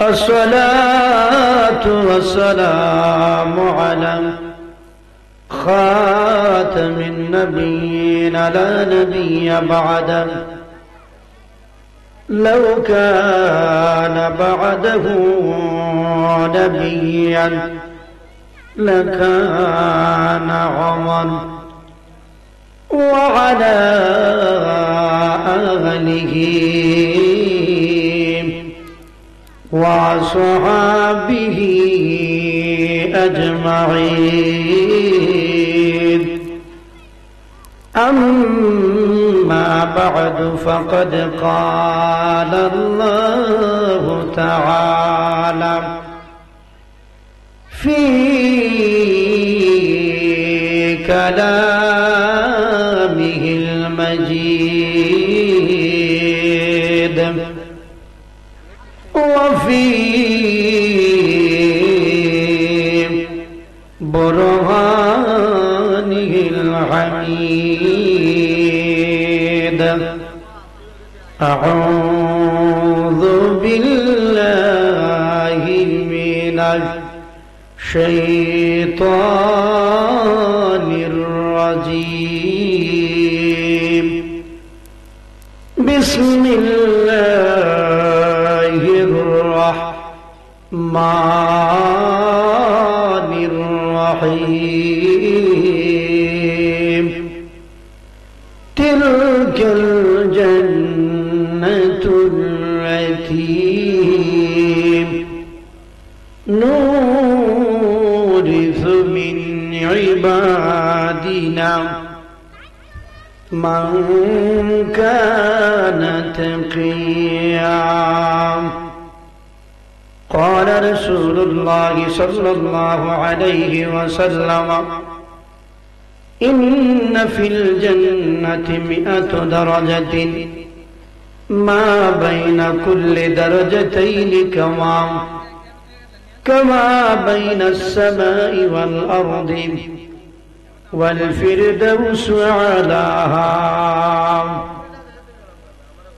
الصلاة والسلام على خاتم النبيين لا نبي بعده لو كان بعده نبيا لكان عمر وعلى آله وصحابه أجمعين أما بعد فقد قال الله تعالى في كلامه المجيد وفي برهانه الحميد أعوذ بالله من الشيطان الرجيم بسم الله الرحمن الرحيم تلك الجنة التي نورث من عبادنا من كان تقيا قال رسول الله صلى الله عليه وسلم إن في الجنة 100 درجة ما بين كل درجتين كما بين السماء والأرض والفردوس أعلاها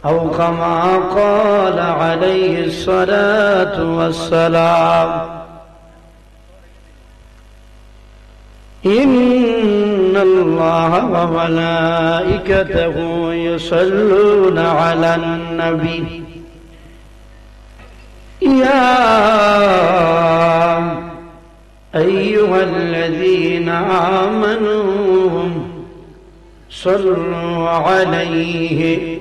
أو كما قال عليه الصلاة والسلام إن الله وملائكته يصلون على النبي يا أيها الذين آمنوا صلوا عليه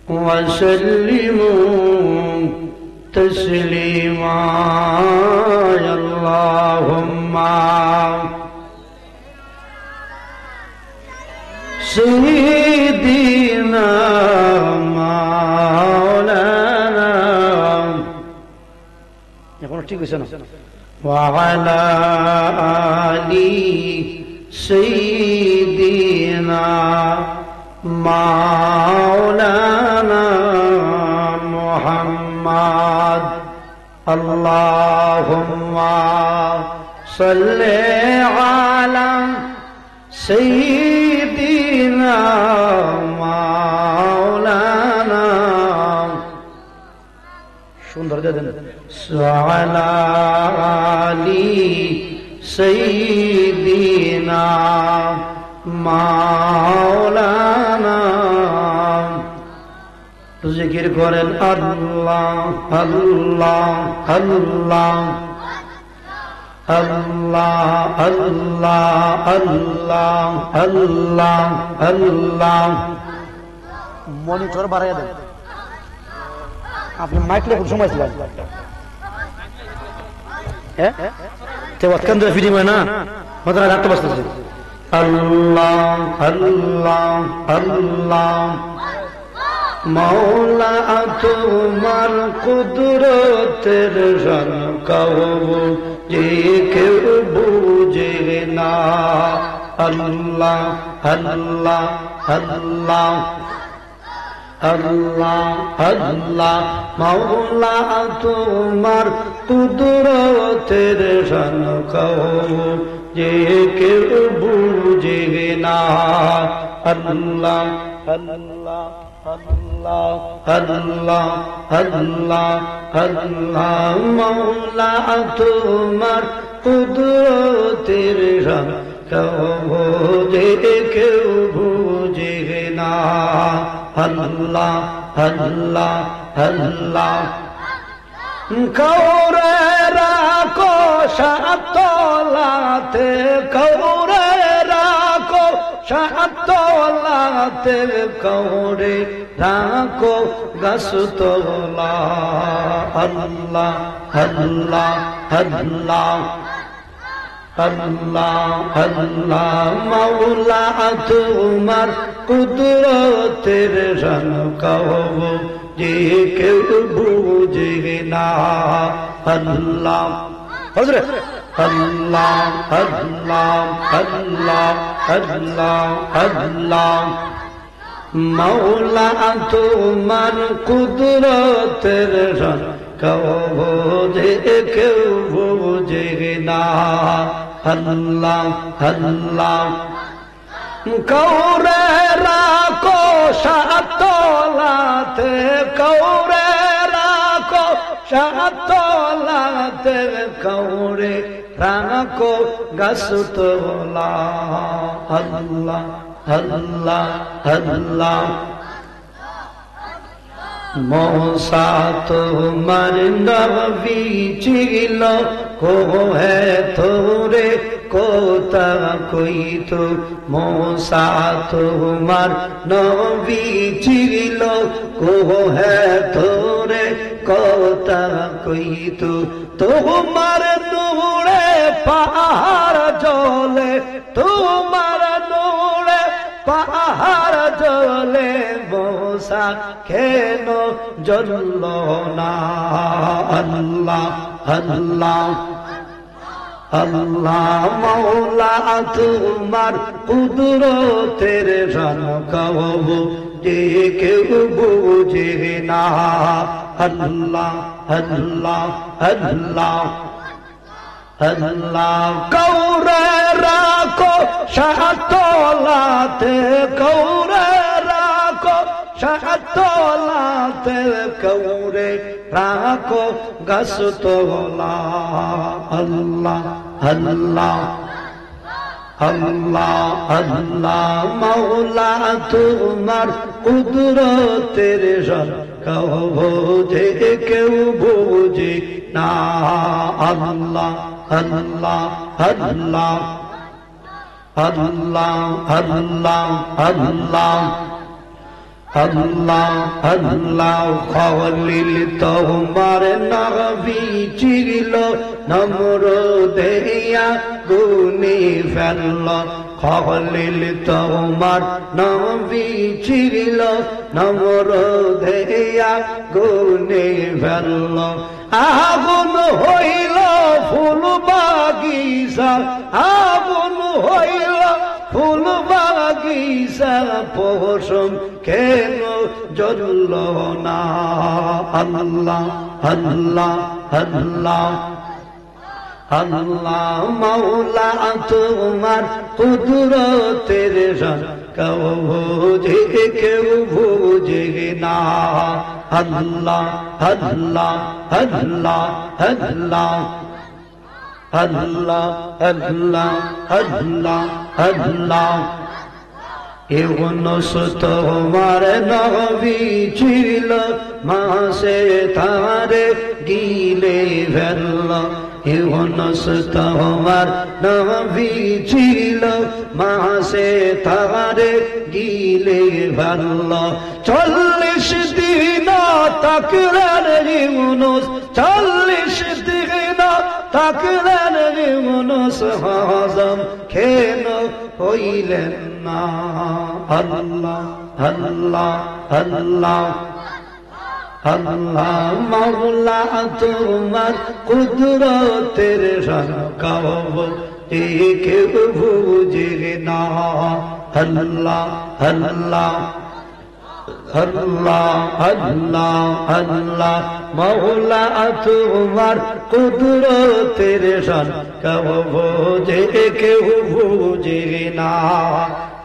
وسلموا تسليما اللهم سيدنا مولانا وعلى آل سيدنا مولانا محمد اللهم صل على سيدنا مولانا وعلى آل سيدنا مولانا জিকির করেন আল্লাহ আল্লাহ আল্লাহ আল্লাহ আল্লাহ আল্লাহ আল্লাহ আল্লাহ মনিটর বাড়াইয়া দেন আপনি মাইক লেখুন সময় ছিলেন হ্যাঁ কেন্দ্র ফিরিং হয় না মাত্র রাখতে বসতেছে আল্লাহ আল্লাহ আল্লাহ মৌলা তোমার কুদরতের ঝলকাও যে কেউ বুঝে না আল্লাহ আল্লাহ আল্লাহ আল্লাহ আল্লাহ মৌলা তোমার কুদরতের ঝলকাও যে কেউ বুঝে না আল্লাহ আল্লাহ আল্লাহ আল্লাহ আল্লাহ আল্লাহ মওলা তোমার কুদরতের শান কেউ বুঝে না আল্লাহ আল্লাহ আল্লাহ কৌরে রাখো সাতলাতে কৌরে রাখো সাতলাতে কৌরে রাখো গাছতলা আল্লাহ আল্লাহ আল্লাহ আল্লাহ আল্লাহ মওলা তোমার কুদরতের শান যে কেউ বুঝে না আল্লাহ হযরত আল্লাহ আল্লাহ আল্লাহ আল্লাহ আল্লাহ মওলা তোমার কুদরতের শান যে কেউ বুঝে না আল্লাহ আল্লাহ কৌরে রাখো সাতলাতে কৌরে রাখো সাতলাতে কৌরে রাখো গাছতলা আল্লাহ আল্লাহ আল্লাহ মৌসা তোমার নবী ছিল কোহে তোরে কোতা কইতো মৌসা তোমার নবী ছিল কোহে তোরে কোতা কইতো তোমার নূরে পাহাড় জ্বলে তোমার নূরে পাহাড় জ্বলে মৌসা কেন জ্বলল না আল্লাহ আল্লাহ আল্লাহ মওলা তোমার কুদরতের শান যে কেউ বুঝে না আল্লাহ আল্লাহ আল্লাহ আল্লাহ কৌরে রাখো সাতলাতে কৌরে রাখো সাতলাতে কৌরে রাখো গাছতলা আল্লাহ আল্লাহ আল্লাহ আল্লাহ মওলা তোমার কুদরতের শান যে কেউ বুঝে না আল্লাহ আল্লাহ আল্লাহ আল্লাহ আল্লাহ আল্লাহ আল্লাহ আল্লাহ খলিল তোমার নবী ছিল নমরুদে আগুনে ফেলল খলিল তোমার নবী ছিল নমরুদে আগুনে ফেলল আগুন হইল ফুল বাগিচা আগুন হইল ফুল বাগিচা পশম কেন জ্বলল না আল্লাহ আল্লাহ আল্লাহ আল্লাহ মওলা তোমার কুদরতের শান যে কেউ বুঝে না আল্লাহ আল্লাহ আল্লাহ আল্লাহ আল্লাহ আল্লাহ আল্লাহ আল্লাহ ইউনুস তোমার নবী ছিল মাসে তারে গিলে ফেলল ইউনুস তোমার নবী ছিল মাসে তারে গিলে ফেলল 40 দিন তাকলেন ইউনুস 40 দিন তাকলেন ইউনুস হজম কেন হইলেন না আল্লাহ আল্লাহ আল্লাহ আল্লাহ মওলা তোমার কুদরতের শান কেউ বুঝে না আল্লাহ আল্লাহ আল্লাহ আল্লাহ আল্লাহ মওলা তোমার কুদরতের শান কেউ বুঝে না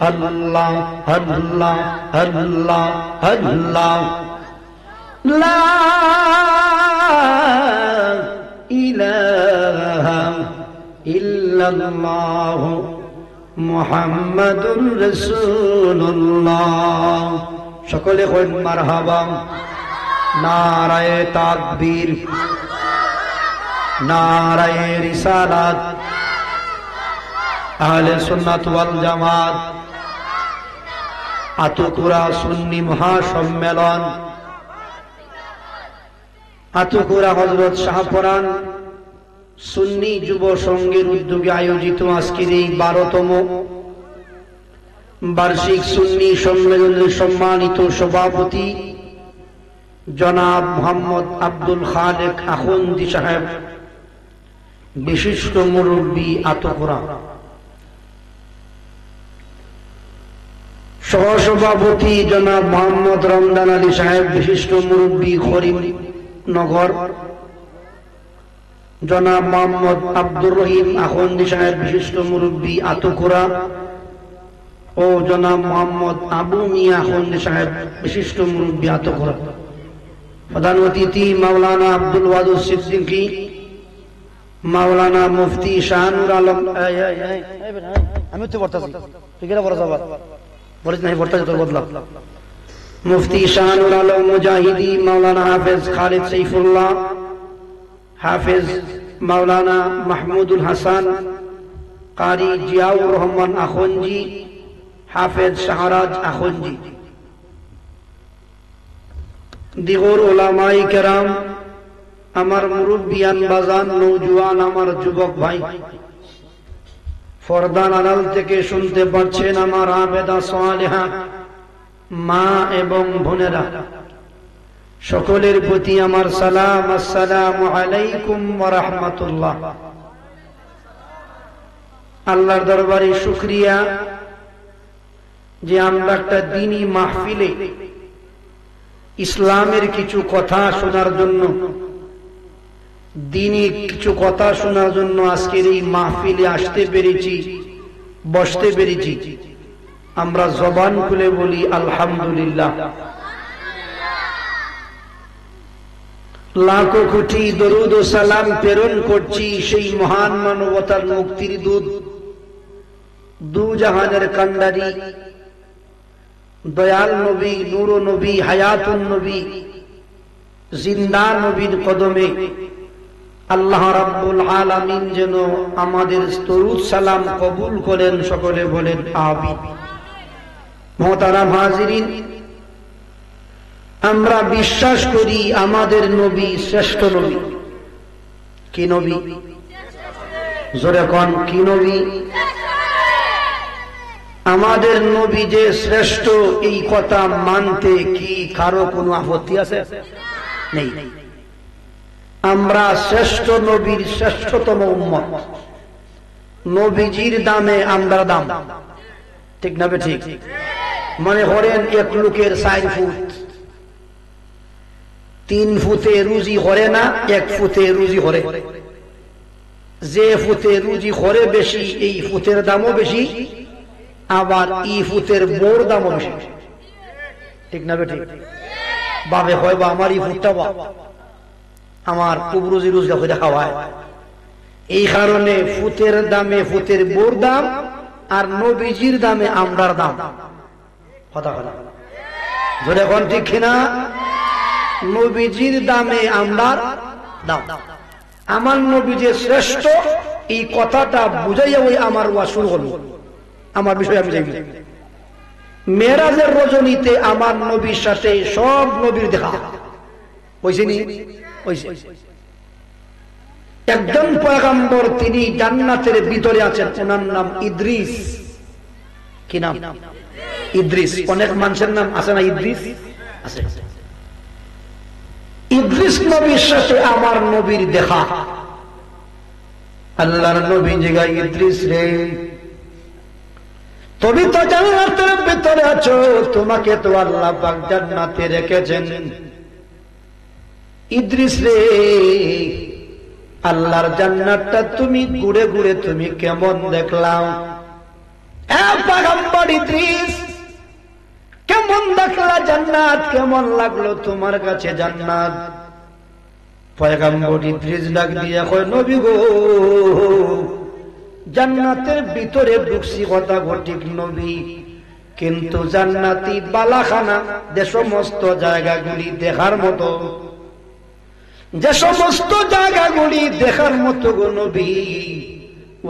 আল্লাহ আল্লাহ আল্লাহ আল্লাহ লা ইলাহা ইল্লাল্লাহ মুহাম্মাদুর রাসূলুল্লাহ। সকলে কইন মারহাবা। নারায়ে তাকবীর, নারায়ে রিসালাত, আহলে সুন্নাত ওয়াল জামাত, আতুকুরা সুন্নি মহাসম্মেলন, আতুকুরা হযরত শাহপরান সুন্নি যুব সংঘের উদ্যোগে আয়োজিত আজকের এই 12তম বার্ষিক সুন্নি সম্মেলনের সম্মানিত সভাপতি জনাব মোহাম্মদ আব্দুল খালেক আখুন্দি সাহেব, বিশিষ্ট মুরব্বী আতকুরা, সহসভাপতি জনাব মোহাম্মদ রমজান আলী সাহেব, বিশিষ্ট মুরব্বী করিমনগর, জনাব মোহাম্মদ আব্দুর রহিম আখুন্দি সাহেব, বিশিষ্ট মুরব্বী আতকুরা, ও জনাব মোহাম্মদ আবু মিয়া আখুন্দি সাহেব, বিশিষ্ট মুরব্বী আতকুরা। প্রধান অতিথি মাওলানা আব্দুল ওয়াদুদ সিদ্দিকী, মাওলানা মুফতি শাহনুর আলম, আমি তো পড়তাছি ঠিক আছে, বড় সভা বলিস নাই পড়তাছি তোর বদলা, মুফতি শাহনুর আলম মুজাহিদি, মাওলানা হাফেজ খালিদ সাইফুল্লাহ, হাফেজ মাওলানা মাহমুদুল হাসান, কারি জিয়াউর রহমান আখুনজি, হাফেজ শাহরাজ আখুনজি, দিগর ওলামাই কেরাম, আমার মুরব্বিয়ান বাজান, নৌজওয়ান, আমার যুবক ভাই, ফরদান আড়াল থেকে শুনতে পাচ্ছেন আমার আবেদা সালেহা মা এবং বোনেরা, সকলের প্রতি আমার সালাম, আসসালামু আলাইকুম ওয়া রাহমাতুল্লাহ। আল্লাহর দরবারে শুকরিয়া যে আমরা একটা দ্বীনি মাহফিলে ইসলামের কিছু কথা শোনার জন্য, দ্বীনি কিছু কথা শোনার জন্য আজকের এই মাহফিলে আসতে পেরেছি, বসতে পেরেছি। আমরা জবান খুলে বলি আলহামদুলিল্লাহ। লাখো কোটি দরুদ ও সালাম প্রেরণ করছি সেই মহান মানবতার মুক্তির দূত, দু জাহানের কান্ডারি, দয়াল নবী, নূর নবী, হায়াতুন নবী, জিন্দা নবীর কদমে আল্লাহ রাব্বুল আলামিন যেন আমাদের দরুদ সালাম কবুল করেন। সকলে বলেন আমিন। মুহতারাম হাজিরিন, আমরা বিশ্বাস করি আমাদের নবী শ্রেষ্ঠ নবী। কি নবী? জোরে কোন কি নবী? আমাদের নবী যে শ্রেষ্ঠ, এই কথা মানতে কি কারো কোনো আপত্তি আছে? নেই। আমরা শ্রেষ্ঠ নবীর শ্রেষ্ঠতম উম্মত, নবীজির দামে আমরা দাম, ঠিক না? ঠিক। মনে করেন এক লোকের 4 ফুট, 3 ফুটে রুজি করে না, 1 ফুটে রুজি করে। যে ফুটে রুজি করে বেশি, এই ফুটের দামও বেশি, আবার ই ফুটের বোর দামও বেশি, ঠিক না? ঠিক। বাবে হয় বা আমার ই ফুটটা বা আমার খুব রুজি রোজগার করে খাওয়ায়, এই কারণে ফুটের দামে ফুটের বোর দাম, আর নবীজির দামে আমরার দাম। কথা কথা ধরে এখন ঠিক কিনা? নবীজির দামে আমরার দাম। আমার নবী যে শ্রেষ্ঠ, এই কথাটা বুঝাইয়া ওই আমার ওয়া শুরু হল। আমার বিষয় আমি যাই। মেরাজের রজনীতে আমার নবীর সাথে সব নবীর দেখা হয়েছে নি? হয়েছে। একজন পয়গম্বর, তিনি জান্নাতের ভিতরে আছেন, ওনার নাম ইদ্রিস। কি নাম? ইদ্রিস। অনেক মানুষের নাম আছে না ইদ্রিস? আছে। ইদ্রিস নবীর সাথে আমার নবীর দেখা। আল্লাহর নবী জিগায়, ইদ্রিস রে, তুমি তো জান্নাতের ভিতরে আছো, তোমাকে তো আল্লাহ পাক জান্নাতে রেখেছেন। ইদ্রিস রে, আল্লাহর জান্নাতটা তুমি ঘুরে ঘুরে তুমি কেমন দেখলাম? পয়গম্বর ইদ্রিস, কেমন দেখলা জান্নাত, কেমন লাগলো তোমার কাছে জান্নাত? পয়গম্বর ইদ্রিস ডাক দিয়া কয়, নবী গো, জান্নাতের ভিতরে ঢুকছি কথা ঠিক নবী, কিন্তু জান্নাতি বালাখানা যে সমস্ত জায়গাগুলি দেখার মতো, যে সমস্ত জায়গাগুলি দেখার মতো গো নবী,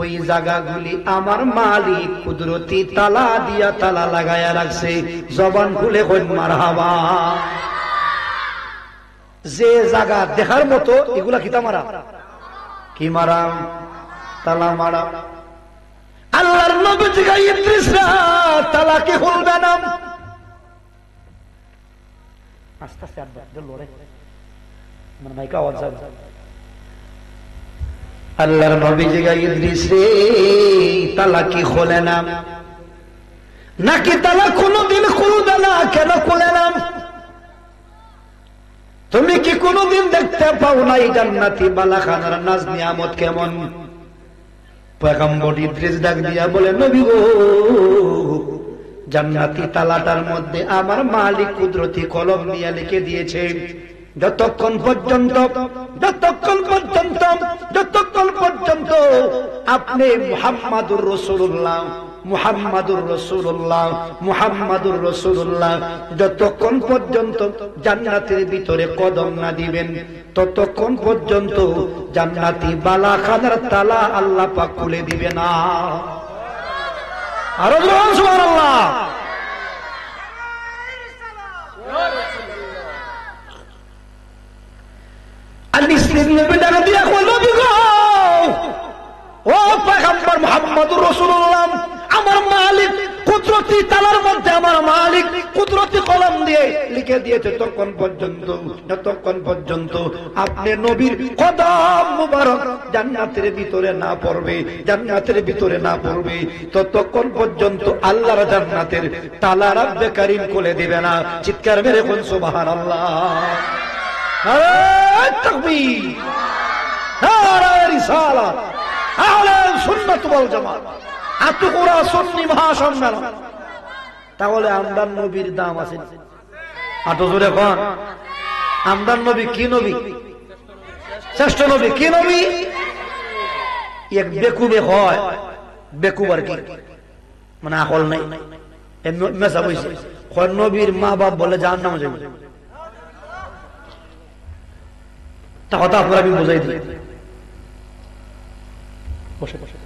ওই জায়গাগুলি আমার মালিক কুদরতি তালা দিয়া তালা লাগায়া রাখছে। জবান খুলে কই মারহাবা। যে জায়গা দেখার মতো এগুলা কিতা মারা, কি মারা? তালা মারা। আল্লাহর নবী জিগাই ইদ্রিসরা তালা কি খুলবে না? আস্তে আস্তে আব্বা লড়ে মানে মাইকা আওয়াজ যাবে। আল্লাহর নবী জিগাই ইদ্রিস রে তালা কি খোলে না? নাকি তালা কোনদিন খুলবে না? কেন খুলে না? তুমি কি কোনদিন দেখতে পাও নাই জান্নাতি বালাখানার নাজ নিয়ামত কেমন? পয়গম্বর ইদ্রিস ডাক দিয়া বলে, নবী গো, জান্নাতি তালাটার মধ্যে আমার মালিক কুদরতি কলম নিয়ে লিখে দিয়েছে, যতক্ষণ পর্যন্ত আপনি মুহাম্মাদুর রাসূলুল্লাহ, মুহাম্মাদুর রাসূলুল্লাহ, মুহাম্মাদুর রাসূলুল্লাহ যতক্ষণ পর্যন্ত জান্নাতের ভিতরে কদম না দিবেন, ততক্ষণ পর্যন্ত জান্নাতি বালাখানার তালা আল্লাহ পাক খুলে দিবে না। আরো জোরে সুবহানাল্লাহ। আমার মালিক কুদরতি তালার মধ্যে আমার মালিক কুদরতি কলম দিয়ে লিখে দিয়েছে, যতক্ষণ পর্যন্ত আপনি নবীর কদম মুবারক জান্নাতের ভিতরে না পড়বে, ততক্ষণ পর্যন্ত আল্লাহর জান্নাতের তালা রাব্বে কারীম খুলে দিবে না। চিৎকার মেরে কোন সুবহানাল্লাহ। তাকবীর, নারে রিসালাত, আহলে সুন্নাত ওয়াল জামাত, আতুকুরা সুন্নি মহাসম্মেলন। তাহলে আমদান নবীর দাম আছে। আটো জোরে কোন আমদান নবী কি নবী? শ্রেষ্ঠ নবী। কি নবী? এক বেকুবে হয়, বেকুব আর কি মানে আকল নাই, মেসা বইছে। নবীর মা বাপ বলে জাহান্নামে যাবে, তা কথা আপনারা আমি বোঝাই দিই। বসে বসে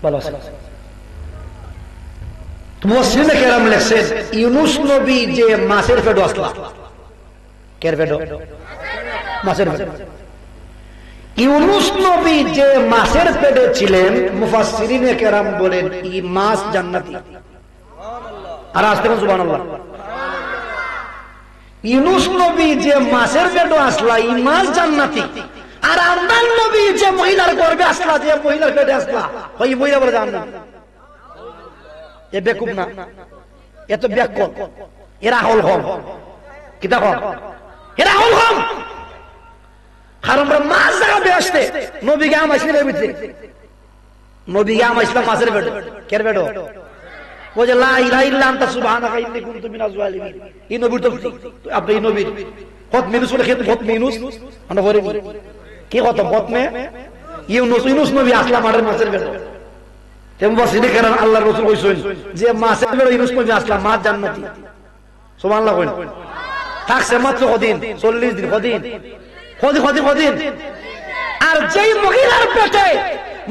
ভালো আছে। মুফাসসিরিনে কেরাম লেখছেন, ইউনূস নবী যে মাছের পেটে আসলা, কের পেটে? মাছের পেটে। ইউনূস নবী যে মাছের পেটে ছিলেন, মুফাসসিরিনে কেরাম বলেন এই মাছ জান্নাতি। আর আসতে কোন সুবহানাল্লাহ। ইউনূস নবী যে মাছের পেটে আসলা, এই মাছ জান্নাতি। আর আমদান নবী যে মহিলার গর্ভে আসলা, যে মহিলার পেটে আসলা, ওই মহিলা বলে জান্নাত। এ বেকুব না, এত ব্যাকল, এরা হল হম কিতা হম, এরা হল হম। কারণ মাছ জাগাবে আসতে নবীকে আমাইছিল ভিতরে, নবীকে আমাইছিল মাছের পেটে। কের পেটে? ও যে লা ইলাহা ইল্লা আনতা সুবহানাকা ইন্নী কুনতু মিনাজ জালিমিন। এই নবীর তো আপনি এই নবীর কত মিনুস বলে খেতে, কত মিনুস আমরা বলি কি কত বতমে ইউনূস নবী আসলা মাছের পেটে। মুফাসসিরিনে কেরাম আল্লাহর রাসূল কইছেন যে মাছের পেটে ইউনূস নবী আসলা, মাছ জান্নাতি। সুবহানাল্লাহ কইন। থাকছে মাত্র কদিন, 40 দিন। কদিন। আর যেই মহিলার পেটে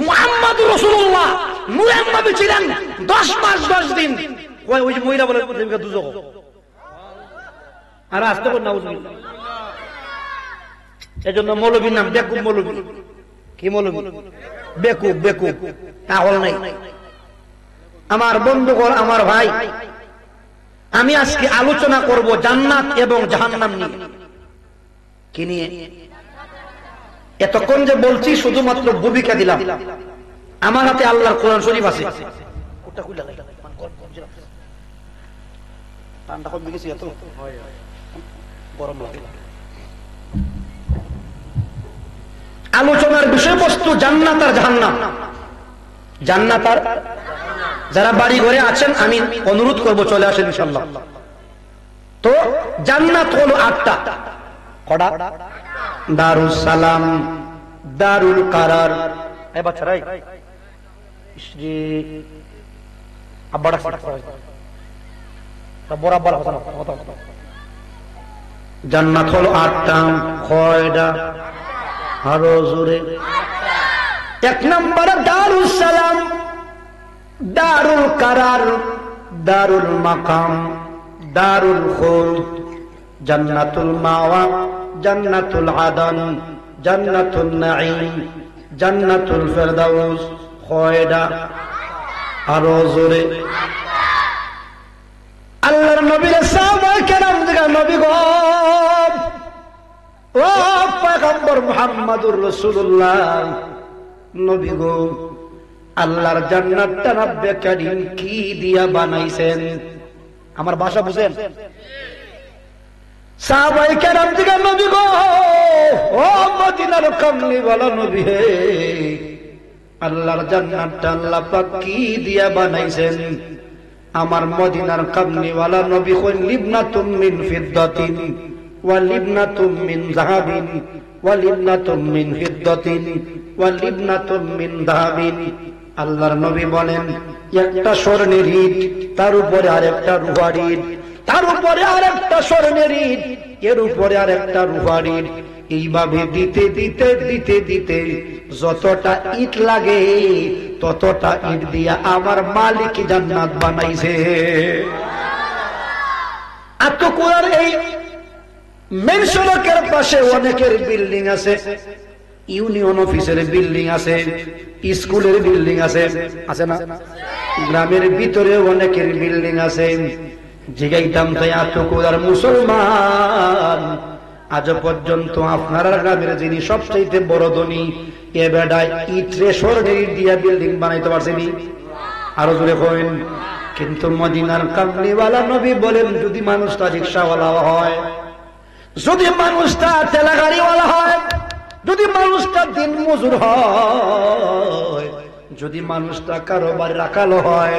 মুহাম্মাদুর রাসূলুল্লাহ নূরের নবী ছিলেন 10 মাস 10 দিন, ওই যে মহিলা বলে দুজক। আর আসতে কোন নাউজুবিল্লাহ। এজন্য মৌলবীর নাম বেকুব মৌলবী। কি মৌলবী? বেকুব, তাহলে নাই। আমার বন্ধুগণ, আমার ভাই, আমি আজকে আলোচনা করব জান্নাত এবং জাহান্নাম নিয়ে। কি নিয়ে? এতক্ষণ যে বলছি শুধুমাত্র ভূমিকা দিলাম। আমার হাতে আল্লাহর কোরআন শরীফ আছে। আলোচনার বিষয়বস্তু জান্নাত আর জাহান্নাম। জান্নাত আর যারা বাড়ি ঘরে আছেন আমি অনুরোধ করব চলে আসেন ইনশাআল্লাহ। তো জান্নাত হলো 8টা। কটা? দারুস সালাম, দারুল কারার। এই বাচ্চারাই জি আব্বাড়া বরাবর কথা। জান্নাত হলো 8টা। কয়টা? আরো জোরে। 1 নম্বরে দারুস সালাম, দারুল কারার, দারুল মাকাম, দারুল খুলদ, জান্নাতুল মাওয়া, জান্নাতুল আদন, জান্নাতুল নাঈম, জান্নাতুল ফেরদাউস। কয়টা? আরো জোরে। আল্লাহর নবীর সাহাবায়ে কেরাম দিগা নবী গো, ও পয়গম্বর মুহাম্মদুর রাসূলুল্লাহ, নবী গো আল্লাহর জান্নাতটা রব্বে কারীম কি দিয়া বানাইছেন? আমার ভাষা বুঝেন? সাহাবায়ে কেরাম দিগা নবী গো, ও মদিনার কমলি ওয়ালা নবী হে, আল্লাহর জান্নাতটা আল্লাহ পাক কি দিয়া বানাইছেন? আমার মদিনার কমলি ওয়ালা নবী কইন লিবনাতুম মিন ফিদ্দাতিন ওয়া লিবনাতুম মিন যাহাবিন ওয়া লিবনাতুম মিন ফিদ্দাতিন ওয়া লিবনাতুম মিন যাহাবিন। আল্লাহর নবী বলেন একটা স্বর্ণের ইট, তার উপরে আরেকটা রূপার ইট, তার উপরে আরেকটা স্বর্ণের ইট, এর উপরে আরেকটা রূপার ইট, এইভাবে দিতে দিতে দিতে দিতে যতটা ইট লাগে ততটা ইট দিয়া আমার মালিক জান্নাত বানাইছে। আত্মকুরার এই মেন সড়কের পাশে অনেকের বিল্ডিং আছে, ইউনিয়ন অফিসের বিল্ডিং আছে, স্কুলের বিল্ডিং আছে, আছে না? গ্রামের ভিতরে অনেকের বিল্ডিং আছে। জিগাইতাম তাই আত্মকুরার মুসলমান, আজ পর্যন্ত আপনার গ্রামের যিনি সবচেয়ে বড় ধনী, এ বেড়ায় ইটরে স্বর্ণের ইট দিয়া বিল্ডিং বানাইতে পারছেনি? আরো জোরে কইন। কিন্তু মদিনার কামলিওয়ালা নবী বলেন যদি মানুষটা রিক্সাওয়ালা হয়, যদি মানুষটা ঠেলা গাড়িওয়ালা হয়, যদি মানুষটা দিন মজুর হয়, যদি মানুষটা কারোবার রাখালো হয়,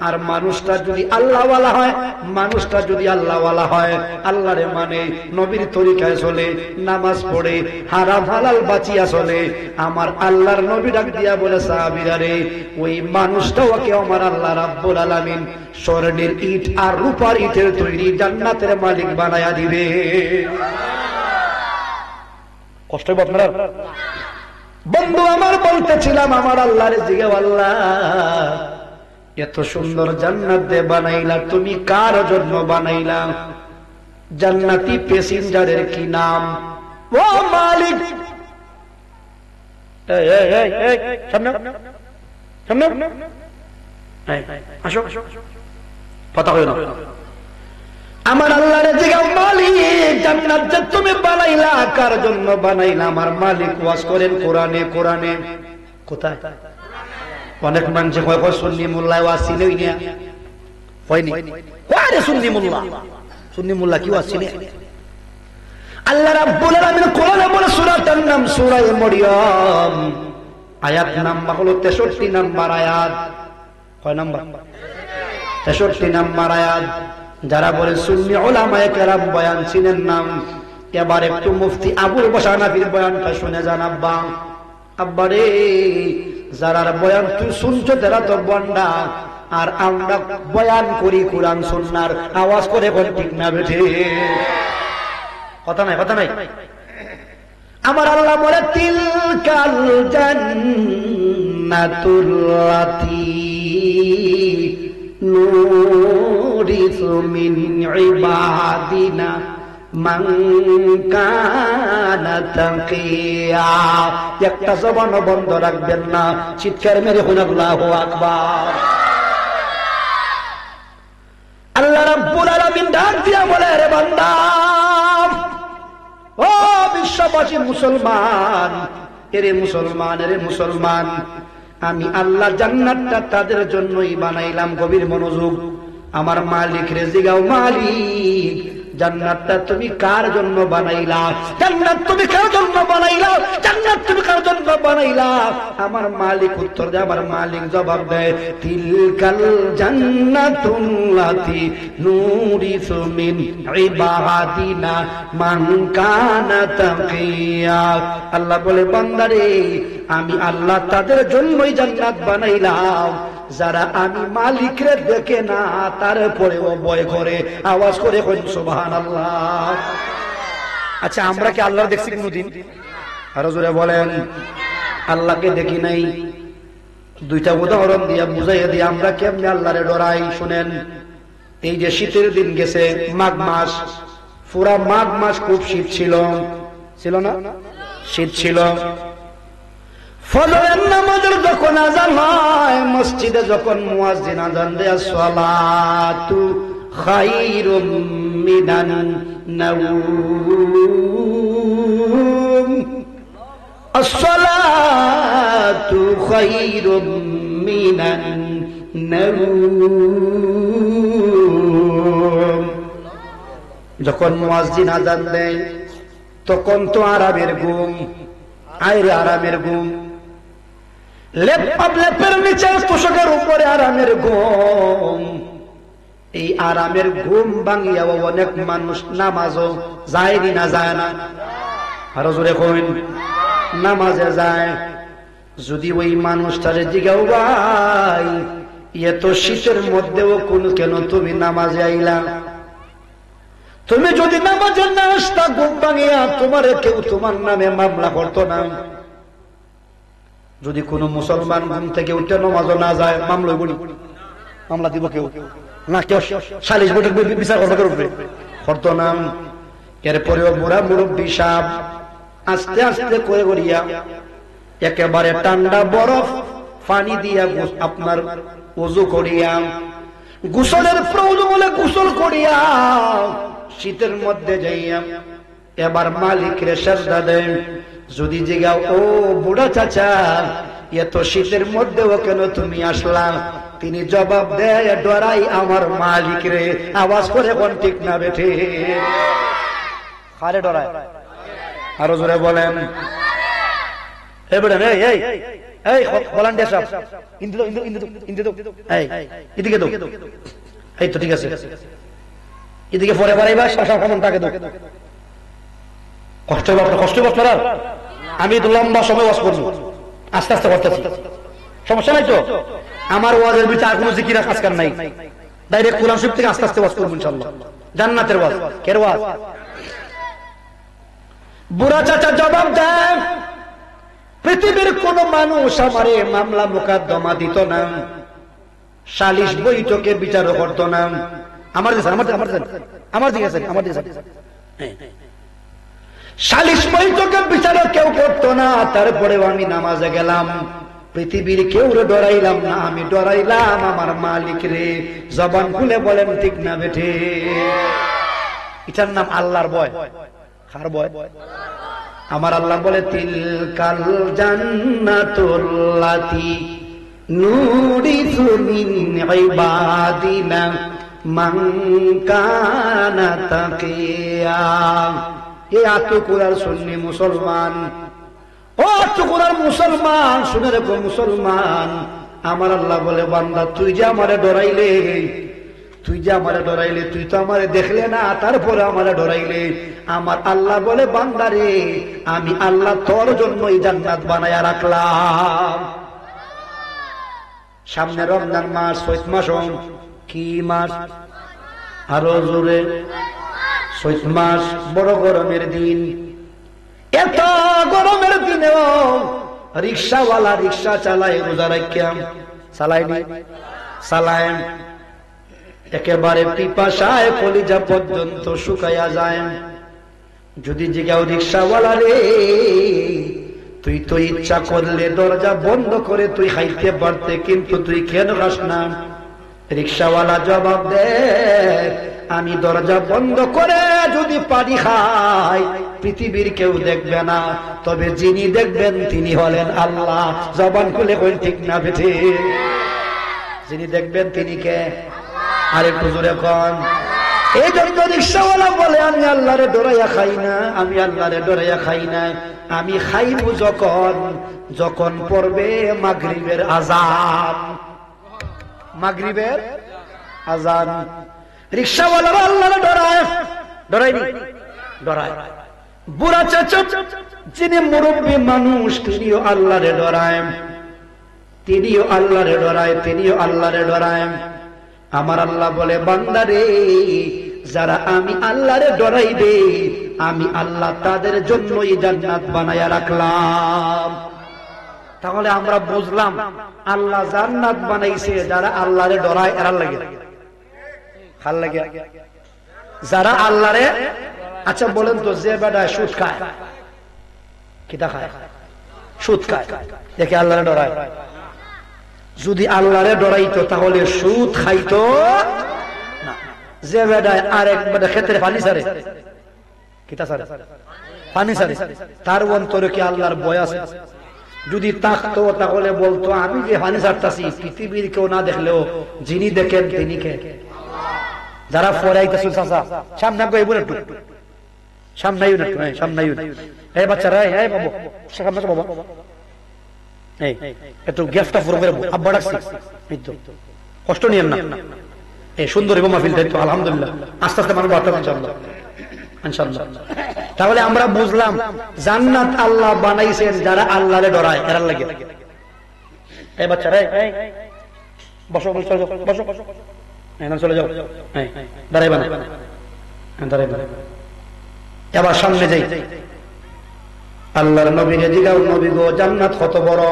আর মানুষটা যদি আল্লাহওয়ালা হয়, মানুষটা যদি আল্লাহওয়ালা হয়, আল্লাহরে মানে, নবীর তরিকায় চলে, নামাজ পড়ে, হারাম হালাল বাঁচিয়া চলে, আমার আল্লাহর নবী ডাক দিয়া বলে সাহাবীরা রে, ওই মানুষটাও ওকে আমার আল্লাহ রাব্বুল আলামিন স্বর্ণের ইট আর রূপার ইটের তৈরি জান্নাতের মালিক বানায়া দিবে। কষ্ট হবে আপনার? বন্ধু আমার বলতেছিলাম আমার আল্লাহর জিগে, আল্লাহ এত সুন্দর জান্নাত দে বানাইলা, তুমি কার জন্য বানাইলা? জান্নাতি প্যাসেঞ্জারের কি নাম? ও মালিক, সামনে সামনে আসো, কথা কই না। আমার আল্লাহর জিগাও মালিক জান্নাত যে তুমি বানাইলা কার জন্য বানাইলা? আমার মালিক ওয়াজ করেন কোরআনে। কোরআনে কোথায়? অনেক মানুষ কয় কয় সুন্নি মোল্লা ওয়াজ ছিলই না, হয়নি? কয় রে সুন্নি মোল্লা? সুন্নি মোল্লা কি ওয়াজ ছিল? আল্লাহ রাব্বুল আলামিন কোরআনে বলে, সূরাটার নাম সূরা মরিয়ম, আয়াত নাম্বার হলো 63 নাম্বার আয়াত। কয় নাম্বার? 63 নাম্বার আয়াত। যারা বলে সুন্নি উলামায়ে কেরাম বয়ান চিনেন নাম, এবার একটু মুফতি আবুল বশর হানাফির বয়ানটা শুনে যান। আব্বা আব্বারে, যারা বয়ান তুই শুনছো তারা তো বন্ডা, আর আমরা বয়ান করি কোরআন সুন্নাহর, আওয়াজ করে কোন ঠিক না বেঠে? কথা নাই, কথা নাই। আমার আল্লাহ বলে তিলকাল জান্নাতুল্লাতী নুরিসু মিন ইবাদিনা মান কানা তাকিয়া। একটা জবান বন্ধ রাখবেন না, চিৎকার মেরে বলুন আল্লাহু আকবার। আল্লাহ রাব্বুল আলামিন ডাক দিয়া বলে, রে বান্দা, ও বিশ্ববাসী মুসলমান, এরে মুসলমান, এরে মুসলমান, আমি আল্লাহ জান্নাতটা তাদের জন্যই বানাইলাম। গভীর মনোযোগ। আমার মালিক রে জিগাও, মালিক জান্নাতটা তুমি কার জন্য বানাইলা? জান্নাত তুমি কার জন্য বানাইলা? জান্নাত তুমি কার জন্য বানাইলা? বানাইলা? আমার মালিক উত্তর দেয়, আমার মালিক জবাব দেয়, তিলকাল জান্নাতুল্লাতি নুরিসু মিন ইবাদিনা মান কানা তাকিয়া। আল্লাহ বলে, বান্দারে আমি আল্লাহ তাদের জন্যই জান্নাত বানাইলাম যারা আমি মালিকরে দেখে না, তারপরেও ভয় করে, আওয়াজ করে সুবহানাল্লাহ। আচ্ছা, আমরা কি আল্লাহ দেখছি কোনদিন? আরো জোরে বলেন, আল্লাহকে দেখি নাই। দুইটা উদাহরণ দিয়া বুঝাইয়া দিয়ে আমরা কেমনে আল্লাহরে ডরাই শুনেন। এই যে শীতের দিন গেছে, মাঘ মাস, পুরা মাঘ মাস খুব শীত ছিল, ছিল না? শীত ছিল। ফজরের নামাজের যখন আযান হয়, মসজিদে যখন মুয়াজ্জিন আযান দেয়, সালাতু খায়রুম মিনান নাওম, আসসালাতু খায়রুম মিনান নাওম। যখন মুয়াজ্জিন আযান দেয় তখন তো আরামের ঘুম, আইরে আরামের ঘুম, লেপের নিচে তোষকের উপরে আরামের ঘুম। এই আরামের ঘুম ভাঙিয়াও অনেক মানুষ নামাজও যায় না, যায় না? আরো জোরে কইন, নামাজে যায়। যদি ওই মানুষটারে জিগাও, ভাই এত শীতের মধ্যেও কেন তুমি নামাজে আইলা? তুমি যদি নামাজে না আসতা, ঘুম ভাঙিয়া তোমারে কেউ তোমার নামে মামলা করতো না। যদি কোন মুসলমান ঘুম থেকে উঠে নামাজও না যায়, মামলা বলি, মামলা দিব কেউ না, কেউ সালিশ বৈঠক বিচার করবে, করতো না। এরপরেও বুড়া মুরব্বী সাহেব আস্তে আস্তে করে করিয়া একেবারে ঠান্ডা বরফ পানি দিয়া আপনার ওযু করিয়া, গোসলের প্রয়োজন হলে গোসল করিয়া, শীতের মধ্যে যাইয়া এবার মালিকরে সেজদা দেন। যদি জিগাও, ও বুড়া চাচা, এত শীতের মধ্যেও কেন তুমি আসলা? তিনি জবাব দেয়, ডরাই আমার মালিক রে। আওয়াজ করে কোন ঠিক না বেঠে? কারে ডরায়? আরো জোরে বলেন। এই তো ঠিক আছে, এদিকে পরে বাড়াইবা, তাকে দাও। কষ্ট কষ্ট করতে, আমি তো লম্বা সময় ওয়াজ করবো, আস্তে আস্তে করতেছি, সমস্যা নাই তো। আমার ওয়াজের ভিতরে আর কোনো জিকির আজকাল নাই, ডাইরেক্ট কোরআন শরীফ থেকে আস্তে আস্তে ওয়াজ করবো ইনশাআল্লাহ। জান্নাতের ওয়াজ, কের ওয়াজ? বুড়া চাচা জবাব দেন, পৃথিবীর কোন মানুষ আমারে মামলা মোকদ্দমা দিত না, সালিশ বৈঠকে বিচারও করতো না। আমার দিকে আমার দিকে সালিশ বৈঠকে বিচারও কেউ করতো না। তারপরেও আমি নামাজে গেলাম, পৃথিবীর কেউ ডরাইলাম না, আমি ডরাইলাম আমার মালিক রে। জবান খুলে বলেন ঠিক না বেঠে? এটার নাম আল্লাহর ভয়। কার ভয়? আমার আল্লাহ বলে, তিলকাল জান্নাতুল্লাতি নুরিসু মিন ইবাদিনা মান কানা তাকিয়া। এই আত্মকুরার সুন্নি মুসলমান, ও আত্মকুরার মুসলমান, শুনে রেখো মুসলমান, আমার আল্লাহ বলে, বান্দা তুই যে আমারে ডরাইলে, তুই যে আমারে ডরাইলে, তুই তো আমারে দেখলে না, তারপরে আমারে ডরাইলে। আমার আল্লাহ বলে, বান্দারে আমি আল্লাহ তোর জন্যই জান্নাত বানায়া রাখলাম। সামনে রমজান মাস, চৈত মাস। কি মাস? আরো জোরে। চৈত মাস, বড় গরমের দিন। এত গরমের দিনেও রিক্সাওয়ালা রিক্সা চালায়, রোজা রাখিয়া চালায়নি, চালায়, একেবারে পিপাসায় কলিজা পর্যন্ত শুকাইয়া যায়। যদি জিগাও, রিক্সাওয়ালা রে, তুই তো ইচ্ছা করলে দরজা বন্ধ করে তুই খাইতে পারতে, কিন্তু তুই কেন খাস না? রিক্সাওয়ালা জবাব দে, আমি দরজা বন্ধ করে যদি পানি খাই, পৃথিবীর কেউ দেখবে না, তবে যিনি দেখবেন তিনি হলেন আল্লাহ। জবান খুলে কই ঠিক না বেঠে? যিনি দেখবেন তিনি কে? আরেকটু জোরে কন। এই জন্য রিক্সাওয়ালা বলে, আমি আল্লাহরে ডরাইয়া খাই না, আমি আল্লাহরে ডরাইয়া খাই না। আমি খাইব যখন যখন পড়বে মাগরিবের আযান। মাগরিবের আযান। রিকশাওয়ালারা আল্লাহরে ডরায়, ডরায়নি? ডরায়। বুড়া চাচা যিনি মুরব্বী মানুষ তিনিও আল্লাহরে ডরায়, তিনিও আল্লাহরে ডরায়, তিনিও আল্লাহরে ডরায়। আমার আল্লাহ বলে, বান্দারে যারা আমি আল্লাহরে ডরাইবে আমি আল্লাহ তাদের জন্যই জান্নাত বানায়া রাখলাম। তাহলে আমরা বুঝলাম আল্লাহ জান্নাত বানাইছে যারা আল্লাহরে ডরায় এর লাগে, ভাল লাগে যারা আল্লাহরে। আচ্ছা বলেন তো, যে বেটা সুদ খায়, কিটা খায়? সুদ খায়, দেখে আল্লাহরে ডরায়? যদি আল্লাহরে ডরাইতো তাহলে সুদ খাইতো না। যে বেটায় আরেক বেটা ক্ষেত্রে পানি ছাড়ে, কিটা ছাড়ে? পানি ছাড়ে, তার অন্তরে কি আল্লাহর ভয় আছে? যদি থাকতো তাহলে বলতো, আমি যে পানি ছাড়তাছি পৃথিবীর কেউ না দেখলেও যিনি দেখেন তিনি কে? যারা ফরাইতেছে চাচা সামনে গো, এইবুল একটু সামনে আইও না, একটু সামনে আইও না। এই বাচ্চারা, এই বাবু সামনে তো বাবা, এই একটু গ্যাসটা পুরো করে আব্বা ডাকছি, এই তো কষ্ট নিয়েন না। এই সুন্দর এবং মাহফিল দায়িত্ব আলহামদুলিল্লাহ, আস্তে আস্তে মানুষ বাড়তে ইনশাআল্লাহ, ইনশাআল্লাহ। তাহলে আমরা বুঝলাম জান্নাত আল্লাহ বানাইছেন যারা আল্লাহরে ডরায় এর লাগে। এই বাচ্চারা, এই বসো বসো বসো বসো, চলে যাও, দাঁড়াইবা না, দাঁড়াইবা। এবার সামনে যাই। আল্লাহর নবীকে জিগাও, নবী গো জান্নাত কত বড়?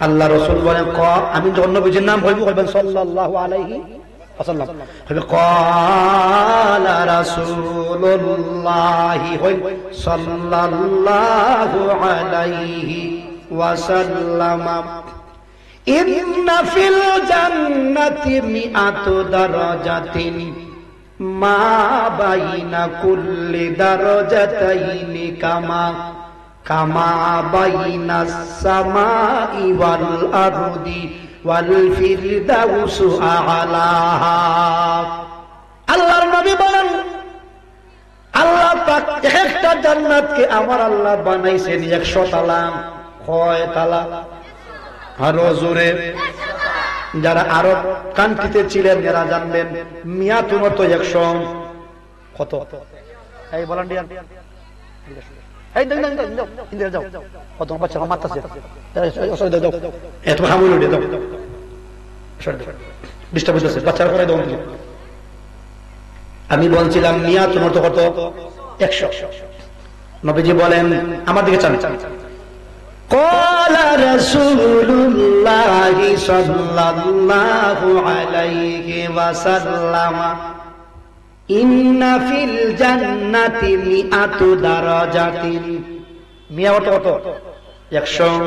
আল্লাহ রাসূল বলেন, আমি যখন নবীজির নাম বলবো বলবেন সাল্লাল্লাহু আলাইহি ওয়াসাল্লাম, হবে ক্বালা রাসূলুল্লাহি সাল্লাল্লাহু আলাইহি ওয়াসাল্লাম, ইন্না ফিল জান্নাতি মিআতু দারাজাতিন মা বাইনা কুল্লি দারাজাতাইনি কামা বাইনাস সামাই ওয়াল আরদি ওয়াল ফিরদাউসু আ'লাহা। আল্লাহর নবী বলেন, আল্লাহ পাক একটা জান্নাতকে আমার আল্লাহ বানাইছেন 100 তালা। কয় তালা? আরো জোরে। যারা আরব কান্ট্রিতে ছিলেন যারা জানবেন, মিয়াত মতো 100 কত? এই ভলান্টিয়ার, এই দাও দাও দাও ইন্দিরা যাও, কত বাচ্চা মারতাছে, ওসরে দাও দাও, এত হামুল উড়ে দাও, ডিস্টার্ব হচ্ছে বাচ্চারা করে দাও। আমি বলছিলাম মিয়াত মতো কত? 100। নবীজি বলেন, আমার দিকে চান, قال رسول الله صلى الله عليه وسلم إن في الجنة 100 درجات। মিয়া কত কত? 100।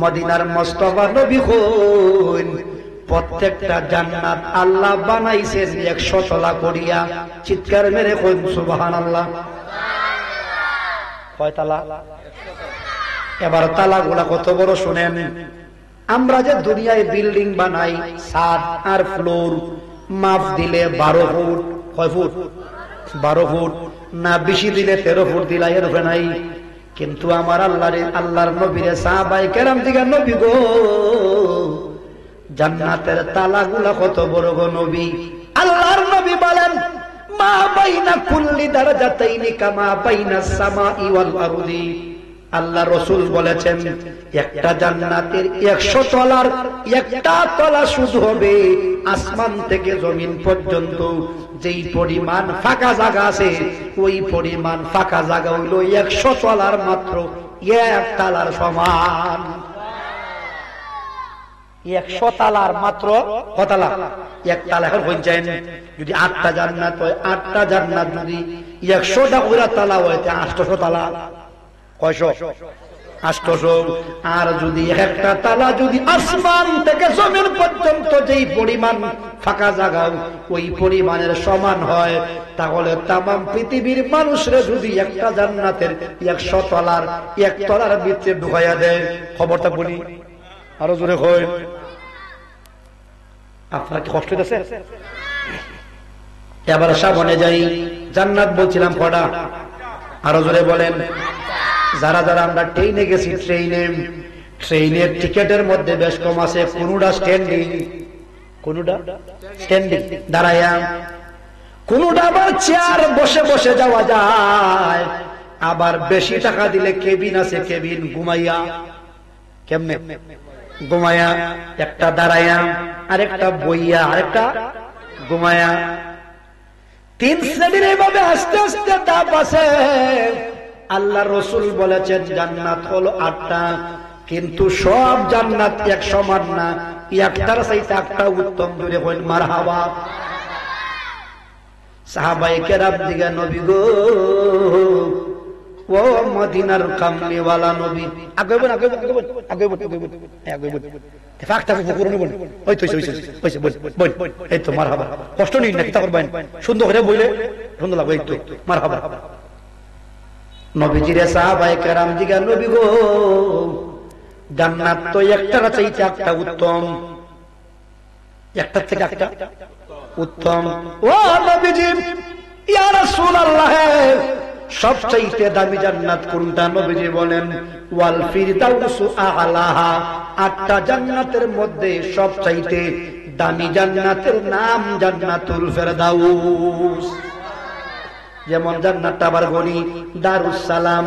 মদিনার মুস্তাফা নবী কইন, প্রত্যেকটা জান্নাত আল্লাহ বানাইছেন 100 তলা করিয়া। চিৎকার মেরে কইন সুবহানাল্লাহ। কয় তালা? এবার তালাগুলা কত বড় শুনেন। আমরা যে দুনিয়ায় বিল্ডিং বানাই, ছাদ আর ফ্লোর মাপ দিলে 12 ফুট। কয় ফুট? 12 ফুট না, বেশি দিলে 13 ফুট দিলা, এর উপরে নাই। কিন্তু আমার আল্লাহর নবীরে সাহাবায়ে কেরাম থেকে, নবী গো জান্নাতের তালাগুলা কত বড় গো নবী? আল্লাহর নবী বলেন, মা বাইনা কুল্লি দারাজাতাইনি কামা বাইনাস সামাই ওয়াল আরদি। আল্লাহ রাসূল বলেছেন, একটা জান্নাতের 100 তলার একটা তলা শুধু হবে আসমান থেকে জমিন পর্যন্ত যেই পরিমাণ ফাঁকা জায়গা আছে, ওই পরিমাণ ফাঁকা জায়গা হইল 100 তলার মাত্র 1 তালার সমান। 100 তালার মাত্র কতলা? 1 তালা। এখন বলছেন যদি 8টা জান্নাত হয়, 8টা জান্নাত যদি 100টা পুরা তালা হয়, 800 তালা। 800। আর যদি একটা তালা যদি আসমান থেকে জমিন পর্যন্ত যেই পরিমাণ ফাঁকা জায়গা ওই পরিমাণের সমান হয়, তাহলে তামাম পৃথিবীর মানুষরা যদি একটা জান্নাতের 100 তলার 1 তলার ভিতরে ঢুকাইয়া দেয়, খবরটা বলি আরো জোরে হয়। আপনার কি কষ্ট হইতেছে? এবার সামনে যাই। জান্নাত বলছিলাম কটা? আরো জোরে বলেন। যারা যারা আমরা ট্রেনে গেছি, ট্রেনের টিকেটের মধ্যে বেশ কম আছে কোনটা স্ট্যান্ডিং, কোনটা স্ট্যান্ডিং দাঁড়ায়া, কোনটা আবার চেয়ার বসে বসে যাওয়া যায়, আবার বেশি টাকা দিলে কেবিন আছে, কেবিন ঘুমাইয়া। কেমনে ঘুমায়া? একটা দাঁড়ায়া, আরেকটা বইয়া, আরেকটা ঘুমায়া। 3 শ্রেণীর এইভাবে আস্তে আস্তে ধাপ আছে। আল্লাহ রসুল বলেছেন জান্নাত হলো 8টা, কিন্তু সব জান্নাত এক সমান না, একটার চাইতে একটা উত্তম। জোরে বলেন মারহাবা। সাহাবায়ে কেরাম দিগা, নবী গো, ও মদিনার কামলিওয়ালা নবী, আগে বল আগে বল আগে বল আগে বল আগে বল আগে বল, ফাকটা পুকুরনি বল, ওই তো হইছে বল বল, এই তো মারহাবা। কষ্ট নিন না, কি তা করবেন, সুন্দর করে বইলে সুন্দর লাগবে, এই তো মারহাবা। নবীজির সাহাবায়ে কেরাম দিগা, নবী গো, জান্নাত তো একটার চাইতে একটা উত্তম, একটার থেকে একটা উত্তম। ও নবীজি, ইয়া রাসূলুল্লাহ, সবচাইতে দামি জান্নাত কোনটা? নবীজি বলেন ওয়াল ফিরদাউসু আ'লাহা, 8টা জান্নাতের মধ্যে সবচাইতে দামি জান্নাতের নাম জান্নাতুল ফিরদাউস। যেমন জান্নাতটা আবার গনি, দারুস সালাম,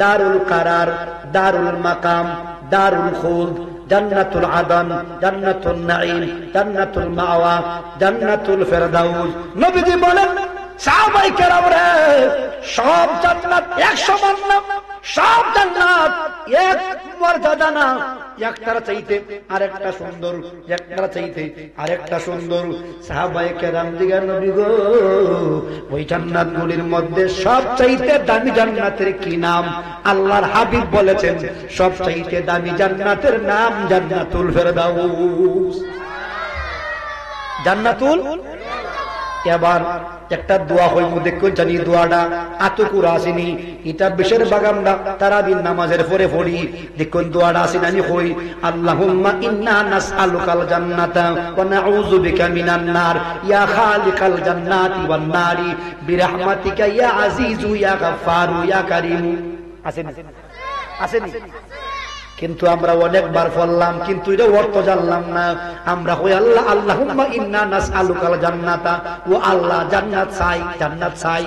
দারুল কারার, দারুল মাকাম, দারুল খুলদ, জান্নাতুল আদন, জান্নাতুল নাঈম, জান্নাতুল মাওয়া, জান্নাতুল ফিরদাউস। নবীজি বলেন সাহাবায়ে কেরাম রে, সব জান্নাত এক সমান না, সব জান্নাত এক মর্যাদা না, একটার চাইতে আরেকটা সুন্দর, একটার চাইতে আরেকটা সুন্দর। সাহাবায়ে কেরাম দিগা, নবী গো, ওই জান্নাতগুলির মধ্যে সবচাইতে দামি জান্নাতের কি নাম? আল্লাহর হাবিব বলেছেন সবচাইতে দামি জান্নাতের নাম জান্নাতুল ফিরদাউস। জান্নাতুল। এবার একটা দোয়া হইব, দেখুন জানি দোয়াটা আতুকুর আসেনি, এটা বিশের বাগামটা তারাবির নামাজের পরে পড়ি, দেখুন দোয়াটা আসেন, আমি কই আল্লাহুম্মা ইন্না নাসআলুকাল জান্নাতা ওয়া নাউযু বিকা মিনান নার, ইয়া খালিকাল জান্নাতি ওয়ান নারি বিরহমাতিকা ইয়া আজিজু ইয়া গাফফারু ইয়া কারীম। আসেনি? আসেনি? কিন্তু আমরা অনেকবার পড়লাম, কিন্তু এটা অর্থ জানলাম না। আমরা কই আল্লাহ আল্লাহুম্মা ইন্না নাসআলুকাল জান্নাতা, ও আল্লাহ জান্নাত চাই, জান্নাত চাই,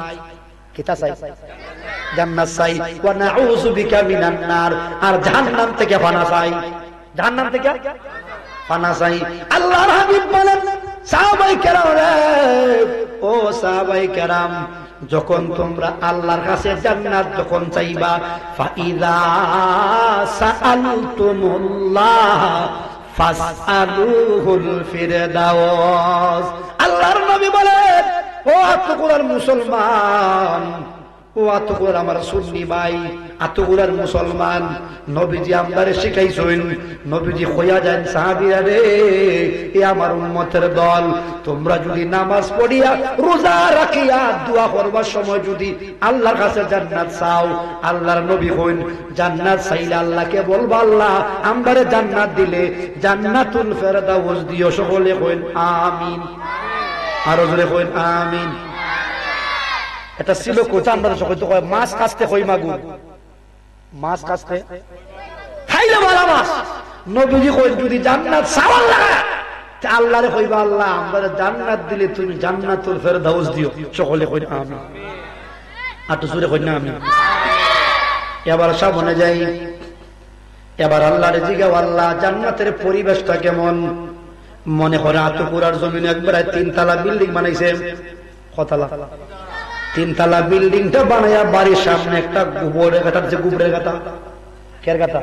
কিতা চাই? জান্নাত চাই। ওয়া নাউযু বিকা মিনান নার, আর জাহান্নাম থেকে পানা চাই, জাহান্নাম থেকে পানা চাই। আল্লাহর হাবিব বলেন সাহাবায়ে কেরাম রে, ও সাহাবায়ে কেরাম, যখন তোমরা আল্লাহর কাছে জান্নাত যখন চাইবা, ফাইযা সাআলতুমুল্লাহ ফাসআলুহুল ফিরদাউস। আল্লাহর নবী বলেন, ও আতকুরার মুসলমান, ও আতকুরার আমার সুন্নি ভাই, আতকুরার মুসলমান, নবীজি আমারে শিখাইছেন, নবীজি কইয়া যান সাহাবীরা রে, এ আমার উম্মতের দল, তোমরা যদি নামাজ পড়িয়া রোজা রাখিয়া দোয়া করবার সময় যদি আল্লাহর কাছে জান্নাত চাও, আল্লাহর নবী কইন জান্নাত চাইলে আল্লাহকে বলবা আল্লাহ আমারে জান্নাত দিলে জান্নাতুল ফিরদাউস দিও। সকলে কইন আমিন, আরো জোরে কইন আমিন। এটা ছিল কোথা? আমরা সকলে তো কয় মাছ কাটতে কই মাগুর, মাছ কাটতে খাইলে মারা মাছ। নবীজি কইন যদি জান্নাত চাও আল্লাহ, আল্লাহরে কইবা আল্লাহ আমারে জান্নাত দিলে তুমি জান্নাতুল ফিরদাউস দিও। সকলে কইন আমিন, আর তো জোরে কইন আমিন। এবার সামনে যাই, এবার আল্লাহরে জিগাও আল্লাহ জান্নাতের পরিবেশটা কেমন? মনে করে আতকুরার জমিনে একবার 3 তলা বিল্ডিং বানাইছে, কতলা? 3 তলা বিল্ডিংটা বানায়া বাড়ির সামনে একটা গোবরের গাতা, যে গোবরের গাতা, কের গাতা?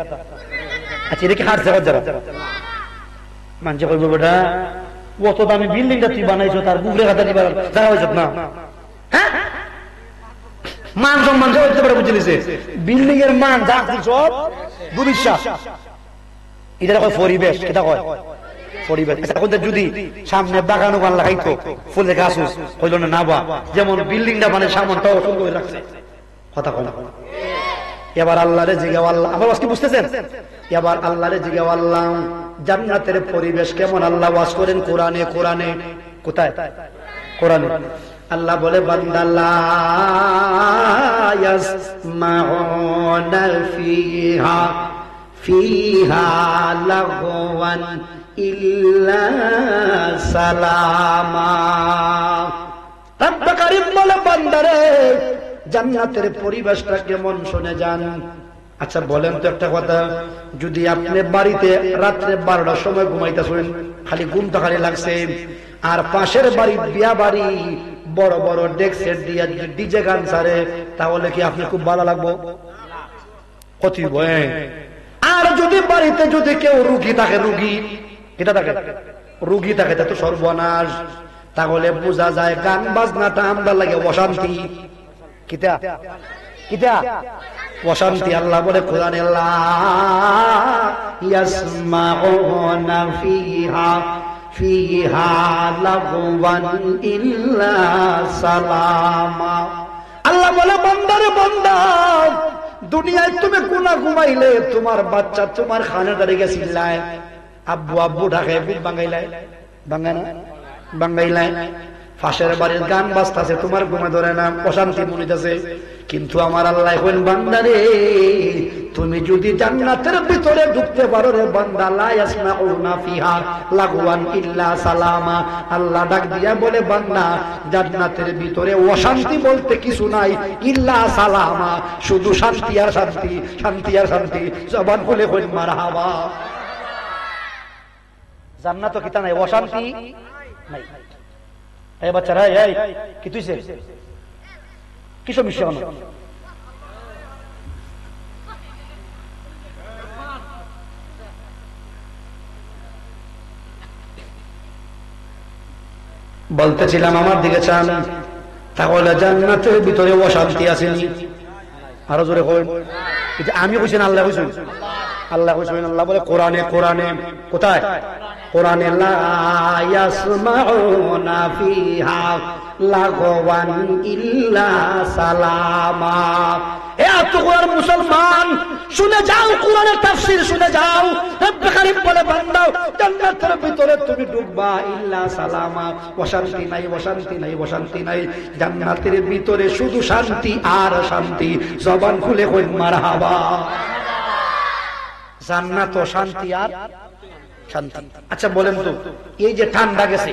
আচ্ছা, এটা কি হারছে যারা মানছে কইব বেটা, অত দামি বিল্ডিংটা তুই বানাইছো, তার গোবরের গাতা দিবার জায়গা হইছত না? হ্যাঁ, মান সম্মান সব হইতে পারে, বুঝলিছে? বিল্ডিং এর মান যা সব দুবিশ্বাস। এটা কয় পরিবেশ, এটা কয় পরিবেশ। এখন যদি সামনে বাগান ওগান লাগাইতো, ফুলের গাছ হইল না, না বা যেমন বিল্ডিংটা মানে সামনটাও সুন্দর করে রাখছে, কথা কয় না। এবার আল্লাহরে জিগাও আল্লাহ, আবার কি বুঝতেছেন? এবার আল্লাহরে জিগাও আল্লাহ জান্নাতের পরিবেশ কেমন? আল্লাহ ওয়াজ করেন কোরআনে, কোরআনে কোথায়? কোরআনে আল্লাহ বলে বান্দা লা ইয়াসমাউনা ফিহা লাগওয়ান ইল্লা সালামা। রব্বে কারীম বলে বান্দারে জান্নাতের পরিবেশটা কেমন শুনে যান। আচ্ছা বলেন তো একটা কথা, যদি আপনি বাড়িতে রাত্রে 12টার সময় ঘুমাইতেছেন, খালি ঘুমটা খালি লাগছে, আর পাশের বাড়ি বিয়া বাড়ি বড় বড় ডেক সেট দিয়া ডিজে গান ছাড়ে, তাহলে কি আপনি খুব ভালো লাগবো? কতি বয়। আর যদি বাড়িতে যদি কেউ রুগী থাকে, রুগী এটা থাকে, রুগী থাকে, তা তো সর্বনাশ। তাহলে বোঝা যায় গান বাজনাটা আমরা লাগে অশান্তি। কিতা কিতা অশান্তি। আল্লাহ বলে কোরআনে লা ইয়াসমাউনা ফিহা লাগওয়ান ইল্লা সালামা। আল্লাহ বলে বান্দারে বান্দা, দুনিয়ায় তুমি গুনাহ ঘুমাইলে তোমার বাচ্চা তোমার খানে দাঁড়িয়ে গেছিলায়, আব্বু আব্বু ঢাকে বুক বাঙ্গাইলায়, বাঙ্গায় না বাঙ্গাইলায়, পাশের বাড়ির গান বাজতাছে, তোমার ঘুমে ধরে না, অশান্তি মনিতেছে। কিন্তু আমার আল্লাহ কইন বান্দারে তুমি যদি জান্নাতের ভিতরে ঢুকতে পারো রে বান্দা, লা ইয়াসমাউনা ফিহা লাগওয়ান ইল্লা সালামা। আল্লাহ ডাক দিয়া বলে বান্দা জান্নাতের ভিতরে অশান্তি বলতে কিছু নাই, ইল্লা সালামা, শুধু শান্তি আর শান্তি, শান্তি আর শান্তি। জবান খুলে কইন মারহাবা। জান্নাত তো কিতা নাই, অশান্তি নাই। এই বাচ্চারা এই কি তুইছে কি সমস্যা হলো? বলতেছিলাম আমার দিকে চান, তাহলে জান্নাতের ভিতরে অশান্তি আসেনি? আরো জোরে কই। আমি কইছেন আল্লাহ কইছেন? আল্লাহ কইছেন। আল্লাহ বলে কোরআনে, কোরআনে কোথায়? কোরআনে লা ইয়াসমাউনা ফিহা লাগওয়ান ইল্লা সালামা। এ আত্মকুরার মুসলমান শুনে যাও, কোরআনের তাফসীর শুনে যাও। রব্বে কারীম বলে বান্দা জান্নাতের ভিতরে তুমি ঢুকবা ইল্লা সালামা, অশান্তি নাই, অশান্তি নাই, অশান্তি নাই। জান্নাতের ভিতরে শুধু শান্তি আর শান্তি। জবান খুলে কই মারহাবা। জান্নাত ও শান্তি আর শান্তি। আচ্ছা বলেন তো, এই যে ঠান্ডা গেছে,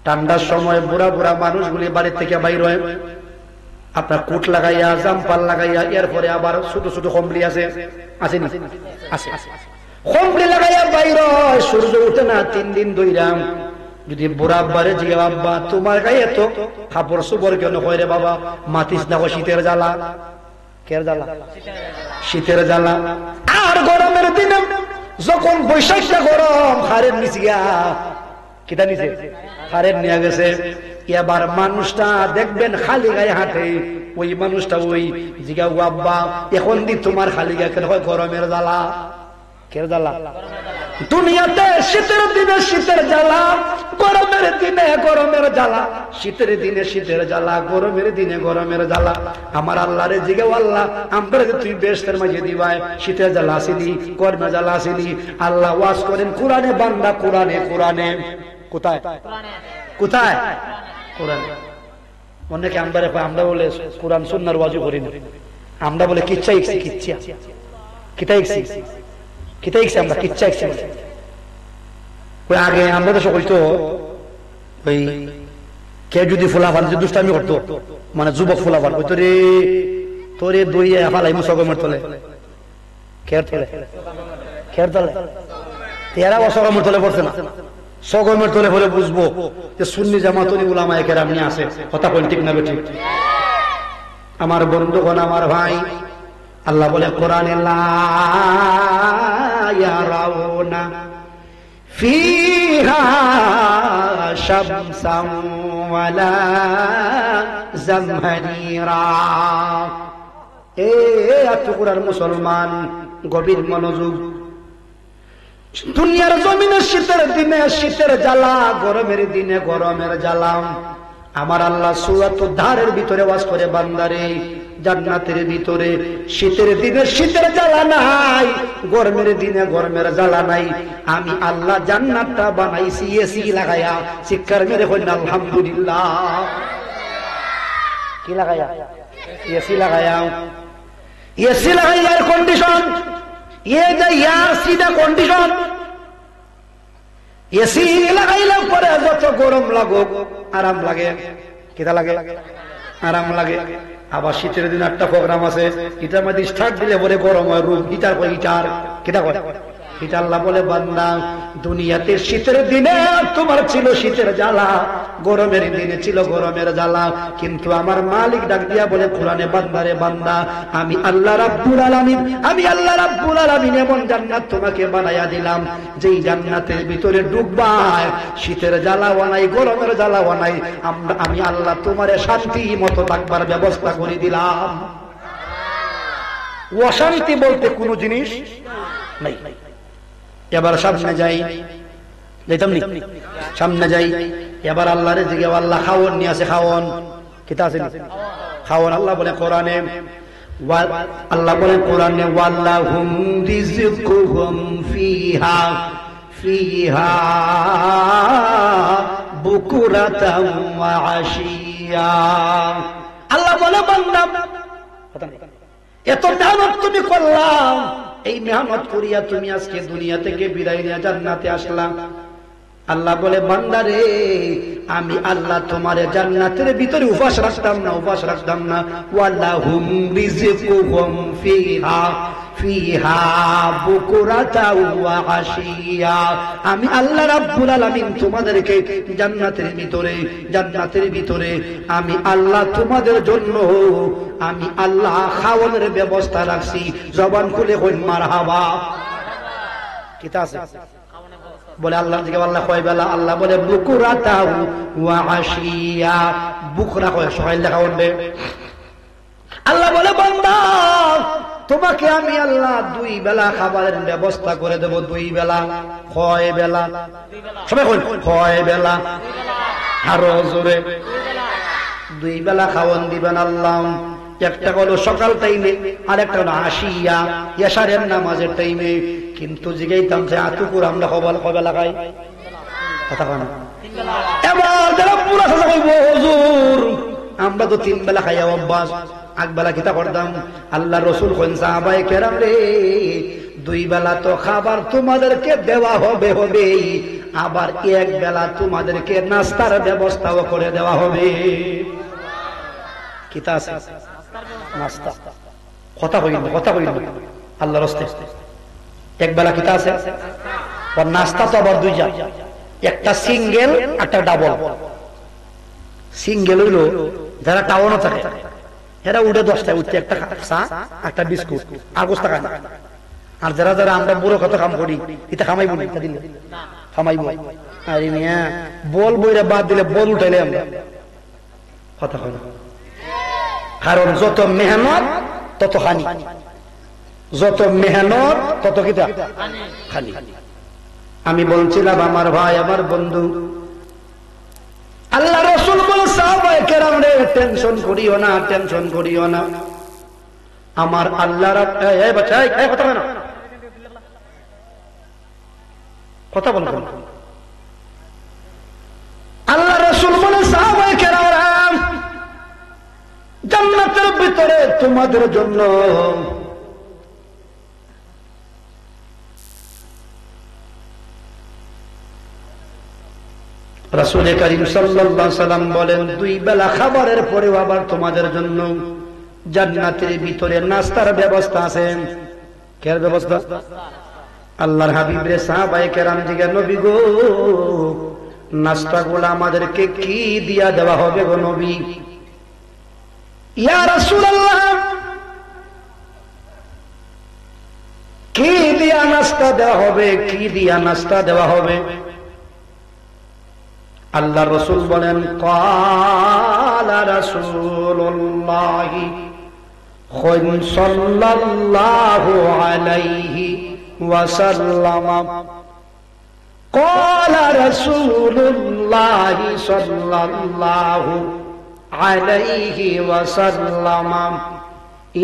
ঠান্ডার সময় বুড়া বুড়া মানুষগুলি বাড়ি থেকে বাইর হয়, আপনার কোট লাগাইয়া জাম্পার লাগাইয়া, এরপরে আবার ছোট ছোট কম্বলি আছে, আসেনি? আছে। কম্বলি লাগাইয়া বাইর হয়, সূর্য উঠে না 3 দিন ধইরা। যদি বুড়া আব্বারে জিয়া আব্বা তোমার গায়ে তো কাপড় সুবর কেন হয় রে বাবা? মাতিস না, শীতের জ্বালা। কের জ্বালা? শীতের জ্বালা। আর গরমের দিনে যখন বৈশাখটা গরম, হারের নিচে গিয়া কিটা নিচে হারের নিয়ে গেছে, এবার মানুষটা দেখবেন খালি গায়ে হাঁটে, ওই মানুষটা ওই জিগা আব্বা এখন দি তোমার খালি গায়ে কেন হয়? গরমের জ্বালা। কের জ্বালা? দুনিয়াতে শীতের দিনে শীতের জ্বালা, গরমের দিনে গরমের জ্বালা, শীতের দিনে শীতের জ্বালা, গরমের দিনে গরমের জ্বালা। আমার আল্লাহরে জিগাও, আল্লাহ আমরা তুই বেহেশতের মাঝে দিবায়, শীতের জ্বালা আসেনি, গরমের জ্বালা আসেনি। আল্লাহ ওয়াজ করেন কোরআনে, বান্দা কোরআনে, কোরআনে কোথায়? কোথায়? কোরআনে। অনেকে আমরা বলে কোরআন সুন্নাহর ওয়াজও করি না, আমরা বলে কিচ্ছা ইকছি, কিচ্ছা কিতা ইকছি, কিতা ইকছি, আমরা কিচ্ছা ইকছি। ওই আগে আমরা তো সকল তো ওই কে যদি ফুলাফাল যদি দুষ্টামি করতো, মানে যুবক ফুলাফাল ওই তোরে তোরে দই ফালাই মুসগমের তোলে, খের তোলে, খের তোলে, তেরা অসগমের তোলে পড়ছে না, সগমের তোলে হলে বুঝবো যে সুন্নি জামাতুল উলামায়ে কেরাম নিয়ে আসে। কথা কোন ঠিক না ঠিক? আমার বন্ধুগণ, আমার ভাই, আল্লাহ বলে কোরআনে লা ইয়ারাউনা ফিহা শামসান ওয়ালা জামহারিরা। এ আত্মকুরার মুসলমান, গভীর মনোযোগ। দুনিয়ার জমিনে শীতের দিনে শীতের জ্বালা, গরমের দিনে গরমের জ্বালা। আমার আল্লাহ সূরাতুদ দাহরের ভিতরে ওয়াজ করে বান্দারে জান্নাতের ভিতরে শীতের দিনে শীতের জ্বালা নাই, গরমের দিনে গরমের জ্বালা নাই। আমি আল্লাহ জান্নাতটা বানাইছি এসি লাগায়া। শিক্ষার মেরে হইন আলহামদুলিল্লাহ। কি লাগাইয়া এসি লাগাইয়া এসি লাগাই এয়ার কন্ডিশন ইয়ার সিধা কন্ডিশন এসি লাগাইলে পরে যত গরম লাগুক আরাম লাগে কিটা লাগে আরাম লাগে আবার শীতের দিন একটা প্রোগ্রাম আছে এটার মধ্যে স্টার্ট দিলে পরে গরম হয় রুম হিটার করে হিটার কিটা করে এটা আল্লাহ বলে বান্দা দুনিয়াতে শীতের দিনে তোমার ছিল শীতের জ্বালা গরমের দিনে ছিল গরমের জ্বালা কিন্তু আমার মালিক ডাক দিয়া বলে কোরআনে বান্দারে বান্দা আমি আল্লাহ রাব্বুল আলামিন এমন জান্নাত তোমাকে বানায়া দিলাম যেই জান্নাতের ভিতরে ডুববা শীতের জ্বালাও নাই গরমের জ্বালাও নাই আমি আল্লাহ তোমারে শান্তি মতো থাকবার ব্যবস্থা করে দিলাম অশান্তি বলতে কোনো জিনিস নাই এবার সামনে যাই যাইতাম নি সামনে যাই এবার আল্লাহরে জিজ্ঞাসা আল্লাহ খাওয়ান নিয়ে আছে খাওয়ান কিতা আছে খাওয়ান আল্লাহ বলে কোরআনে ওয়াল্লাহুম রিজকুহুম ফিহা ফিহা বুকুরাতাও ওয়া আশিয়া আল্লাহ বলে বান্দা এত মেহনত তুমি করলাম এই মেহনত করিয়া তুমি আজকে দুনিয়া থেকে বিদায় নিয়ে জান্নাতে আসলাম আল্লাহ বলে বান্দারে আমি আল্লাহ তোমার জান্নাতের ভিতরে উপাস রাখতাম না ওয়াল্লাহুম রিজকুহুম ফিহা ফিহা বুকুরাতাও ওয়া আশিয়া আমি আল্লাহ রাব্বুল আলামিন তোমাদেরকে জান্নাতের ভিতরে আমি আল্লাহ তোমাদের জন্য আমি আল্লাহ খাওয়ানোর ব্যবস্থা রাখছি জবান খুলে কই মারহাবা কিতা আছে বলে আল্লাহ থেকে আল্লাহ কয় বেলা আল্লাহ বলে বুকুরাতাও ওয়া আশিয়া বুকরা কয় সকাল দেখা উঠবে আল্লাহ বলে বান্দা তোমাকে আমি আল্লাহ দুই বেলা খাবারের ব্যবস্থা করে দেব দুই বেলা কয় বেলা সবাই কয় বেলা আরো জোরে দুই বেলা খাওয়ান দিবেন আল্লাহ একটা হলো সকাল টাইমে আর একটা হলো আশিয়া এশারের নামাজের টাইমে কিন্তু জিগাইতাম যে আতুকুর আমরা কবে লাগাই কথা কয় না এবার যারা পুরা সাজা কইবো হুজুর আমরা তো তিন বেলা খাইয়া অভ্যাস এক বেলা কিতা করতাম আল্লাহ রসুল কইন সাহাবায়ে কেরাম রে দুই বেলা তো খাবার তোমাদেরকে দেওয়া হবে আবার এক বেলা তোমাদেরকে নাস্তার ব্যবস্থাও করে দেওয়া হবে কিতা আছে নাস্তা কথা কইল আল্লাহর রাস্তে এক বেলা কিতা আছে আর নাস্তা তো আবার দুই জাত একটা সিঙ্গেল একটা ডাবল সিঙ্গেল হইলো যারা টাউনে থাকে এরা উঠে 10টায় উঠতে একটা চা একটা বিস্কুট আর গোস্ত খায় না আর যারা যারা আমরা বুড়ো কত কাম করি এটা খামাইব না এটা দিলে খামাইব আরে মিয়া বল বইরা বাদ দিলে বল উঠাইলে আমরা কথা কয় না কারণ যত মেহনত তত হানি যত মেহনত তত কিতা হানি আমি বলছিলাম আমার ভাই আমার বন্ধু আল্লাহ রাসূল বলে সাহাবায়ে কেরাম রে টেনশন করিও না আমার আল্লাহ এই বাচ্চা এই কথা বলো না কথা বলো আল্লাহ রাসূল বলে সাহাবায়ে কেরাম জান্নাতের ভিতরে তোমাদের জন্য রাসূল করিম সাল্লাল্লাহু আলাইহি সাল্লাম বলেন দুই বেলা খাবারের পরেও আবার তোমাদের জন্য জান্নাতের ভিতরে নাস্তার ব্যবস্থা আছে কের ব্যবস্থা আল্লাহর হাবিব রে সাহাবায়ে কেরাম জিজ্ঞাসা নবী গো নাস্তাগুলো আমাদেরকে কি দিয়া দেওয়া হবে গো নবী ইয়া রাসূলুল্লাহ কি দিয়া নাস্তা দেওয়া হবে আল্লাহ রাসূল বলেন ক্বালা রাসূলুল্লাহ সাল্লাল্লাহু আলাইহি ওয়াসাল্লাম ক্বালা রাসূলুল্লাহ সাল্লাল্লাহু আলাইহি ওয়াসাল্লাম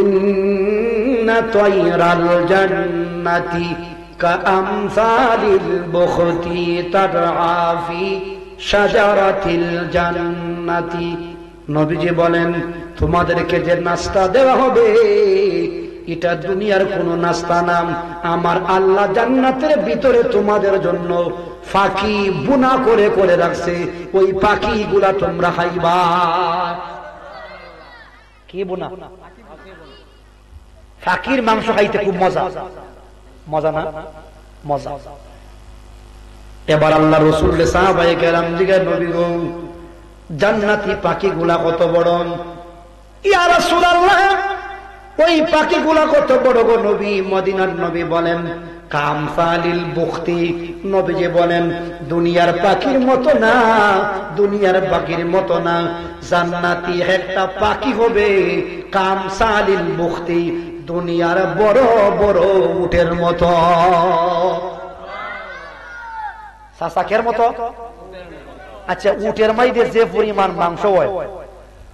ইন্না তায়রাল জান্নাতি কাআমসালিল বুখতি তারআ ফি শাজারাতিল জান্নাতি নবীজি বলেন তোমাদেরকে যে নাস্তা দেওয়া হবে এটা দুনিয়ার কোন নাস্তা নাম, আমার আল্লাহ জান্নাতের ভিতরে তোমাদের জন্য ফাঁকি বুনা করে করে রাখছে, ওই পাখি গুলা তোমরা খাইবা। কি বুনা? ফাঁকির মাংস খাইতে খুব মজা, মজা না? মজা। এবার আল্লাহ রাসূল সাহাবায়ে কেরাম জিজ্ঞাসা, নবী গো জান্নাতি পাখিগুলা কত বড়? ইয়া রাসূলুল্লাহ ওই পাখিগুলা কত বড় গো নবী? মদিনার নবী বলেন কামসালিল বুখতি, নবীজি বলেন দুনিয়ার পাখির মতো না, দুনিয়ার পাখির মতো না, জান্নাতি একটা পাখি হবে কামসালিল বুখতি, দুনিয়ার বড় বড় উটের মতো। সাসাকের মতো? আচ্ছা, উটের মাইদে যে পরিমাণ মাংস হয়,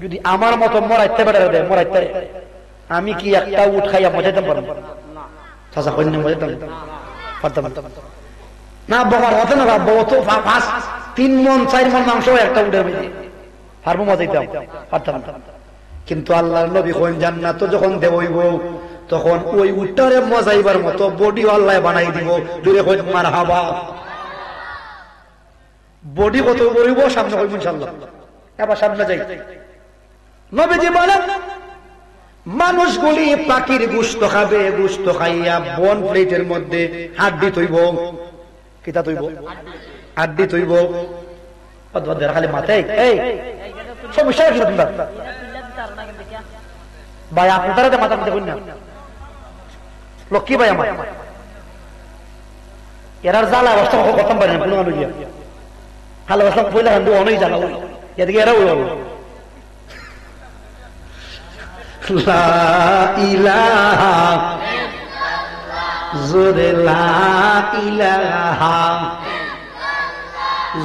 যদি আমার মতো মরাইতে বেড়ে দেয়, মরাইতে আমি কি একটা উট খাইয়া মজাইতে পারব? চাচা কন্যা মজাইতাম পারতাম না? বকার হতে না, তো 3 মণ 4 মণ মাংস একটা উটের মাইদে পারবো, মজাইতাম পারতাম। কিন্তু আল্লাহর নবী কইন জান্নাত যখন দেবইব তখন ওই উটটারে মজাইবার মতো বডি আল্লাহ বানাই দিব। দূরে কইন মারহাবা। বডি কত বড় সামনে কইব ইনশাআল্লাহ। এবার সামনে যাই। নবীজি বলেন মানুষগুলি পাখির গোশত খাবে, গোশত খাইয়া বন প্লেটের মধ্যে হাড্ডি তৈব। কিতা তৈব? হাড্ডি তৈব। খালি মাথায় এই সমস্যা কি তোমরা ভাই? আপনারা মাথা মধ্যে কই না লক্ষ্মী ভাই আমার এরার জ্বালা অবস্থা খতম পারে না কোনো মানুষ গিয়া খালি অবস্থা পয়লা হান্দু অনেক জ্বালা এদিকে এরা ওই লা ইলাহা জোরে লা ইলাহা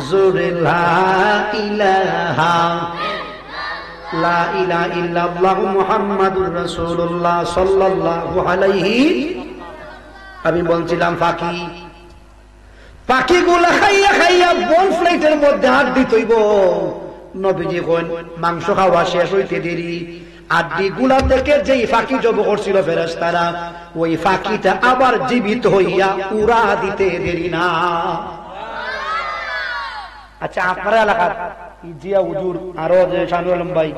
জোরে লা ইলাহা লা ইলাহা ইল্লাল্লাহু মুহাম্মাদুর রাসূলুল্লাহ সাল্লাল্লাহু আলাইহি। আমি বলছিলাম পাখিগুলা খাইয়া খাইয়া বন ফ্লাইটের মধ্যে হাড্ডি তৈব। নবীজি কইন মাংস খাওয়া শেষ হইতে দেরি, হাড্ডি গুলা থেকে যেই ফাঁকি জব করছিল ফেরেশতারা, ওই ফাঁকিটা আবার জীবিত হইয়া উড়া দিতে দেরি না। আচ্ছা, আপনার এলাকার জিয়া হুজুর আরো যে শানুর আলম ভাই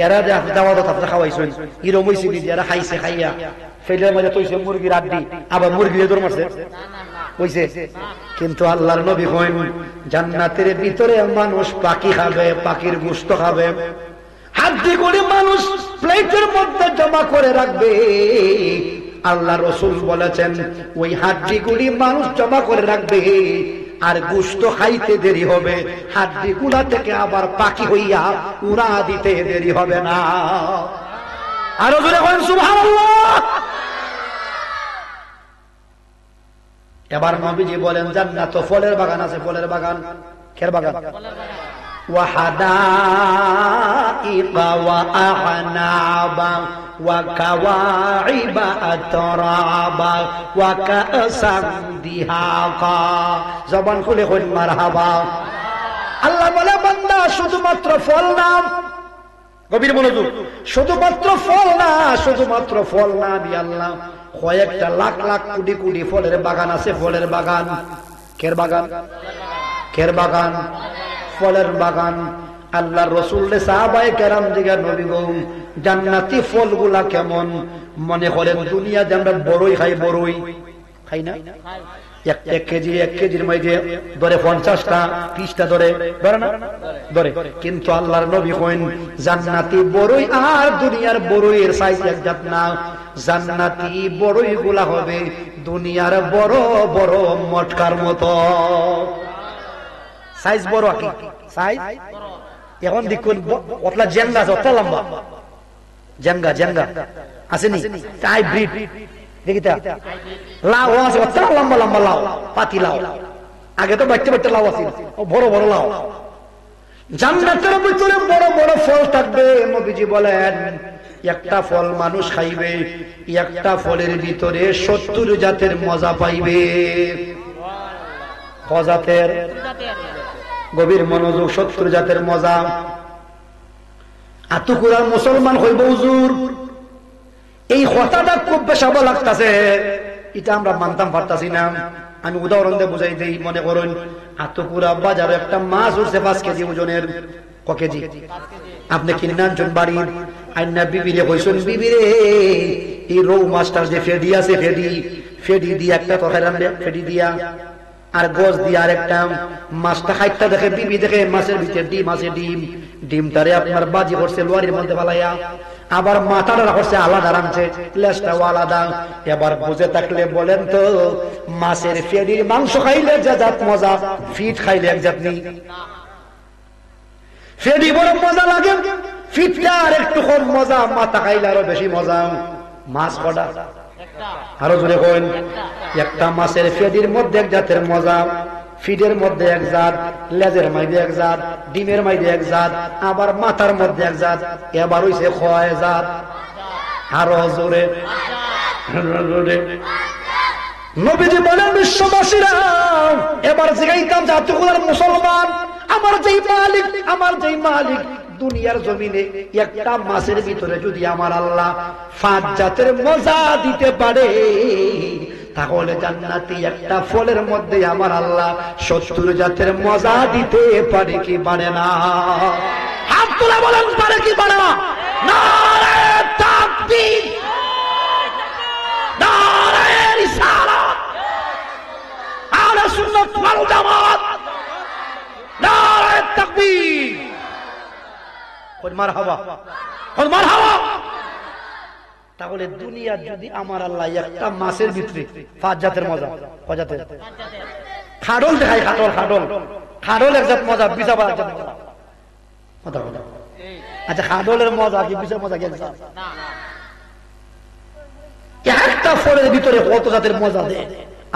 এরা যে দাওয়াত আপনারা খাওয়াইছেন, এরকম হইছে কি যারা খাইছে খাইয়া ফেলের মধ্যে তৈছে মুরগির হাড্ডি, আবার মুরগির দৌড় মারছে হইছে? কিন্তু আল্লাহর নবী কইন জান্নাতের ভিতরে মানুষ পাখি খাবে, পাখির গোশত খাবে, হাড্ডি করে মানুষ প্লেটের মধ্যে জমা করে রাখবে। আল্লাহ রাসূল বলেছেন ওই হাড্ডিগুলি মানুষ জমা করে রাখবে, আর গোশত খাইতে দেরি হবে, হাড্ডি গুলা থেকে আবার পাখি হইয়া উড়া দিতে দেরি হবে না। আরো জোরে বলেন সুবহানাল্লাহ। এবার নবীজি বলেন জান্নাত ফলের বাগান আছে, ফলের বাগান। খের বাগান? ওয়া হাদাইকা ওয়া আহনাবা ওয়া কাওয়াইবা আতরাবা ওয়া কাসাম দিহাকা। জবান খুলে কইন মারহাবা। আল্লাহ বলে বান্দা শুধুমাত্র ফল না, গভীর মনোযোগ, শুধুমাত্র ফল না, শুধুমাত্র ফল না, আমি আল্লাহ কয়েকটা লাখ লাখ কোটি কোটি ফলের বাগান আছে। ফলের বাগান। খের বাগান? খের বাগান, ফলের বাগান। আল্লাহর রাসূল সাহাবায়ে কেরাম জিজ্ঞাসা, নবী গো জান্নাতি ফলগুলা কেমন? মনে করেন দুনিয়াতে আমরা বড়ই খাই, বড়ই খাই না? এক কেজির মধ্যে ধরে 50টা 30টা ধরে না ধরে। কিন্তু আল্লাহর নবী কইন জান্নাতি বড়ই আর দুনিয়ার বড়ইয়ের সাইজ এক জাত না। জান্নাতি বড়ই গুলা হবে দুনিয়ার বড় বড় মটকার মতো সাইজ। বড় কি সাইজ? এখন দেখুন ওতলা জেঙ্গা আছে, ওতলা লম্বা জেঙ্গা জেঙ্গা আসেনি? হাইব্রিড দেখিতা লাউ আছে, ওতলা লম্বা লম্বা লাউ, পাতি লাউ। আগে তো বাচ্চা বাচ্চা লাউ আছে, বড় বড় লাউ। জান্নাতের ভিতরে বড় বড় ফল থাকবে। নবীজি বলেন একটা ফল মানুষ খাইবে, একটা ফলের ভিতরে 70 জাতের মজা পাইবে। জাতের? গভীর মনোযোগ, 70 জাতের মজা। আতুকুরার মুসলমান হইব হুজুর, এই কথাটা খুব বেশাবো লাগতেছে, এটা আমরা মানতাম পারতাছি না। আমি উদাহরণ দিয়ে বুঝাই দিই। মনে করুন আতুকুরা বাজারে একটা মাছ উঠছে 5 কেজি ওজনের। ক কেজি? আপনি কিনে আনছেন বাড়ি, আইনা বিবিরে কইছেন, বিবিরে এই রৌ মাছটার যে ফেডি আছে, ফেডি দিয়ে একটা তরকারি রান্না, ফেডি দিয়া আর গোস দিয়ে আর একটা। মাছটা খাইতে দেখে বিবি, দেখে মাছের ভিতরে ডিম আছে, ডিমটারে আপনার বাজি করছে লোয়ারির মধ্যে ফালাইয়া, আবার মাথাটা করছে আলাদা, রাখছে লেজটাও আলাদা। এবার বুঝে থাকলে বলেন তো, মাছের ফেডির মাংস খাইলে যে জাত মজা, ফিট খাইলে এক জাত নেই। ফেডি বড় মজা লাগে, ফিটটা আর একটু কম মজা, মাথা খাইলে আরো বেশি মজা। মাছ কটা? আরো জোরে কইন। একটা মাছের ফেডির মধ্যে এক জাতের মজা, ফিডের মধ্যে এক জাত, লেজের মধ্যে এক জাত, ডিমের মধ্যে এক জাত, আবার মাথার মধ্যে এক জাত, এবার হইছে খয় জাত। আরো জোরে। নবীজি বলেন, বিশ্ববাসীরা এবার জিগাইতাম যে আতুকুরার মুসলমান, আমার যেই মালিক দুনিয়ার জমিনে একটা মাছের ভিতরে যদি আমার আল্লাহ 5 জাতের মজা দিতে পারে, তাহলে জান্নাতি একটা ফলের মধ্যে আমার আল্লাহ 70 জাতের মজা দিতে পারে কি পারে না? হাত তুলে বলেন, পারে কি পারে না? নারে তাকবীর, নারে রিসালাত, আহলে সুন্নাত ওয়াল জামাত, নারে তাকবীর, কোন মারহাবা, কোন মারহাবা। তাহলে দুনিয়া যদি আমার আল্লাহ একটা মাছের ভিতরে 5 জাতের মজা, কয় জাতের? খাডল দেখায়, খাডল এক জাত মজা, বিছাবা এক জাত মজা। আচ্ছা, খাডলের মজা কি বিছার মজা কি? একটা ফলের ভিতরে কত জাতের মজা দেয়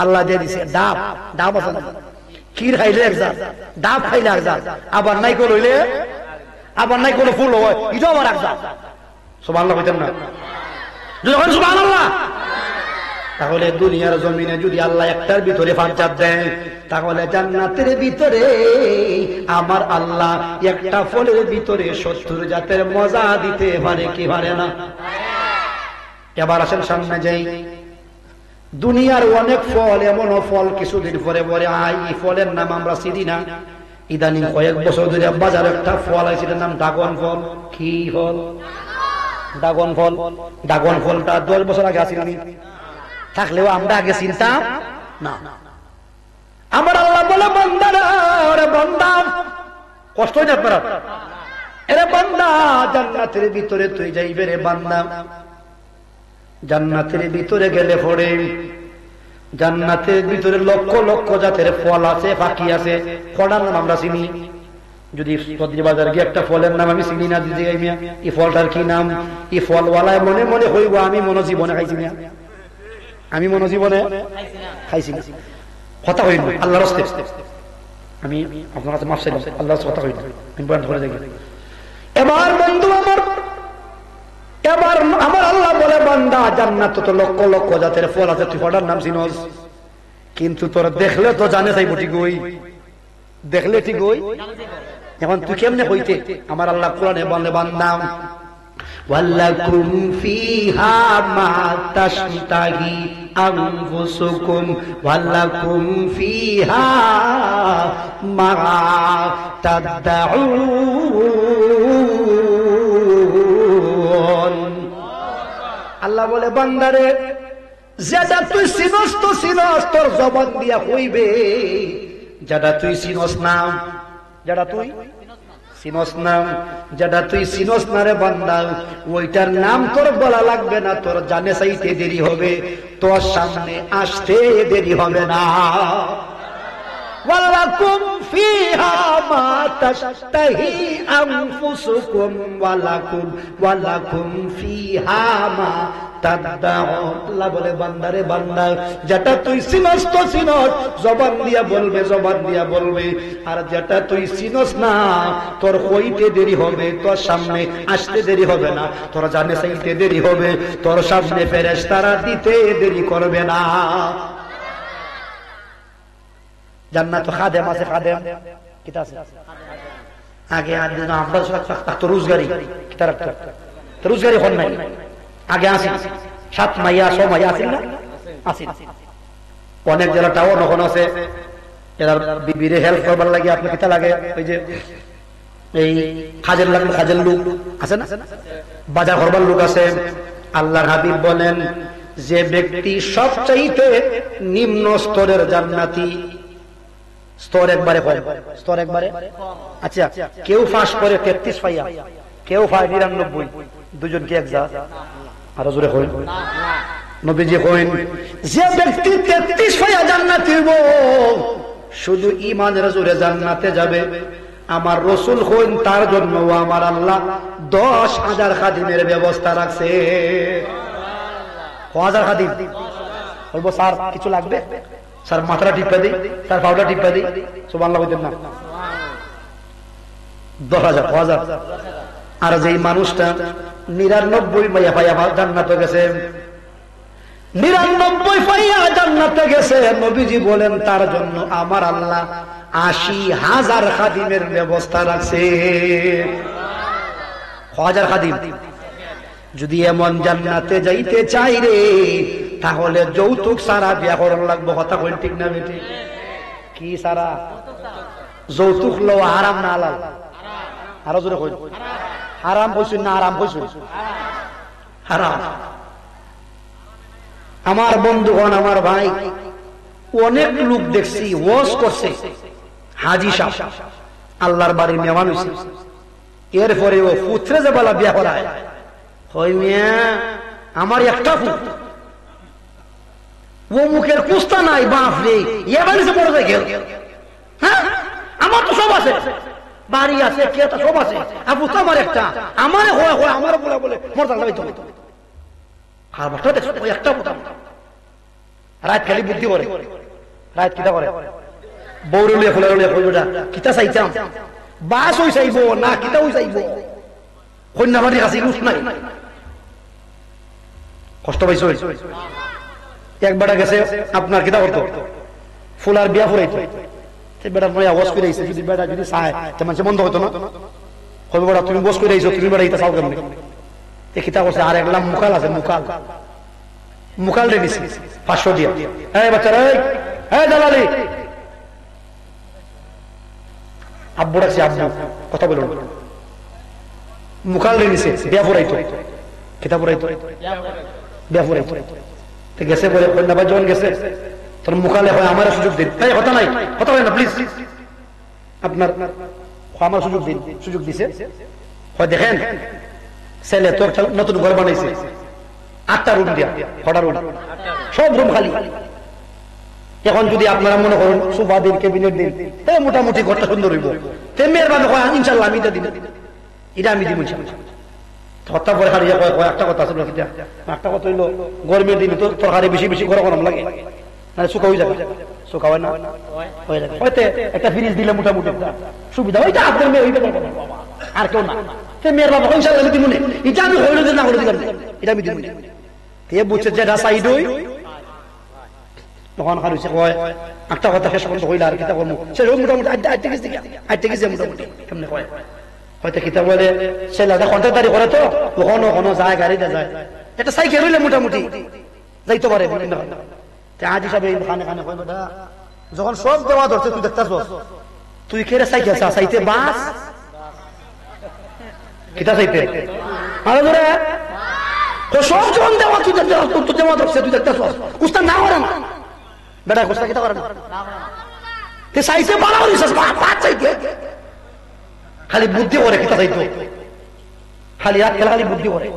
আল্লাহ দিয়ে দিছে। ডাব আছে না, ক্ষীর খাইলে এক জাত, ডাব খাইলে এক জাত, আবার নাই করে হইলে, আবার নাই কোনো ফুল হয়, এটাও আবার এক জাত। সুবহানাল্লাহ কইতেন না? সুবহানাল্লাহ। তাহলে দুনিয়ার জমিনে যদি আল্লাহ একটার ভিতরে 5 জাত দেয়, তাহলে জান্নাতের ভিতরে আমার আল্লাহ একটা ফলের ভিতরে 70 জাতের মজা দিতে পারে কি পারে না? এবার আসেন সামনে যাই। দুনিয়ার অনেক ফল, এমন ফল কিছুদিন পরে পরে এই ফলের নাম আমরা চিনি না। ইদানিং কয়েক বছর ধরে বাজারে একটা ফল আছে, এটার নাম ড্রাগন ফল। কি ফল? ড্রাগন ফল। ড্রাগন ফলটা 10 বছর আগে আসি আমি, থাকলেও আমরা আগে চিনতাম না। আমার আল্লাহ বলে, বান্দারা, ওরে বান্দা, কষ্ট হয়ে যাবে, এরে বান্দা, জান্নাতের ভিতরে তুই যাইবে রে বান্দা। জান্নাতের ভিতরে গেলে পড়ে, জান্নাতের ভিতরে লক্ষ লক্ষ জাতের ফল আছে, ফাঁকি আছে। ফলের নাম আমরা চিনি। যদি বাজার গিয়ে একটা ফলের নাম আমি চিনি না, দিদি এই ফলটার কি নাম, এই ফলওয়ালায় মনে মনে হইব আমি মনোজীবনে খাইছি না, আমি মনোজীবনে খাইছি না। কথা হইল আল্লাহর রাস্তে, আমি আপনার কাছে মাফ চাইলাম, আল্লাহর কথা হইল, আমি বয়ান করে যাই। এবার বন্ধু আমার, এবার আমার আল্লাহ বলে, বান্দা, জান্নাতে তো লক্ষ লক্ষ জাতের ফল আছে, তুই ফলটার নাম চিনস, কিন্তু তোর দেখলে তো জানে যাইব ঠিক ওই, দেখলে ঠিক ওই। এখন তুই কেমনে হইতে? আমার আল্লাহ কোরআনে বলে, বান্দা, ওয়ালাকুম ফিহা মা তাশতাহি আনফুসুকুম ওয়ালাকুম ফিহা মা তাদউন। আল্লাহ বলে, বান্দারে, যেটা তুই চিনস তো চিনস, তোর জবান দিয়া হইবে। যেটা তুই চিনস না, যেটা তুই চিনস না, যেটা তুই চিনস না রে বান্দা, ওইটার নাম তোর বলা লাগবে না, তোর জানে চাইতে দেরি হবে, তোর সামনে আসতে দেরি হবে না। ওয়ালাকুম ফিহা মা তাশতাহি আনফুসুকুম ওয়ালাকুম ফিহা মা তাদউন। আল্লাহ বলে, বান্দারে বান্দা, যেটা তুই চিনস তো চিনস, জবান দিয়া বলবে, জবান দিয়া বলবে, আর যেটা তুই চিনস না, তোর হইতে দেরি হবে, তোর সামনে আসতে দেরি হবে না, তোর জানে চাইতে দেরি হবে, তোর সামনে ফেরেশতারা দিতে দেরি করবে না। জান্নাত খাদেম আছে, খাদেম কিতা আছে? আগে আমরা তো রোজগারি রোজগারি হন নাই আগে আসি 7 মাইয়া 6 মাইয়া আসিল না আসিল অনেক জেলা টাউন ওখানে আছে এরা বিবিরে হেল্প করবার লাগে আপনি কিতা লাগে ওই যে এই কাজের লাগলে কাজের লোক আছে না বাজার করবার লোক আছে আল্লাহর হাবিব বলেন যে ব্যক্তি সবচাইতে নিম্ন স্তরের জান্নাতি স্তর একবারে কম স্তর একবারে আচ্ছা কেউ ফাঁস করে 33 পাইয়া কেউ পায় 99 দুজন কি এক যা আরো জোরে কইন নবীজি কইন যে ব্যক্তি 33 পাইয়া জান্নাতি হইব শুধু ঈমানের জোরে জান্নাতে যাবে আমার রাসূল কইন তার জন্য আমার আল্লাহ 10,000 খাদিমের ব্যবস্থা রাখছে। 1000 খাদিম বলবো স্যার কিছু লাগবে স্যার মাথাটা টিপা দিই স্যার পাউডা টিপা দিই সুবহানাল্লাহ কইতেন না 10,000 আর যেই মানুষটা 99 পাইয়া পাইয়া জান্নাতে গেছে 99 পাইয়া জান্নাতে গেছে নবীজি বলেন তার জন্য আমার আল্লাহ 80,000 খাদিমের ব্যবস্থা রাখছে। 1000 খাদিম যদি এমন জান্নাতে যাইতে চাই রে তাহলে যৌতুক সারা বিয়া করার লাগবে কথা কইন ঠিক না বেটি কি সারা যৌতুক লো হারাম না হালাল আরো জোরে কইন হারাম কইছেন না হারাম কইছেন হারাম। আমার বন্ধুগণ আমার ভাই অনেক লোক দেখছি ওয়াজ করছে হাজী সাহেব আল্লাহর বাড়ির মেহমান হইছে এরপরে ও পুত্রে যে বলা বিয়া করায় হই মিয়া আমার একটা পুত্র ও মুখের কুস্তা নাই বাপ রে এবারে সে বড় হয়ে গেল হ্যাঁ আমার তো সব আছে বাড়ি আছে কেতা সব আছে আপু তো আমার একটা আমারে হয় হয় আমার বলে বলে মরতাল দাই তো আর বড় দেখো ওই একটা পুত্র রাত খালি বুদ্ধি করে রাত কিটা করে বৌরুলিয়া ফুলারুলিয়া কইটা কিটা চাইতাম বাস হই চাইবো না কিটা হই চাইবো কন্যাবাড়ি কাছে রুস নাই কষ্ট পাইছো একবার গেছে আপনার কিতা করতো ফুলার বিয়া ফুরাইতো বেটা মনে আওয়াজ করে আইছে যদি বেটা যদি চায় তো মানুষ বন্ধ হতো না কবে বেটা তুমি বস করে আইছো তুমি বেটা এটা চাও কেমন এ কিতা করছে আর একলাম মুকাল আছে মুকাল রে নিছি 500 দিয়া এই বাচ্চারা এই দালালি আব্বু ডাকছে আব্বু কথা বলুন মুকাল রে নিছে বিয়া ফুরাইতো কিতা ফুরাইতো বিয়া ফুরাইতো গেছে বলে কন্যাবাই যখন গেছে তোর মুখালে হয় আমার সুযোগ দিন তাই কথা নাই কথা হয় না প্লিজ আপনার আমার সুযোগ দিছে হয় দেখেন ছেলে তো একটা নতুন ঘর বানাইছে 8টা রুম দিয়া 6টা রুম সব রুম খালি এখন যদি আপনারা মনে করেন সোফা দিন ক্যাবিনেট দিন তাহলে মোটামুটি ঘরটা সুন্দর হইব তেমের মানে হয় ইনশাআল্লাহ আমি এটা দিন এটা আমি দিব হত্যা পরে খালি একটা কথা আছে একটা কথা হইলো গরমের দিনে তো তরকারি বেশি বেশি গরম লাগে মানে শুকা হয়ে যাবে শুকা হয় না হয়তো একটা ফ্রিজ দিলে মোটামুটি সুবিধা ওইটা আপনার মেয়ে হইতে পারবো আর কেউ না মেয়ের বাবা ইনশাআল্লাহ আমি দিব এটা আমি হইলো যে না করে দিলাম এটা আমি দিব এ বুঝছে যে সাইড হই তখন খালি কয় একটা কথা শেষ পর্যন্ত হইলে আর কিতা করবো সে মোটামুটি আটটা গেছে মোটামুটি কেমনে কয় হয়তো কিতা বলে ছেলেটা কন্ট্রাক্টারি করে তো কখনো কখনো যায় গাড়িতে যায় একটা সাইকেল হইলে মোটামুটি যাইতে পারে আজ হিসাবে খানে খানে কয় বেটা যখন সব দেওয়া ধরছে তুই দেখতে তুই কেড়ে সাইকেল চাইতে বাস কিতা চাইতে আরে ধরে সব যখন দেওয়া তুই দেখতে দেওয়া ধরছে তুই দেখতে কুস্তা না করে না বেটা কুস্তা কিতা করে না তুই চাইতে বাড়াও দিছিস বাস চাইতে খালি বুদ্ধি করে কিতা চাইতো খালি রাত খেলা খালি বুদ্ধি করে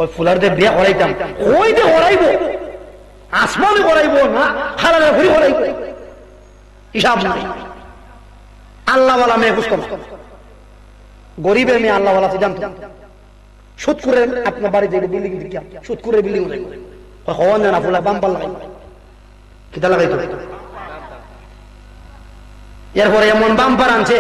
ওই ফুলার দিয়ে বিয়া করাইতাম ওই দিয়ে করাইবো আসমানে করাইবো না খালা ঘুরি করাইবো হিসাব নাই আল্লাহওয়ালা মেয়ে বুঝতো না গরিবের মেয়ে আল্লাহওয়ালা জানতো সুদকুরের আপনার বাড়ি যাইবে বিল্ডিং দিকে সুদকুরের বিল্ডিং হওয়ান না ফুলা বাম্পার লাগাই কিতা লাগাইতো এরপরে এমন বাম্পার আনছে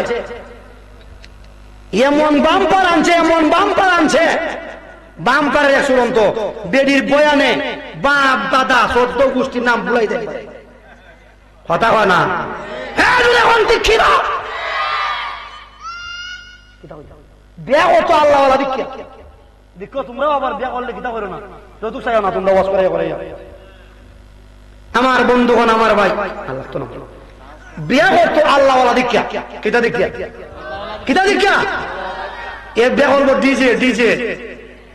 বাম্পারের এক শুনন্ত বেডির বয়ানে বাপ দাদা 14 গোষ্ঠীর নাম ভুলাই দেয় কথা হয় না বিয়া কত আল্লাহওয়ালা দীক্ষা দেখো তোমরাও আবার বিয়া করলে কিতা করো না যৌতুক চাইও না তোমরা ওয়াজ করে আমার বন্ধুগণ আমার ভাই আল্লাহ তো না বিয়া কত আল্লাহওয়ালা দীক্ষা কিতা দীক্ষা কিতা দীক্ষা এ বিয়া করবো ডিজে ডিজে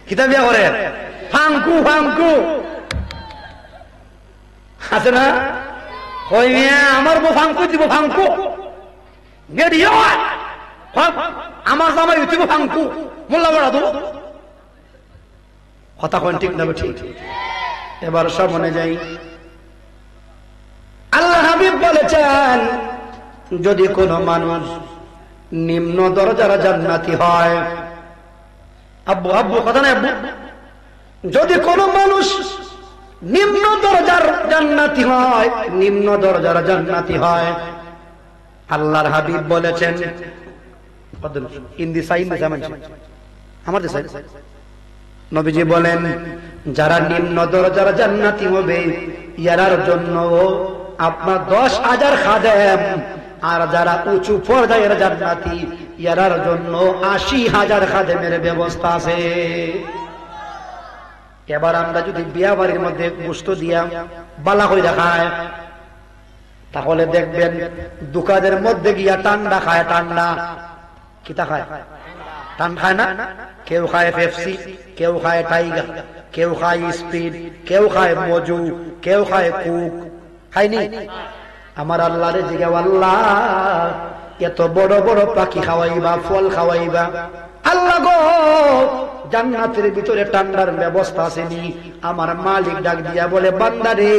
কিতা বিয়া করে ফাঙ্কু ফাঙ্কু আছে না কই মিয়া আমার বউ ফাঙ্কু দিব ফাঙ্কু গেডিও আমার জামাই দিব ফাঙ্কু মোল্লা বড়া দু কথা কোন ঠিক না ঠিক এবার সব মনে যাই আল্লাহ হাবিব বলেছেন যদি কোন মানুষ নিম্ন দরজার জান্নাতি হয় আব্বু আব্বু কথা না আব্বু যদি কোন মানুষ নিম্ন দরজার জান্নাতি হয় নিম্ন দরজার জান্নাতি হয় আল্লাহর হাবিব বলেছেন আমার দেশে নবীজি বলেন যারা নিম্ন দরজার জান্নাতি হবে ইয়ারার জন্য আপনার 10,000 খাদেম আর যারা উঁচু পর্যায়ের জান্নাতি ইয়ারার জন্য 80,000 খাদেমের ব্যবস্থা আছে। এবার আমরা যদি বিয়া বাড়ির মধ্যে গোশত দিয়া বালা হয়ে দেখায় তাহলে দেখবেন দোকানের মধ্যে গিয়া ঠান্ডা খায় ঠান্ডা কিতা খায় ঠান্ডা খায় না কেউ খায় পেপসি কেউ খায় টাইগার কেউ খায় স্পিড কেউ খায় মজু কেউ খায় কুক খায়নি আমার আল্লাহরে জিজ্ঞাসা আল্লাহ এত বড় বড় পাখি খাওয়াইবা ফল খাওয়াইবা আল্লাহ গো জান্নাতের ভিতরে ঠান্ডার ব্যবস্থা আসেনি আমার মালিক ডাক দিয়া বলে বান্দারে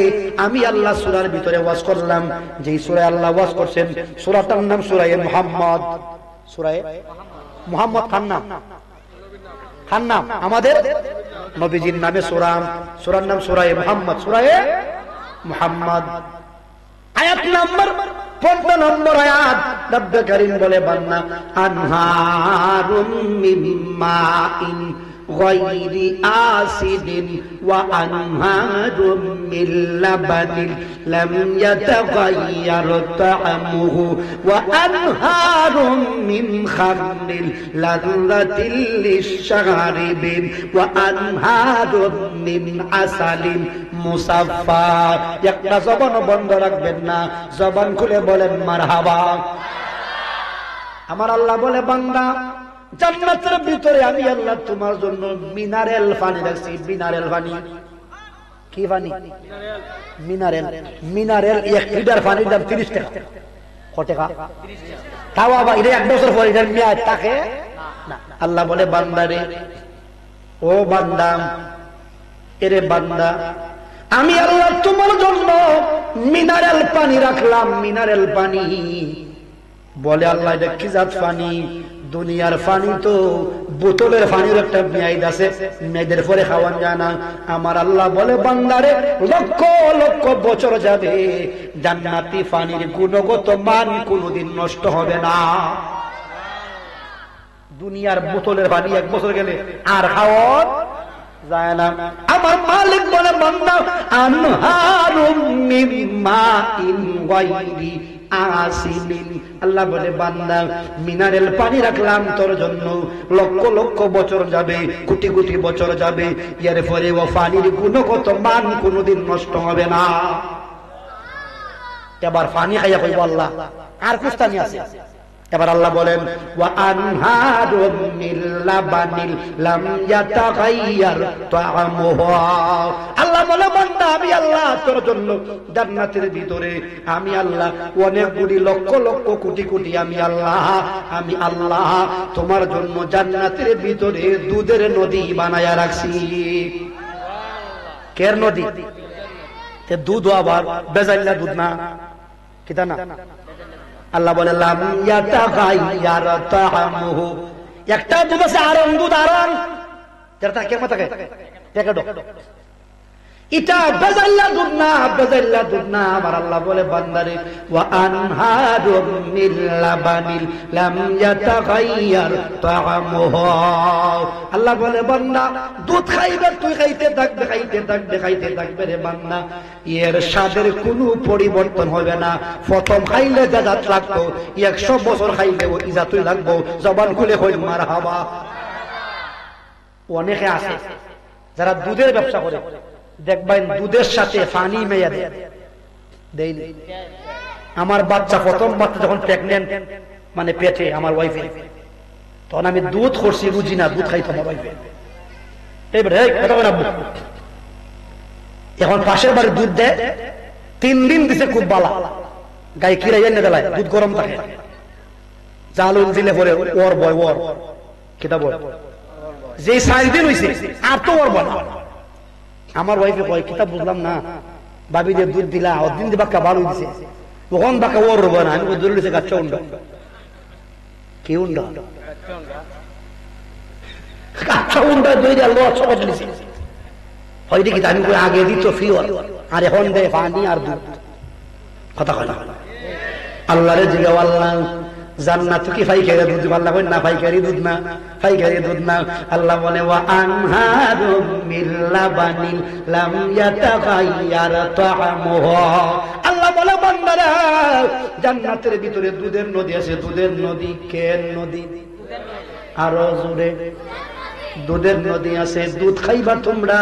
আমি আল্লাহ সূরার ভিতরে ওয়াজ করলাম যেই সূরায় আল্লাহ ওয়াজ করছেন সূরাটার নাম সূরায়ে মুহাম্মদ সূরায়ে মুহাম্মদ খান নাম আমাদের নবীজির নামে সূরার নাম সূরায়ে মুহাম্মদ সূরায়ে মুহাম্মদ আয়াত নাম্বার 15 নম্বর আয়াত রব্বে কারীম বলে বান্দা আনহারুম মিন মাইন গায়রি আসিদিন ওয়া আনহারুম মিন লাবানিন লাম ইয়াতাগায়্যার তা'আমুহু ওয়া আনহারুম মিন খামরিন লাযযাতিল লিশ-শারিবিন ওয়া আনহারুম মিন আসালিন মুসাফফা। একটা জবান বন্ধ রাখবেন না, জবান খুলে বলেন মারহাবা। আমার আল্লাহ বলে বান্দা জান্নাতের ভিতরে আমি আল্লাহ তোমার জন্য মিনারেল পানি রাখছি। মিনারেল পানি কি পানি? মিনারেল 1 লিটার পানির দাম 30 টাকা। কত টাকা? তাও আবার এটা 1 বছর পরে এটার মেয়াদ থাকে না। আল্লাহ বলে বান্দারে ও বান্দা এরে বান্দা আমি আল্লাহ তোমার জন্য মিনারেল পানি রাখলাম। মিনারেল পানি বলে আল্লাহ এটা কি জাত পানি? দুনিয়ার পানি তো বোতলের পানির একটা মেয়াদ আছে, মেয়েদের পরে খাওয়ান যায় না। আমার আল্লাহ বলে বান্দারে লক্ষ লক্ষ বছর যাবে জান্নাতি পানির গুণগত মান কোনোদিন নষ্ট হবে না। দুনিয়ার বোতলের পানি 1 বছর গেলে আর খাওয়ান যায় না। আমার মালিক বলে বান্দা আনহারুম মিন মাইন গায়রি আসিলিন। আল্লাহ বলে বান্দা মিনারেল পানি রাখলাম তোর জন্য, লক্ষ লক্ষ বছর যাবে, কোটি কোটি বছর যাবে, এর পরে ও পানির গুণগত মান কোনোদিন নষ্ট হবে না। এবার পানি খাইয়া কইব আল্লাহ আর কুস্তানি আছে। এবার আল্লাহ বলেন ওয়া আনহারুম মিন লাবানিন লাম ইয়াতাগায়্যার তা'আমুহু। আল্লাহ বলে বান্দা আমি আল্লাহ তোর জন্য জান্নাতের ভিতরে আমি আল্লাহ অনেকগুলি লক্ষ লক্ষ কোটি কোটি আমি আল্লাহ তোমার জন্য জান্নাতের ভিতরে দুধের নদী বানায়া রাখছি। কের নদী? তে দুধ আবার বেজাইলা দুধ না কিতা না। আল্লাহ বলে লাম ইয়াতাগায়্যার তা'আমুহু। একটা দুধ আছে আরং দুধ আরং যেটা কেমন থাকে প্যাকেট। এটা বেজাল্লা দুধ না, বেজাল্লা দুধ না। আমার আল্লাহ বলে বান্দারে ওয়া আনহারুম মিন লাবানিল লাম ইয়াতাগায়্যার তাআমুহু। আল্লাহ বলে বান্দা দুধ খাইবে, তুই খাইতে থাকবে, খাইতে থাকবে, খাইতে থাকবে রে বান্দা, এর স্বাদের কোনো পরিবর্তন হবে না। প্রথম খাইলে যা জাত লাগতো 100 বছর খাইলেও ইজাতুই লাগবো। জবান খুলে কই মারহাবা। অনেকে আছে যারা দুধের ব্যবসা করে, দেখবেন দুধের সাথে পানি মেয়া দেয়। আমার বাচ্চা, প্রথম বাচ্চা যখন প্রেগনেন্ট, মানে পেটে আমার ওয়াইফে, তখন আমি দুধ করছি, বুঝি না দুধ খাইতো আমার ওয়াইফে। এখন পাশের বাড়ি দুধ দেয়, 3 দিন দিছে খুব বালা, গাই কিরাই এনে দেয়, দুধ গরম থাকে, জাল দিলে পরে ওর বয়, ওর কিতা বয়, যে 4 দিন হয়েছে আর তো ওর বয়। আমার ওয়াইফে কয় কিতাব বুঝলাম না, ভাবি যে দুধ দিলা দিন দিয়ে বাক্কা ভালো দিছে, তখন বাক্কা ওর রব না। আমি ধরে দিছে গাছ উন্ডা, কি উন্ডা, গাছা উন্ডা দই দিয়ে লোয়া সবাই দিছে। হয় দেখি আমি আগে দিত ফিওর, আর এখন দেয় পানি আর দুধ। কথা কয় না আল্লাহরে জিগাও, আল্লাহ জান্নাত কি পাইকারি দুধ? আল্লাহ কই না, পাইকারি দুধ না, পাইকারি দুধ না। আল্লাহ বলে ওয়া আনহারুম মিন লাবানিল লাম ইয়াতাগায়্যার তাআমুহু। আল্লাহ বলে বান্দারা জান্নাতের ভিতরে দুধের নদী আছে, দুধের নদী। কেন নদী? আরো জোরে, দুধের নদী আছে। দুধ খাইবা তোমরা,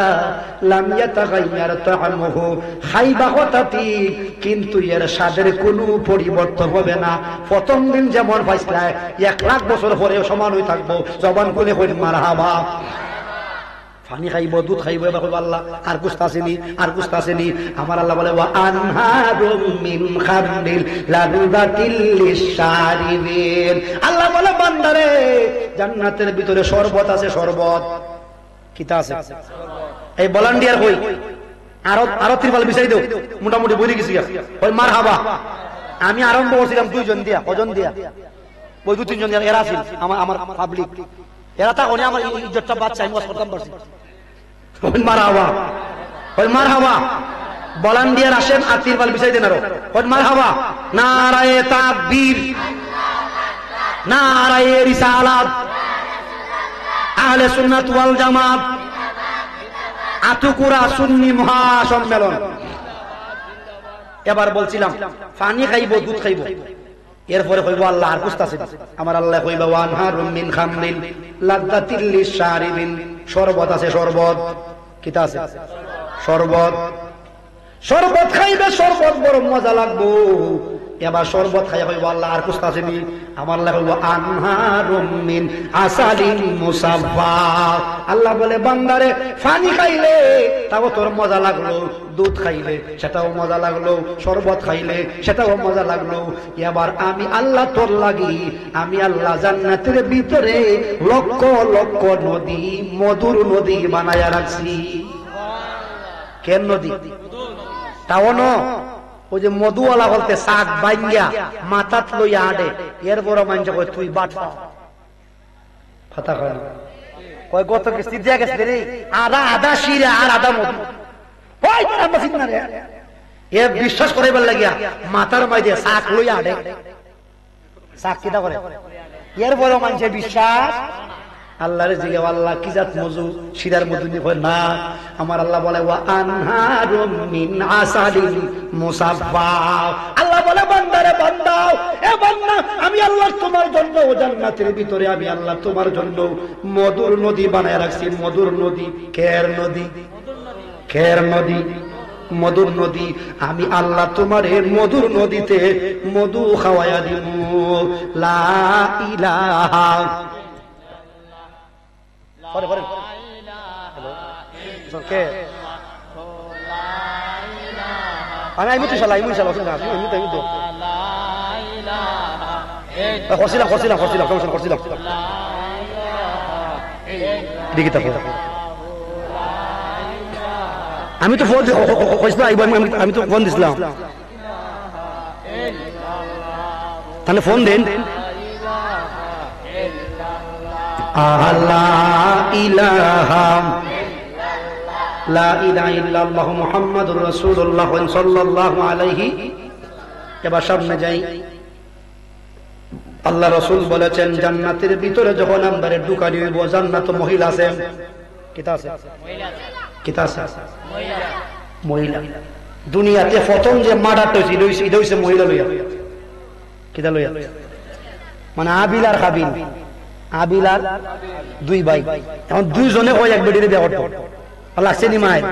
লাম ইয়াতাগায়্যার তাআমুহু, খাইবা কথা ঠিক, কিন্তু এর স্বাদের কোনো পরিবর্তন হবে না। প্রথম দিন যেমন পাইছিলা 1,00,000 বছর পরেও সমান হয়ে থাকবো। জবান খুলে কই মারহাবা। পানি খাইব, দুধ খাইব, এবার কইব আল্লাহ আর কুস্ত আসেনি, আর কুস্ত আসেনি। আমার আল্লাহ বলে ওয়া আনহারুম মিন খামরিল লাযযাতিল লিশারিবিন। আল্লাহ বলে বান্দারে জান্নাতের ভিতরে শরবত আছে, শরবত। কিতা আছে? এই ভলান্টিয়ার কই আরো ত্রিপাল বিছাই দাও, মোটামুটি বলি গেছি কই মারহাবা। আমি আরম্ভ করছিলাম 2 জন দিয়া, কজন দিয়া? ওই 2-3 জন দিয়া। এরা আছে আমার পাবলিক, এরা তা কোনে আমার ইজ্জতটা বাচ্চা আমি ওয়াজ করতাম পারছি। ওই মারহাবা, ওই মারহাবা। ভলান্টিয়ার আসেন আর তিরপাল বিছাই দেন আরো, ওই মারহাবা। নারায়ে তাকবীর, নারায়ে রিসালাত, আহলে সুন্নাত ওয়াল জামাত, আতুকুরা সুন্নি মহাসম্মেলন। এবার বলছিলাম পানি খাইব, দুধ খাইব, এরপরে কইব আল্লাহ আর কুস্ত আছে। আমার আল্লাহ কইব ওয়া আনহারুম মিন খামরিন লাযযাতিল লিশারিবিন, শরবত আছে, শরবত। কিতা আছে? শরবত। শরবত খাইবে, শরবত বড় মজা লাগবো। এবার শরবত খাইয়া কইব আল্লাহ আর কুস্ত আছে নি? আমার আল্লাহ কইব আনহারুম মিন আসালিন মুসাফফা। আল্লাহ বলে বান্দারে পানি খাইলে তাও তোর মজা লাগলো, দুধ খাইলে সেটাও মজা লাগলো, শরবত খাইলে সেটাও মজা লাগলো। এবার আমি আল্লাহ তোর লাগি, আমি আল্লাহ জান্নাতের ভিতরে লক্ষ লক্ষ নদী, মধুর নদী বানায়া রাখছি। কেন নদী? তাও ন ওই যে মধুওয়ালা বলতে শাক বাইঙ্গা মাথাত লইয়া আডে, এর বড় মানুষ কয় তুই বাটপা। কথা কয় না, কয় গত কিস্তি দিয়া গেছে রে, আধা শিরা আর আধা মধু। এ বিশ্বাস করাইবার লাগিয়া মাথার মাঝে শাক লইয়া আডে। শাক কিটা করে? এর বড় মানুষের বিশ্বাস। আল্লাহরে জিগাও আল্লাহ কি জাত মধু? শিরার মধু নি? কয় না। আমার আল্লাহ বলে ওয়া আনহারুম মিন আসালিন মুসাফফা। আল্লাহ বলে বান্দারে বান্দাও, এ বান্দা আমি আল্লাহ তোমার জন্য জান্নাতের ভিতরে আমি আল্লাহ তোমার জন্য মধুর নদী বানায় রাখছি। মধুর নদী। কের নদী? কের নদী, মধুর নদী। আমি আল্লাহ তোমার মধুর নদীতে মধু খাওয়াইয়া দিব। লা ইলাহা পরে পরে আমি তো শালা আমি শালা আমি তো করছিলাম করছিলাম করছিলাম করছিলাম দেখি তা আমি তো ফোন আমি তো ফোন দিছিলাম, তাহলে ফোন দেন। আল্লাহ ইলাহা লা ইলাহা ইল্লাল্লাহু মুহাম্মাদুর রাসূলুল্লাহ সাল্লাল্লাহু আলাইহি। এবার সামনে যাই। আল্লাহ রাসূল বলেছেন জান্নাতের ভিতরে যখন আমরা ঢুকা দিব, জান্নাত মহিলা আছে, কিতা আছে? কিতা আছে? মহিলা। দুনিয়াতে প্রথম যে মার্ডার হইছিল এটা হইছে মহিলা লইয়া। কিতা লইয়া? মানে আবিল আর কাবিল, আবিল আর দুই ভাই। এখন দুইজনে কয় এক বেটিরে বিয়ে করতে লাগছে নি মায়,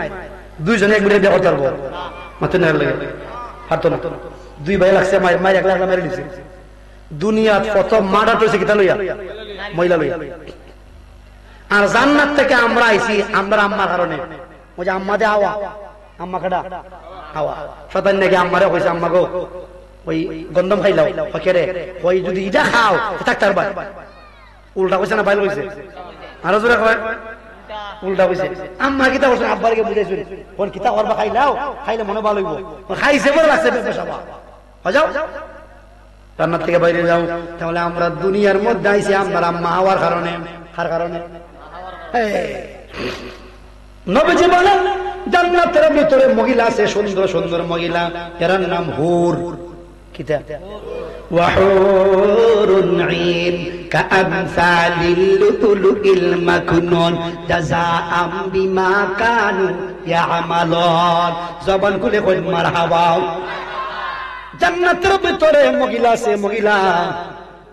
দুইজনে এক বেটিরে বিয়ে করতে পারবো মাত্র না লাগে পারতো না। দুই ভাই লাগছে মায়ের এক লাখ মেরে দিছে। দুনিয়াত প্রথম মার্ডার হয়েছে কিতা লইয়া? মহিলা লইয়া। আর জান্নাত থেকে আমরা আইছি আমরা আম্মার কারণে। ওই যে আম্মা দে আওয়া, আম্মা কাটা আওয়া শতান নাকি আম্মারে কইছে আম্মা গো ওই গন্ধম খাইলাও কে ওই যদি ইটা খাও থাকতে পারবা। উল্টা কইছে না বাইল কইছে? আরো জোরে কয় উল্টা কইছে। আম্মা কিতা করছে আব্বারকে বুঝাইছিল কোন কিতা করবা খাইলাও, খাইলে মনে ভালো হইব। খাইছে বড় লাগছে পেশাবা যাও জান্নাত থেকে বাইরে যাও। তাহলে আমরা দুনিয়ার মধ্যে আইছি আমরা আম্মা হওয়ার কারণে। কার কারণে? নবীজি বলেন জান্নাতের ভিতরে মহিলা আছে, সুন্দর সুন্দর মহিলা, এর নাম হুর। কিতা? ওয়াহুরুন ঈন কাআমসালিল লুতুলুল মাকনুন জাযাআম বিমা কানু ইয়ামালুন। জবান খুলে কই মারহাবা। জান্নাতের ভিতরে মহিলা আছে, মহিলা।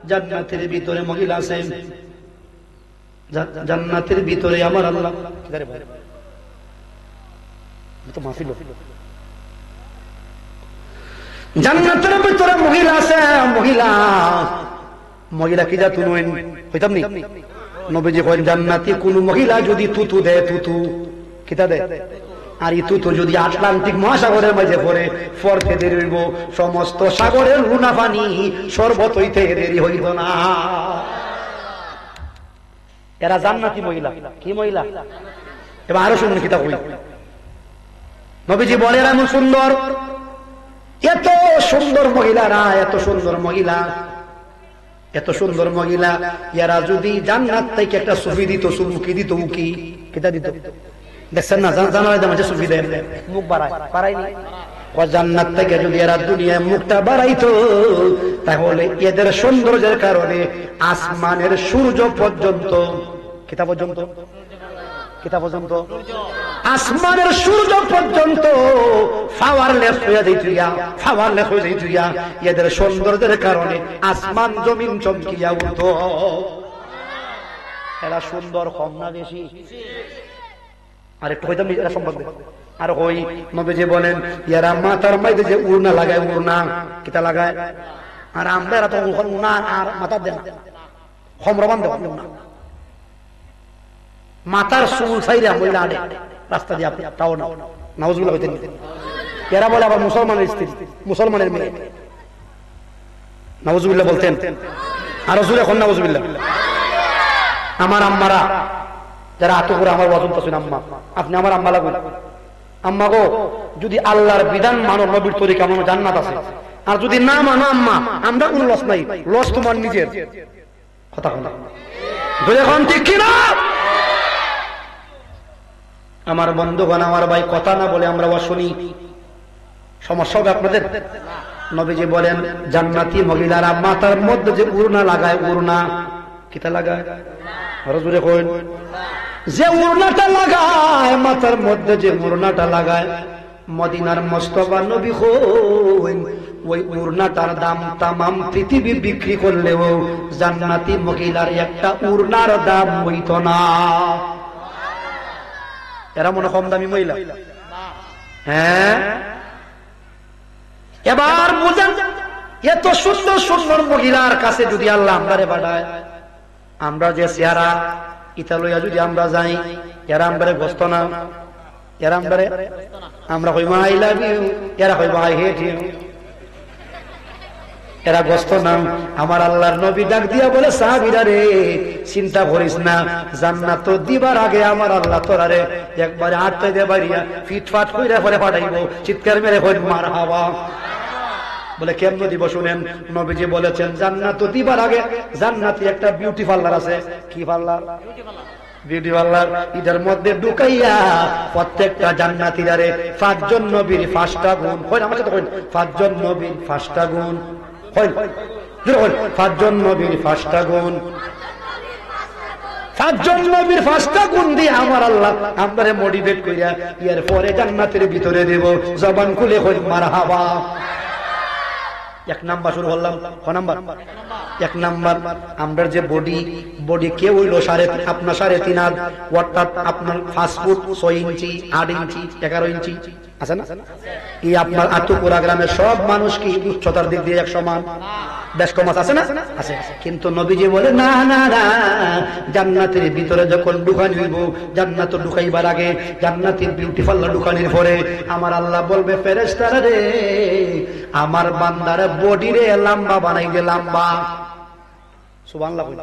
জান্নাতের ভিতরে মহিলা আছে, জান্নাতের ভিতরে আমার আল্লাহ জান্নাতের ভিতরে মহিলা আছে, মহিলা। মহিলা কি যা তুনু হইতাম নি? নবীজি কইন জান্নাতি কোন মহিলা যদি তুতু দেয়, তুতু কিতা দেয়? আর এই তুতু যদি আটলান্টিক মহাসাগরের মাঝে পড়ে ফরতে দেরি হইব, সমস্ত সাগরের লুনা পানি শরবত হইতে দেরি হইব না। এরা জান্নাতি মহিলা। কি মহিলা? এবার আরো শুনুন কিতা কই। নবীজি বলে এরা এমন সুন্দর, এত সুন্দর মহিলারা, এত সুন্দর মহিলা, এত সুন্দর মহিলা। এরা যদি জান্নাত থেকে একটা সুফি দিত, সুমুখী দিত, উকি কিতা দিত? দেখছেন না জানালে মাঝে সুফি দেন মুখ বাড়ায়, বাড়ায়নি। জান্নাত থেকে যদি এরা দুনিয়ায় মুখটা বাড়াইতো তাহলে এদের সৌন্দর্যের কারণে আসমানের সূর্য পর্যন্ত, কিতা পর্যন্ত? কিতা পর্যন্ত? আসমানের সূর্য পর্যন্ত পাওয়ারলেস হয়ে যাইতুয়া, পাওয়ারলেস হয়ে যাইতুয়া। এদের সৌন্দর্যের কারণে আসমান জমিন চমকিয়া উঠত। এরা সুন্দর কম না বেশি? আর একটু হইতাম এরা সম্পর্কে। আর ওই নবীজি বলেন এরা মাথার মধ্যে যে উড়না লাগায়, উড়না কিতা লাগায়? আর আমরা এরা তো উড়না আর মাথার দেন খমরবান দেওয়া না, মাথার চুল ছাইরা মহিলা আনে রাস্তা দিয়ে, আপনি তাও না নাউজুবিল্লাহ হইতেন। এরা বলে আবার মুসলমানের স্ত্রী, মুসলমানের মেয়ে, নাউজুবিল্লাহ বলতেন। আর রাসূল এখন নাউজুবিল্লাহ। আমার আম্মারা যারা আতো করে আমার ওয়াজুন তাসুন, আম্মা আপনি আমার আম্মা লাগুন। আম্মা গো যদি আল্লাহর বিধান মানো, নবীর তরিকা মানো, জান্নাত আছে। আর যদি না মানো আম্মা, আমরা কোন লস নাই, লস তোমার নিজের। কথা কথা এখন ঠিক কিনা? আমার বন্ধুগণ, আমার ভাই, কথা না বলে আমরা শুনি, সমস্যা হবে আপনাদের? নবীজি বলেন জান্নাতি মহিলারা মাথার মধ্যে যে উড়না লাগায়, উড়না কিতা লাগায়? রাসূলে কইন যে উড়নাটা লাগায়, মাথার মধ্যে যে উড়নাটা লাগায়, মদিনার মুস্তাফা নবী কইন ওই উড়নাটার দাম তামাম পৃথিবী বিক্রি করলেও জান্নাতি মহিলার একটা উড়নার দাম হইতো না। এরা মনে কম দামি মহিলা? হ্যাঁ। এবার বুঝেন, এত সুন্দর সুন্দর মহিলার কাছে যদি আল্লাহ আমরারে পাঠায়, আমরা যে চেহারা ইতা লইয়া যদি আমরা যাই, এরা আমরারে গোস্ত না, এরা আমরারে আমরা কইবা আই লাভ ইউ, এরা কইবা আই হেট ইউ। এরা গোস্ত না। আমার আল্লাহর নবী ডাক দিয়া বলে সাহাবীরা রে চিন্তা করিস না, জান্নাত তো দিবার আগে আমার আল্লাহ তোরারে একবারে আটতে দে বাড়িয়া ফিটফাট কইরা পরে পাঠাইব। চিৎকার মেরে কই মারহাবা। বলে কেমন দিব শুনেন, নবীজি বলেছেন জান্নাত তো দিবার আগে জান্নাতি একটা বিউটি পার্লার আছে। কি পার্লার? বিউটি পার্লার এটার মধ্যে ঢুকাইয়া প্রত্যেকটা জান্নাতীরারে 5 জন নবীর 5টা গুণ কই আমাকে তো কই 5 জন নবীর 5টা গুণ কই 5 জন নবীর 5টা গুণ 5 জন নবীর 5টা গুণ দিয়ে আমার আল্লাহ আমারে মোটিভেট কইরা এর পরে জান্নাতের ভিতরে দেব জবান খুলে কই মারহাবা। এক নাম্বার শুরু করলাম ক নাম্বার 1 নাম্বার আমরার যে বডি কে হইল আপনার 3.5 হাত অর্থাৎ আপনার 5 ফুট 6 ইঞ্চি 8 ইঞ্চি 11 ইঞ্চি আছে না এই আপনার আতুকুরা গ্রামের সব মানুষ কি উচ্চতার দিক দিয়ে এক সমান বেশ কম আছে না আছে কিন্তু নবীজি বলে না না না জান্নাতের ভিতরে যখন ঢুকানি হইব জান্নাত ঢুকাইবার আগে জান্নাতের বিউটি পার্লার ঢুকানির পরে আমার আল্লাহ বলবে ফেরেশতারা রে আমার বান্দার বডি রে লম্বা বানাই দে লম্বা সুবহানাল্লাহ কই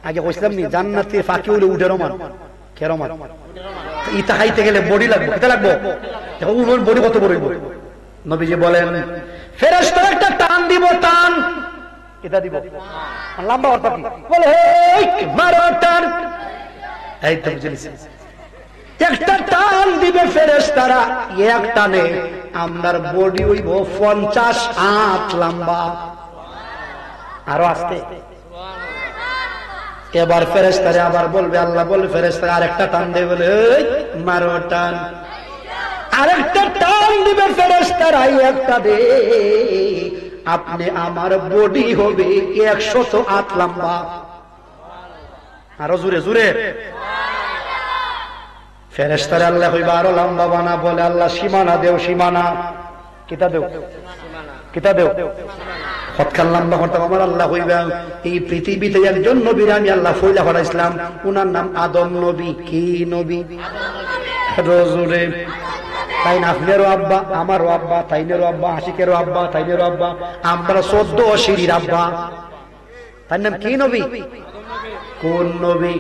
আগে কইছিলাম নি জান্নাতের ফাঁকি হইলে উঠে রমান কে রমান ইতা খাইতে গেলে বডি লাগবে কিটা লাগবে দেখো ওর বডি কত বড় হইব নবীজি বলেন ফেরেশতারা একটা টান দিব টান কিটা দিব লম্বা অর্থ কি বলে এই মারো টান এই তো বুঝলিস একটা টান দিবে ফেরেশতারা এক টানে আমরার বডি হইব 50 হাত লম্বা আরো আস্তে এবার ফেরেশতারা আবার বলবে আল্লাহ বলবে ফেরেশতারা আরেকটা টান দেবে বলে এই মারো টান আরেকটা টান দিবে ফেরেশতারা একটা দে আপনি আমার বডি হবে 100 হাত লম্বা আরো জোরে জোরে ফেরেশতারা আল্লাহ হইবা আরো লম্বা বানা বলে আল্লাহ সীমানা দেও সীমানা কিতা দেও কিতা দেও হতকাল লম্বা করতাম আমার আল্লাহ হইবা এই পৃথিবীতে একজন নবীর আমি আল্লাহ ফয়লা করাইছিলাম উনার নাম আদম নবী কি নবী রজুরে তাই না আপনারও আব্বা আমারও আব্বা তাইনেরও আব্বা আশিকেরও আব্বা তাইনেরও আব্বা আমরা 14 শিরির আব্বা তার নাম কি নবী কোন নবী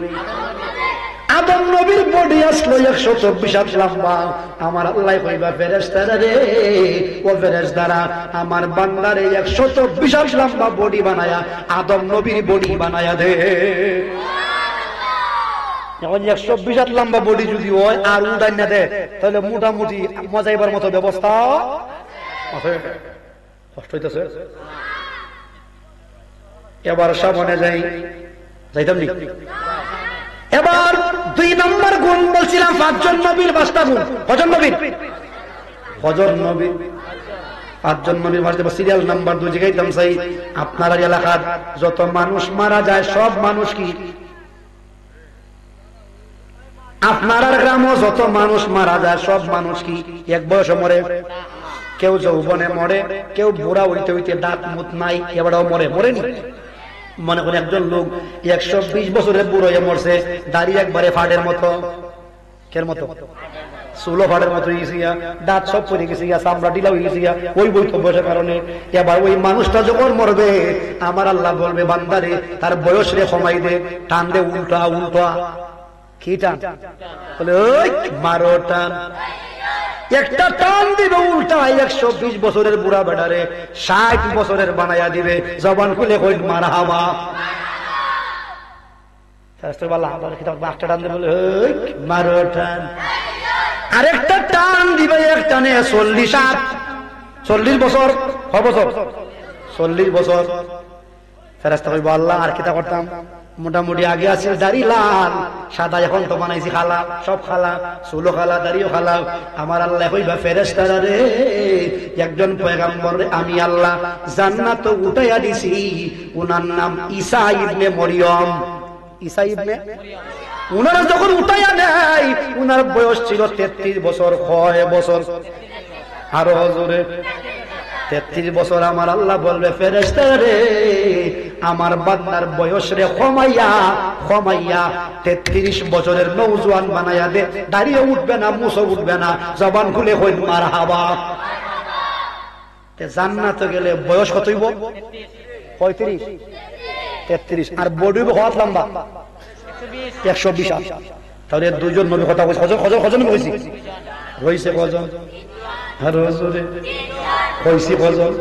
আদম নবীর বডি আসলো 124 হাত লম্বা আমার আল্লাহ কইবা ফেরেশতারা রে ও ফেরেশতারা আমার বান্দারে 124 হাত লম্বা বডি বানায়া আদম নবীর বডি বানায়া দে এখন 120 হাত লম্বা বডি যদি হয় আর উড়াই না দে তাহলে মোটামুটি মজাইবার মতো ব্যবস্থা আছে কষ্ট হইতেছে এবার সামনে যাইতাম নি এবার 2 নম্বর গুণ বলছিলাম 5 জন নবীর 5টা গুণ কজন নবীর ফজর নবী 5 জন নবীর মাঝে সিরিয়াল নাম্বার 2 জিগাইতাম চাই আপনার এলাকার যত মানুষ মারা যায় সব মানুষ কি আপনার গ্রামে যত মানুষ মারা যায় সব মানুষ কি এক বয়সে মরে কেউ যৌবনে মরে কেউ বুড়া হইতে হইতে দাঁত মুত নাই এবারও মরেনি মনে করেন একজন লোক 120 বছরের বুড়ো হয়ে মরছে দাড়ি একবারে ফাটের মতো কের মতো চুলো ফাটের মতো হয়ে গেছে দাঁত সব পড়ে গেছে চামড়া ঢিলা হয়ে গেছে ওই বৈঠব্যের কারণে এবার ওই মানুষটা যখন মরবে আমার আল্লাহ বলবে বান্দারে তার বয়স রে কমাই দে টান দে উল্টা উল্টা কি টান বলে ওই মারো টান একটা টান দিবে উল্টা 120 বছরের বুড়া বেটারে 60 বছরের বানায়া দিবে জবান খুলে কই মারহাবা মারো টান আরেকটা টান দিবে এক টানে 40 বছর 40 বছর ফেরেশতা কইবো আল্লাহ আর কিতা করতাম মোটামুটি আগে আছে দাড়ি লাল সাদা এখন তো বানাইছি খালা সব খালা চুলো খালা দাড়িও খালা আমার আল্লাহ কইবা ফেরেশতারা রে একজন পয়গম্বর আমি আল্লাহ জান্নাত উঠাইয়া দিছি উনার নাম ঈসা ইবনে মরিয়ম ঈসা ইবনে উনারা যখন উঠাইয়া নেয় উনার বয়স ছিল 33 বছর 6 বছর আরো জোরে 33 বছর আমার আল্লাহ বলবে ফেরেশতারা রে আমার বান্দার বয়স রে কমাইয়া 33 বছরের নওজোয়ান বানায়া দে দাড়িও উঠবে না মুছও উঠবে না জবান খুলে কই মারহাবা তে জান্নাতে গেলে বয়স কত হইব 33 আর বডি হওয়াত লম্বা 120 তাহলে দুইজন নবী কথা কইছে কজন কইছি রইছে কজন হারজুরে কইছি কজন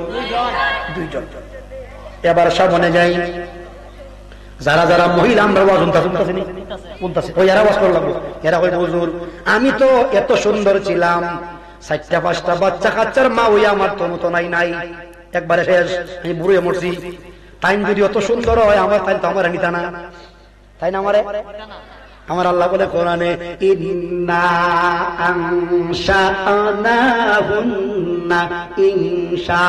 দুইজন এবার সামনে যাই যারা যারা মহিলা আমরা ওয়াজ শুনতাছি ওই এরা ওয়াজ করলাম, এরা কই হুজুর আমি তো এত সুন্দর ছিলাম, 4টা 5টা বাচ্চা কাচ্চার মা ওই আমার তো মতো নাই, একবারে শেষ, আমি বুড়ে মরছি। তাই যদি অত সুন্দর হয় আমার, তাই তো আমার নিতা না, তাই না আমারে? আমার আল্লাহ বলে কোরআনে, ইন্না আনশানাহুন্না ইনশা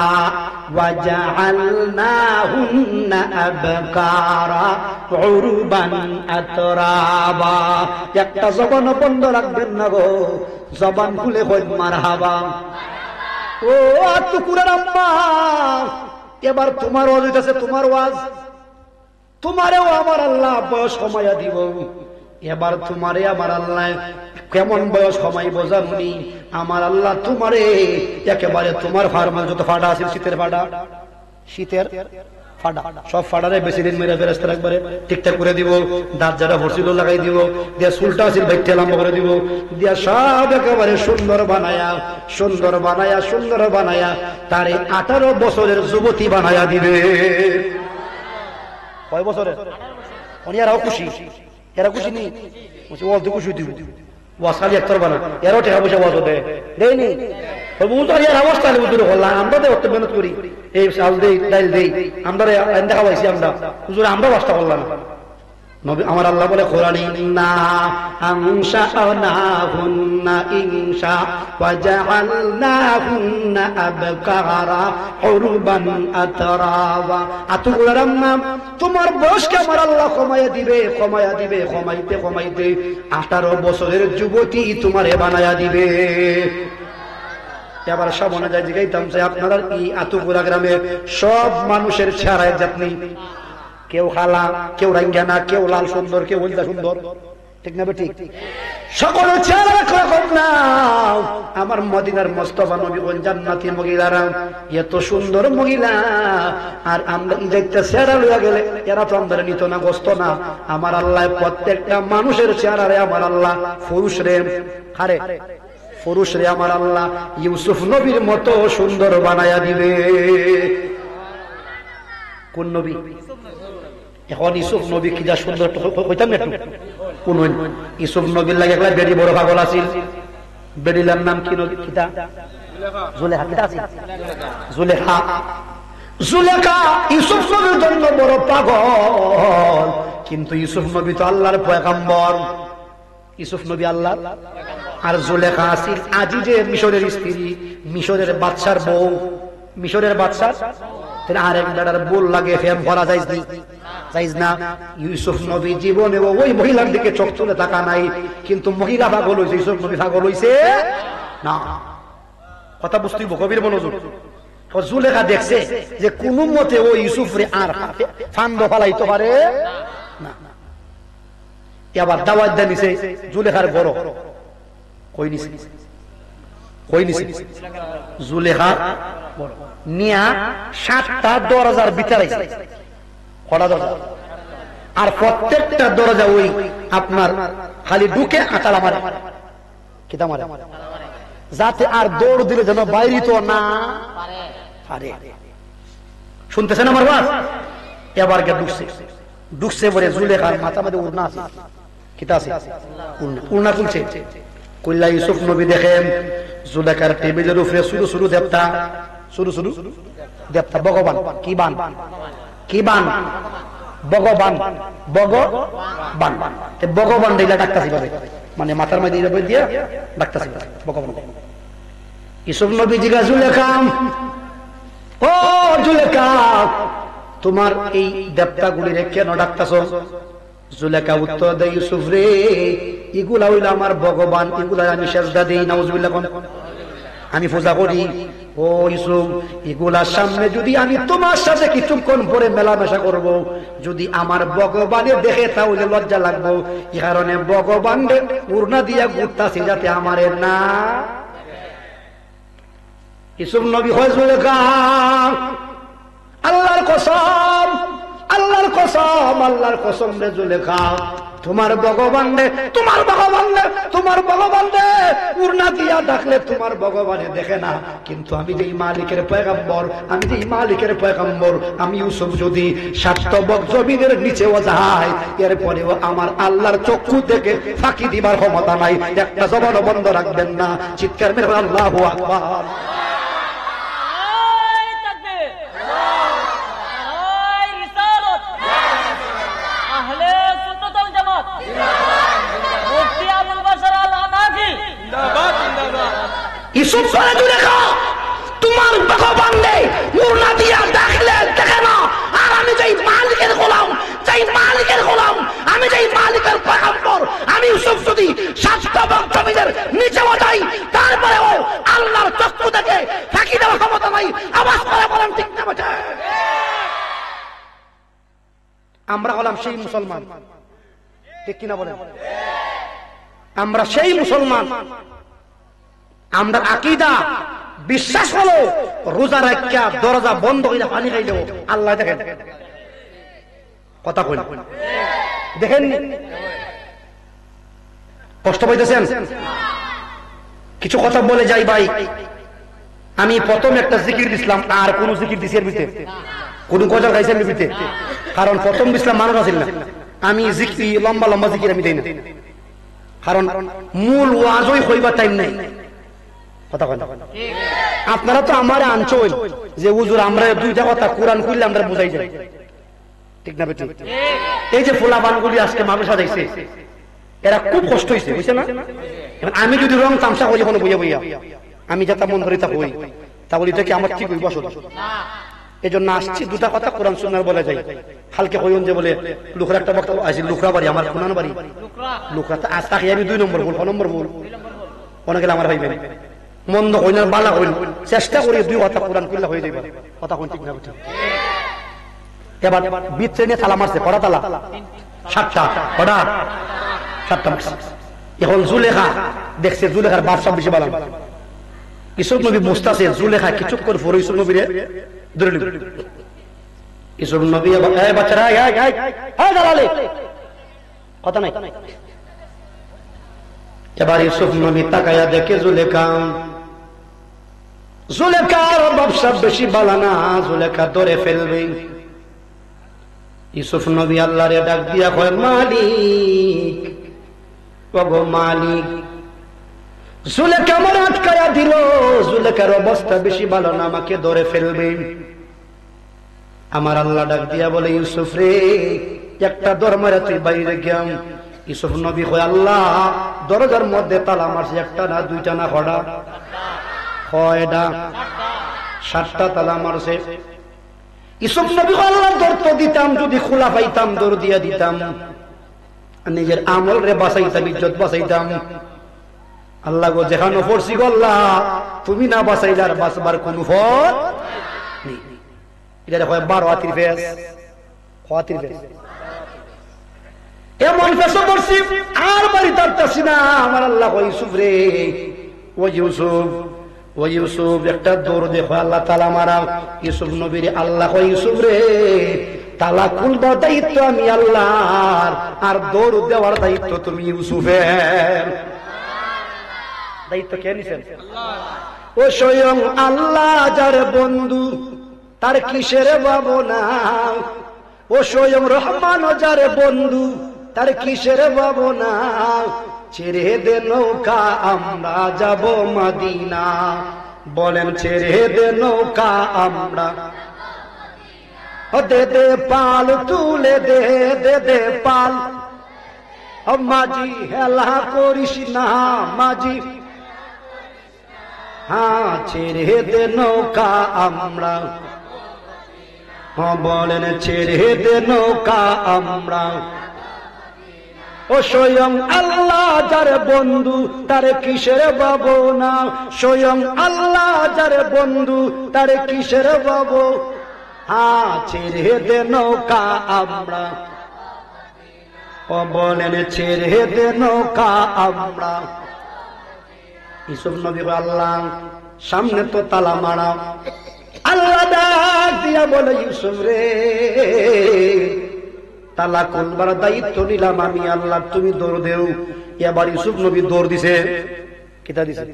ওয়া জাআলনাহুন্না আবকারা উরবান আতরাবা। একটা জবান বন্ধ রাখবেন না গো, জবান খুলে কই মারহাবা। ও আতুকুরার আম্মা, এবার তোমার ওয়াজ হইতাছে, তোমার ওয়াজ, তোমারেও আমার আল্লাহ বয়স কমাইয়া দিব। এবার তোমারে আমার আল্লাহ কেমন বয়স কমাই বোঝাবনি। আমার আল্লাহ তোমারে একেবারে তোমার ফার্মাল যত ফাটা আছে, শীতের ফাটা, শীতের ফাটা, সব ফাটারে বেশি দিন মেরে ফেরেস্তা একবারে ঠিকঠাক করে দিব। দাঁত যারা ভরছিল লাগাই দিব, দিয়া চুলটা আছিল বাইটে লম্বা করে দিব, দিয়া সব একেবারে সুন্দর বানায়া সুন্দর বানায়া সুন্দর বানায়া তারে 18 বছরের যুবতী বানায়া দিবে। কয় বছরের? এরাও খুশি, এরা খুশি নেই, ওয়াজ তো খুশি দিব, ওয়াজ খালি একতর বানা, এরাও টাকা পয়সা ওয়াজ দেয় দেয়নি। অবস্থা আমরা তো অত মেহনত করি, এই চাল দেই ডাইল দেই, আমরা দেখা পাইছি, আমরা হুজুর আমরা বাস্তা করলাম। আমার আল্লাহ বলে কোরআনে, ইন্না আনশানাহুন্না ইনশা ওয়া জাআলনাহুন্না আবকারা উরবান আতরাবা। আতুকুরার আম্মা, তোমার বয়সকে আমার আল্লাহ কমাইয়া দিবে, কমাইয়া দিবে, কমাইতে কমাইতে 18 বছরের যুবতী তোমারে বানায়া দিবে। এবার সব মনে যায় জিগাইতাম যে আপনারা এই আতুকুরা গ্রামে সব মানুষের চেহারায় জাতনি, কেউ খালা, কেউ রাঙ্গানা, কেউ লাল সুন্দর, কেউ হলদা সুন্দর, ঠিক না? ঠিক, সকলের চেহারা একরকম না। আমার মদিনার মোস্তফা নবী বলেন, জান্নাতি মহিলারা এত সুন্দর মহিলা, আর আমরা ইজাইতে চেহারা লইয়া গেলে এরা তো আমরা নিত না, গোস্ত না। আমার আল্লাহ প্রত্যেকটা মানুষের চেহারারে আমার আল্লাহ পুরুষ রে খারে, পুরুষ রে আমার আল্লাহ ইউসুফ নবীর মতো সুন্দর বানায়া দিবে। কোন নবী? এখন ইউসুফ নবী কি যা সুন্দর হইতাম একটু কোন ইউসুফ নবীর লাগে একলা বেড়ি বড় পাগল আছিল, বেড়িলার নাম কি? কিতা? জুলেখা। কিতা আছে? জুলেখা। জুলেখা ইউসুফ নবীর জন্য বড় পাগল, কিন্তু ইউসুফ নবী তো আল্লাহর পয়গম্বর, ইউসুফ নবী আল্লাহ। আর জুলেখা আছিল আজিজের মিশরের স্ত্রী, মিশরের বাদশার বউ, মিশরের বাদশার আরেক দাদার বোল লাগে, ফেম ভরা যাইজ না। ইউসুফ নবী জীবনে ওই মহিলার দিকে চোখ তুলে থাকা নাই, কিন্তু মহিলা পাগল হইছে, ইউসুফ নবী পাগল হইছে না। কথা বুঝতে হইব, কবির মনোযোগ। জুলেখা দেখছে যে কোন মতে ও ইউসুফ রে আর ফান্দ ফালাইতে পারে না। এবার দাওয়াত দেন নিছে জুলেখার বড়, কই নিছে, কই নিছে জুলেখা বড় নিয়া 7টা দরজার ভিতরে কড়া দরজা, আর প্রত্যেকটা দরজা ওই আপনার খালি ঢুকে আটালা মারে, কিতা মারে, যাতে আর দৌড় দিলে যেন বাইরে তো না পারে। শুনতেছেন আমার বাস? এবার গে ঢুকছে, ঢুকছে বলে জুলেখার মাথা মধ্যে উড়না আছে, কিতা আছে? উড়না খুলছে। কইলা ইউসুফ নবী দেখেন জুলেখার টেবিলের উপরে শুরু শুরু দেবতা, শুরু শুরু দেবতা ভগবান, কি বান, কি বান, ভগবান, ভগবান, ভগবান দিলা ডাক্তাসি পাবে, মানে মাথার মধ্যে দিয়ে ডাক্তাসি ভগবান। ইউসুফ নবী জিজ্ঞাসা, জুলেখা, ও জুলেখা, তোমার এই দেবতা গুলিরে কেন ডাকতাছ? জুলেখা উত্তর দেয়, ইউসুফ রে, এগুলা হইল আমার ভগবান, এগুলা আমি সেজদা দেই, নাউজুবিল্লাহ কোন, আমি পূজা করি। ও ইউসুফ, এগুলার সামনে যদি আমি তোমার সাথে কিছুক্ষণ পরে মেলামেশা করব, যদি আমার ভগবানে দেখে তাহলে লজ্জা লাগবো, এই কারণে ভগবান উড়না দিয়া ঘুরতাছি যাতে আমারে না। ইউসুফ নবী হয়, জুলেখা, আল্লাহর কসম, আল্লাহর কসম, আল্লাহর কসম রে জুলেখা, তোমার ভগবান রে, তোমার ভগবান রে, তোমার ভগবান রে উড়না দিয়া ডাকলে তোমার ভগবানে দেখে না। কিন্তু আমি যেই মালিকের পয়গম্বর, আমি যেই মালিকের পয়গম্বর, আমি ইউসুফ যদি 7 তবক জমিনের নিচেও যায়, এরপরেও আমার আল্লাহর চক্ষু থেকে ফাঁকি দিবার ক্ষমতা নাই। একটা জবান বন্ধ রাখবেন না, চিৎকার মেরে আল্লাহু আকবার। ইউসুফ বলে দূরে খা, তোমার ভগবান নেই মুরনা দিয়া ডাকলে দেখে না। আর আমি যেই মালিকের গোলাম, যেই মালিকের গোলাম, আমি যেই মালিকের পয়গম্বর, আমি ইউসুফ যদি 7 তবক জমিনের নিচেও যাই, তারপরেও আল্লাহর চক্ষু থেকে ফাঁকি দেওয়ার ক্ষমতা নাই। আওয়াজ করে বলেন ঠিক না বেঠা? আমরা হলাম সেই মুসলমান, ঠিক কিনা বলেন? আমরা সেই মুসলমান। আমরা আকীদা বিশ্বাস হলো রোজা রাখিয়া দরজা বন্ধ করে পানি খাইলেও আল্লাহ দেখেন। কথা কই দেখেন, কষ্ট পাইতেছেন? কিছু কথা বলে যাই ভাই। আমি প্রথম একটা জিকির দিছিলাম, আর কোন জিকির দিছি এর ভিতরে? কোন গজল গাইছেন এর ভিতরে? কারণ প্রথম দিছিলাম মানুষ আছিল না। আমি জিকির লম্বা লম্বা জিকির আমি দেই না, কারণ মূল ওয়াজই হইবার টাইম নাই। কথা কথা আপনারা তো আমার আনছেন যে হুজুর আমরা 2টা কথা কোরআন খুললে আমরা বুঝাই যাই, ঠিক না বেটি? এই যে ফুলাবানগুলি আজকে মানুষ সাজাইছে, এরা খুব কষ্ট হয়েছে, বুঝছে না? আমি যদি রং তামসা করি কোনো বইয়া বইয়া, আমি যাতা মন ধরে তা হই, তাহলে এটা কি আমার ঠিক হইব? এই জন্য আসছি 2টা কথা কোরআন সুন্নাহ বলে যাই। কালকে কইন যে বলে লুকরা একটা বক্তব্য আছে, লুকরা বাড়ি আমার কোনান বাড়ি লুকরা, আজ তাকে আমি 2 নম্বর বল, 1 নম্বর বল, অনেকে আমার ভাইবেন মন্দ হইল বালা হইল, চেষ্টা করি 2 কথা কোরআন খুললে হয়ে যাবে। কথা কোন ঠিক না বেটি? এবার বিচ্ছে নিয়ে তালা মারছে, কটা তালা? 7টা। কটা? 7টা মারছে। এখন জুলেখা দেখছে, জুলেখার বাপ সব বেশি বালাম। ইসুফ নবী মুস্তাছে, জুলেখা কিছু করে পরে ইসুফ নবীরে ধরে নিল। ইসুফ নবী এই বাচ্চারা এই দাঁড়ালে, কথা নাই। এবার ইউসুফ নবী তাকায়া দেখে জুলেখা, জুলেখার ব্যবসা বেশি বালা না, জুলেখা ধরে ফেলবে। ইউসুফ নবী আল্লাহরে ডাক দিয়া কয়, মালিক, ওগো মালিক। জুলেখা আমার আটকায়া দিল, জুলেখার অবস্থা বেশি ভালো না, আমাকে ধরে ফেলবে। আমার আল্লাহ ডাক দিয়া বলে, ইউসুফ রে, একটা দরমারে তুই বাইরে গিয়াম। ইউসুফ নবী কয়, আল্লাহ দরজার মধ্যে তালা মারছে, 1টা না 2টা না কটা? কয়টা? 7টা তালা মারছে। ইউসুফ নবী কয়, আল্লাহ দরত দিতাম, যদি খোলা পাইতাম দর দিয়া দিতাম, নিজের আমল রে বাঁচাইতাম, ইজ্জত বাঁচাইতাম। আল্লাহ গো যেখানে পড়ছি গো আল্লাহ, তুমি না বাঁচাইলে আর বাঁচবার কোন ফল নেই। এটা হয় 12 হাতির ফেস, হাতির ফেস। এমন ফেসও পড়ছি আর বাড়ি তারতাছি না। আমার আল্লাহ কয়, ইউসুফ রে, ও ইউসুফ, ও ইউসুফ, একটা দৌড় দেখো, আল্লাহ তালা মারা। ইউসুফ নবীর আল্লাহ কয়, ইউসুফ রে, তালা খুলবার দায়িত্ব আমি আল্লাহর, আর দৌড় দেওয়ার দায়িত্ব তুমি ইউসুফের। দায়িত্ব কে নিছেন? ও স্বয়ং আল্লাহ যার বন্ধু, তার কিসের ভাবনা। ও স্বয়ং রহমান যার বন্ধু, তার কিসের ভাবনা। ছেড়ে দে নৌকা আমরা যাব মদিনা, বলেন ছেড়ে দে নৌকা আমরা। দে দে পাল তুলে দে, দে দে পাল। মাঝি হেলা করিস না, মাঝি, হ্যাঁ ছেড়ে দে নৌকা আমরা, বলেন ছেড়ে দে নৌকা আমরা। ও স্বয়ং আল্লাহ যার বন্ধু, তার কিসের ভাবনা। স্বয়ং আল্লাহ যার বন্ধু, তার কিসের ভাবো। হ্যাঁ ছেড়ে দে নৌকা আমরা, বলেন ছেড়ে দে নৌকা আমরা। ইউসুফ নবী আল্লাহ সামনে তো তালা মারা। আল্লাহ ডাক দিয়া বলে, ইউসুফ রে, তালা খুলবার দায়িত্ব নিলাম আমি আল্লাহ, তুমি দৌড় দেও। এবার ইউসুফ নবী দৌড় দিছে, কিতা দিছে,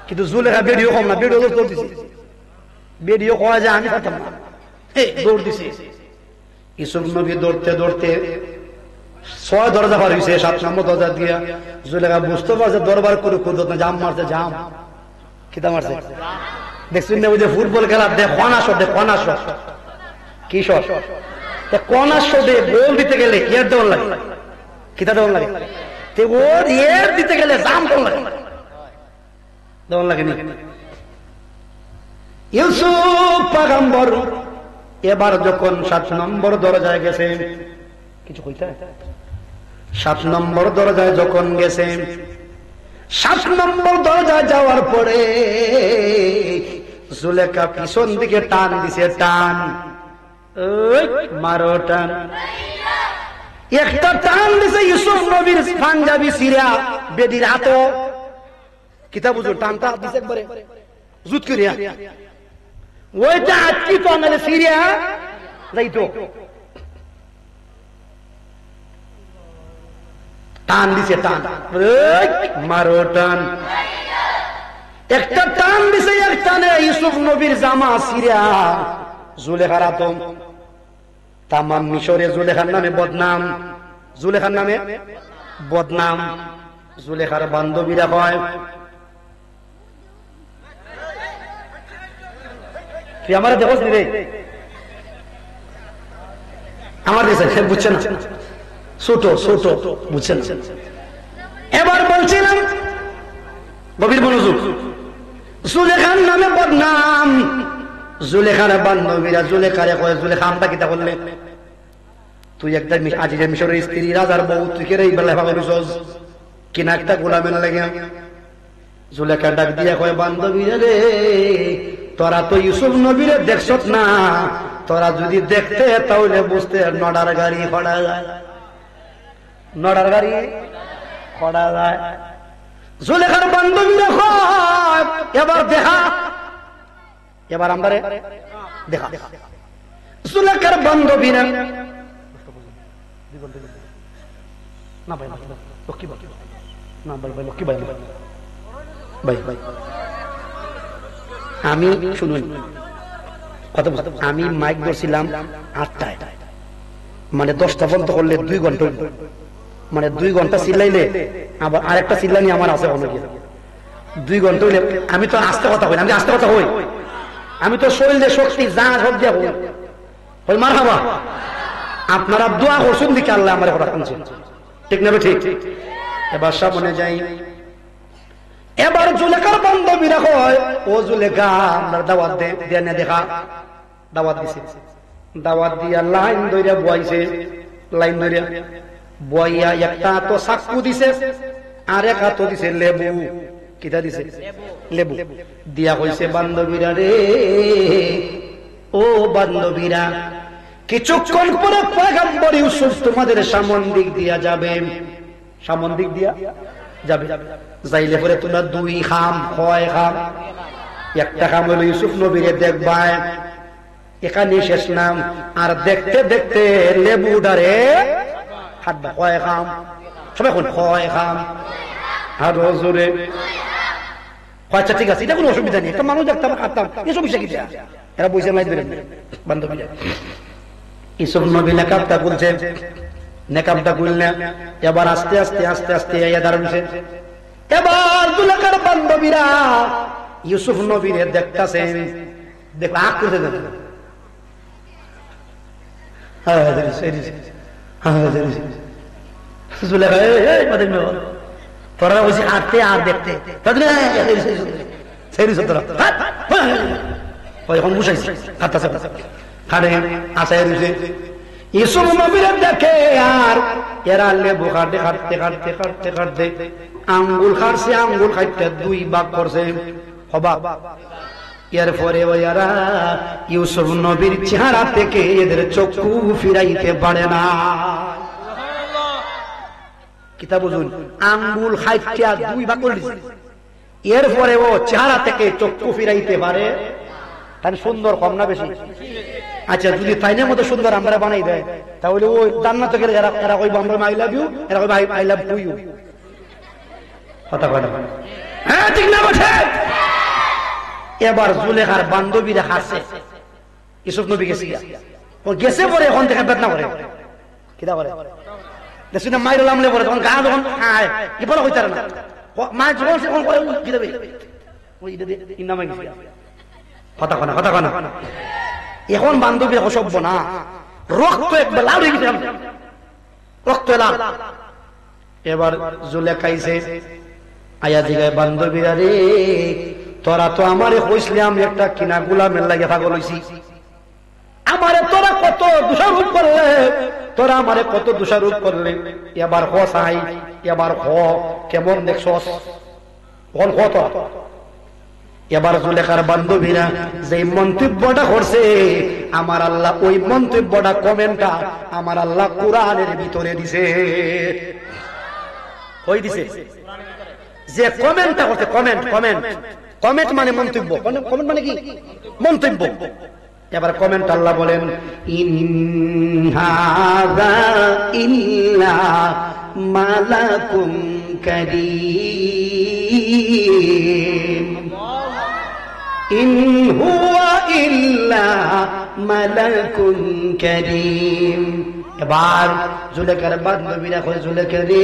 কিন্তু জুলেখা বেরিও কম না, বেরিও দৌড় দিছে, বেরিও কয়া যায় আমি থাকতাম না, দৌড় দিছে। ইউসুফ নবী দৌড়তে দৌড়তে 6 দরজা পার হইছে, 7 নম্বর দরজা দিয়া জুলেখা বুঝতে পারছে দরবার করে কুদরত না, জাম মারছে, জাম কিতা মারছে দেখছেন না, ওই যে ফুটবল খেলা দেখ কনাশো, দেখ কনাশো কি শট, কনাশো দে গোল দিতে গেলে ইয়ার দেওয়ার লাগে, কিতা দেওয়ার লাগে, তে ওর ইয়ার দিতে গেলে জাম দেওয়ার লাগে, দেওয়ার লাগে নি। ইউসুফ পয়গম্বর এবার যখন 7 নম্বর দরজায় গেছে, কিছু কইতা, 7 নম্বর দরজায় যখন গেছে, 7 নম্বর দরজায় যাওয়ার পরে জুলেখা পিছন দিকে টান দিছে, টান, ওই মারো টান, একটা টান দিছে ইউসুফ নবীর পাঞ্জাবি সিরা বেদির হাত, কিতা বুঝো টানটা দিছে একবারে জুত করিয়া, ওইটা আটকি তো মানে সিরিয়া যাইতো, টান দিছে, টান, মারো টান, একটা টান দিছে, এক টানে ইউসুফ নবীর জামা সিরা জুলেখার আতম, তামাম মিশরে জুলেখার নামে বদনাম, জুলেখার নামে বদনাম। জুলেখার বান্ধবীরা কয় তুই আমার দেখো রে, আমার দেশে বুঝছে না, ছোট ছোট বুঝছেন। এবার বলছিলাম গভীর মনোযোগ, জুলেখার নামে বদনাম, জুলেখার বান্ধবীরা জুলেখারে কয়, জুলেখা আমরা কিতা করলে, তুই একটা আজিজে মিশরের স্ত্রী, রাজার বউ, তুই কে এই বেলা ভাবে বিশোস কিনা একটা গোলামের লাগে। জুলেখা ডাক দিয়া কয়, বান্ধবীরা রে, তোরা তো ইউসুফ নবীরে দেখছত না, তোরা যদি দেখতে তাহলে বুঝতে নডার গাড়ি খড়া যায়, নডার গাড়ি খড়া যায়। জুলেখার বান্ধবীরা কয়, এবার দেখা, এবার আমরা দেখা। জুলেখার বান্ধবীরা না ভাই, লক্ষ্মী ভাই, না ভাই ভাই, লক্ষ্মী ভাই, ভাই ভাই আমি শুনুন কথা, আমি মাইক ধরছিলাম 8টায়, মানে 10টা পর্যন্ত করলে 2 ঘন্টা, মানে 2 ঘন্টা চিল্লাইলে আবার আরেকটা চিল্লানি আমার আছে অনেকে, 2 ঘন্টা হইলে আমি তো আস্তে কথা হই, আমি আস্তে কথা হই, আমি তো শরীরে শক্তি যা সব দিয়া হই মার হাবা। আপনারা দোয়া করছেন দিকে আল্লাহ আমার কথা শুনছেন, ঠিক না? ঠিক। এবার সামনে যাই, এবার জুলেখার বান্ধবীরা কয়, ও জুলেখা আমরা দাওয়াত দেয়া না, দেখা দাওয়াত দিছে, দাওয়াত দিয়া লাইন ধরে বয়াইছে, লাইন ধরে বইয়া একটা তো চাকু দিছে, আর এক হাত দিছে লেবু, কিটা দিছে লেবু দিয়া কইছে, বান্ধবীরা রে, ও বান্ধবীরা, কিছুক্ষণ পরে পয়গম্বর ইউসুফ তোমাদের সামন দিক দিয়া যাবে, সামন দিক দিয়া যাবে, যাইলে পরে তোমরা 2 খাম, কয় খাম, একটা খাম হলো ইউসুফ নবীরে দেখবায়, এখানে শেষ নাম, আর দেখতে দেখতে লেবু ডারে হাঁটবা, কয় খাম, সবাই কোন কয় খাম, আর জোরে, আচ্ছা ঠিক আছে, এটা কোনো অসুবিধা নেই, একটা মানুষ দেখতাম খাতাম, এসব বিষয় কি, এরা বইসে মাইজ বেরেন বান্ধবীরা। ইউসুফ নবী নেকাবটা বলছে, নেকাবটা খুললেন, এবার আস্তে আস্তে আস্তে আস্তে দাঁড়াচ্ছে, এবার জুলেখার বান্ধবীরা ইউসুফ নবীরে দেখতেছেন, দেখ আগ করতে দেন, তোরা বলছি আঁটতে আর দেখতে, এখন বসাইছে খাটে আশায় রয়েছে, ইউসুফ নবীরে দেখে, আর এরা লেবু কাটতে কাটতে কাটতে কাটতে কাটতে আঙ্গুল খাটছে, আঙ্গুল খাইতে 2 ভাগ করছে, হবা। এরপরে ওরা ইউসুফ নবীর চেহারা থেকে এদের চক্ষু ফিরাইতে পারে না, কিতা বুঝুন, আঙ্গুল খাইতে 2 ভাগ করে দিছে, এরপরে ও চেহারা থেকে চক্ষু ফিরাইতে পারে তাই সুন্দর কম না বেশি? আচ্ছা, যদি তাইনের মতো সুন্দর আমরা বানাই দেয় তাহলে ওই জান্নাতে গেলে এরা কইব আমরা আই লাভ ইউ, এরা কইব আই লাভ ইউ। কথা কয় না? হ্যাঁ, ঠিক না বটে? এবার জুলেখার বান্ধবীরা হাসে, ইউসুফ নবী গেছে, ও গেছে পরে এখন থেকে বেদনা করে, কিটা করে দেখছি না, মাইর লামলে পরে তখন গা যখন খায় কি বলা হইতার না, মায়ের যখন সেখন করে কি দেবে ওই নামে গেছে। কথা কনা, কথা কনা। এখন বান্ধবীরা অসভ্য না, রক্ত একবার লাল হয়ে গেছে, রক্ত লাল। এবার জুলেখাইছে আয়া জিগায়, বান্ধবীরা রে তোরা তো আমারে কইসলি আমি একটা কিনা গোলামের লাগে পাগল হইছি, আমারে তোরা কত দোষারোপ করলে, তোরা আমারে কত দোষারোপ করলে, এবার হ চাই, এবার হ কেমন দেখছস, কোন হ তো। এবার জুলেখার বান্ধবীরা যে মন্তব্যটা করছে, আমার আল্লাহ ওই মন্তব্যটা কমেন্টটা আমার আল্লাহ কোরআনের ভিতরে দিছে। কই দিছে? যে কমেন্টটা করছে, কমেন্ট, কমেন্ট, কমেন্ট মানে মন্তব্য, কমেন্ট মানে কি? মন্তব্য। এবার কমেন্ট আল্লাহ বলেন, ইন হাযা ইল্লা মালাকুম কারীম, ইন হুয়া ইল্লা মালাকুন কারীম। এবার জুলেখার বান্ধবীরা কয়, জুলেখা রে,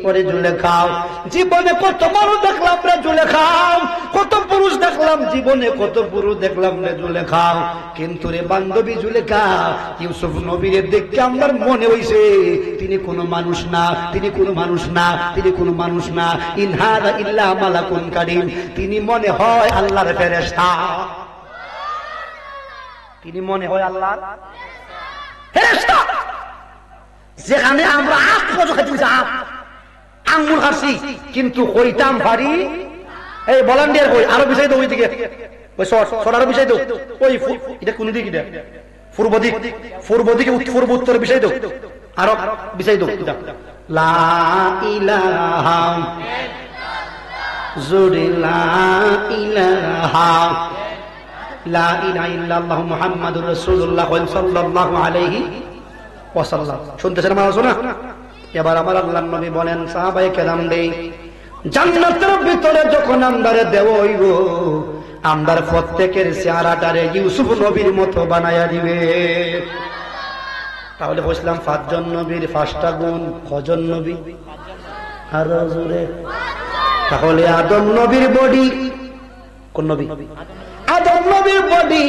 পরে জুলেখা জীবনে কত মানুষ দেখলাম রে জুলেখা, কত পুরুষ দেখলাম জীবনে, কত পুরুষ দেখলাম রে জুলেখা, কিন্তু রে বান্ধবী জুলেখা, ইউসুফ নবীরে দেখতে আমার মনে হইছে তিনি কোনো মানুষ না, তিনি কোনো মানুষ না, তিনি কোনো মানুষ না। ইন হাযা ইল্লা মালাকুন কারীম, তিনি মনে হয় আল্লাহর ফেরেশতা, তিনি মনে হয় আল্লাহর ফেরেশতা। যেখানে আমরা আখ পর্যন্ত খাইছি, আখ আঙ্গুল খাচ্ছি, কিন্তু কইতাম ভারী, এই ভলান্টিয়ার কই আরো বিষয় দাও, ওই দিকে ওই সর আরো বিষয় দাও, ওই এটা কোন দিকে, পূর্ব দিক, পূর্ব দিকে পূর্ব উত্তর বিষয় দাও, আরো বিষয় দাও। লা ইলাহা জোরে লা ইলাহা, লা ইলাহা ইল্লাল্লাহ মুহাম্মাদুর রাসূলুল্লাহ সাল্লাল্লাহু আলাইহি ওয়াসাল্লাম। শুনতেছেন আমার শোনা? এবার আমার আল্লাহর নবী বলেন, সাহাবায়ে কেরাম রে, জান্নাতের ভিতরে যখন আমদারে দেব হইব, আমদার প্রত্যেকের চেহারাটারে ইউসুফ নবীর মতো বানায়া দিবে। তাহলে বলছিলাম পাঁচজন নবীর পাঁচটা গুণ, কজন নবী? আরো জোরে। তাহলে আদম নবীর বডি, কোন নবী? আদম নবীর বডি।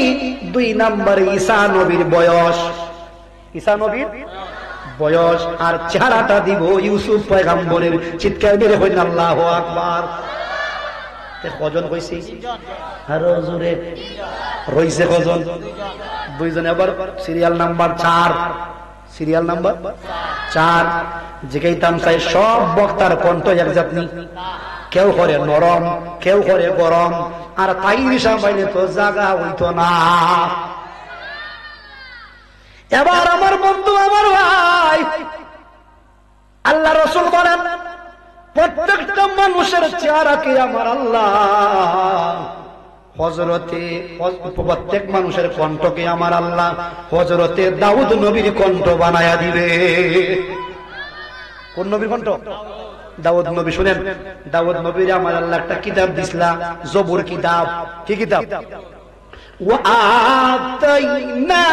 2 নাম্বার ঈসা নবীর বয়স, ঈসা নবীর বয়স, আর চেহারাটা দিব ইউসুফ পয়গম্বরের। চিৎকার মেরে হইন আল্লাহু আকবার। কজন কইছি? আরো জোরে। রইছে কজন? 2 জন। এবার সিরিয়াল নাম্বার 4, সিরিয়াল নাম্বার 4 যেখাইতাম চাই সব বক্তার কণ্ঠ এক জাতনি, কেউ করে নরম, কেউ করে গরম, আর তাই নিশা পাইলে তো জাগা হইতো না। এবার আমার বন্ধু, আমার ভাই, আল্লাহ রাসূল বলেন, প্রত্যেকটা মানুষের চেহারাকে আমার আল্লাহ প্রত্যেক মানুষের কণ্ঠকে আমার আল্লাহ হযরতে দাউদ নবীর কণ্ঠ বানায়া দিবে। কোন নবীর কণ্ঠ? দাউদ নবী। শুনেন, দাউদ নবীর আমার আল্লাহ একটা কিতাব দিছিলা, জবুর কিতাব। কি কিতাব? وآتينا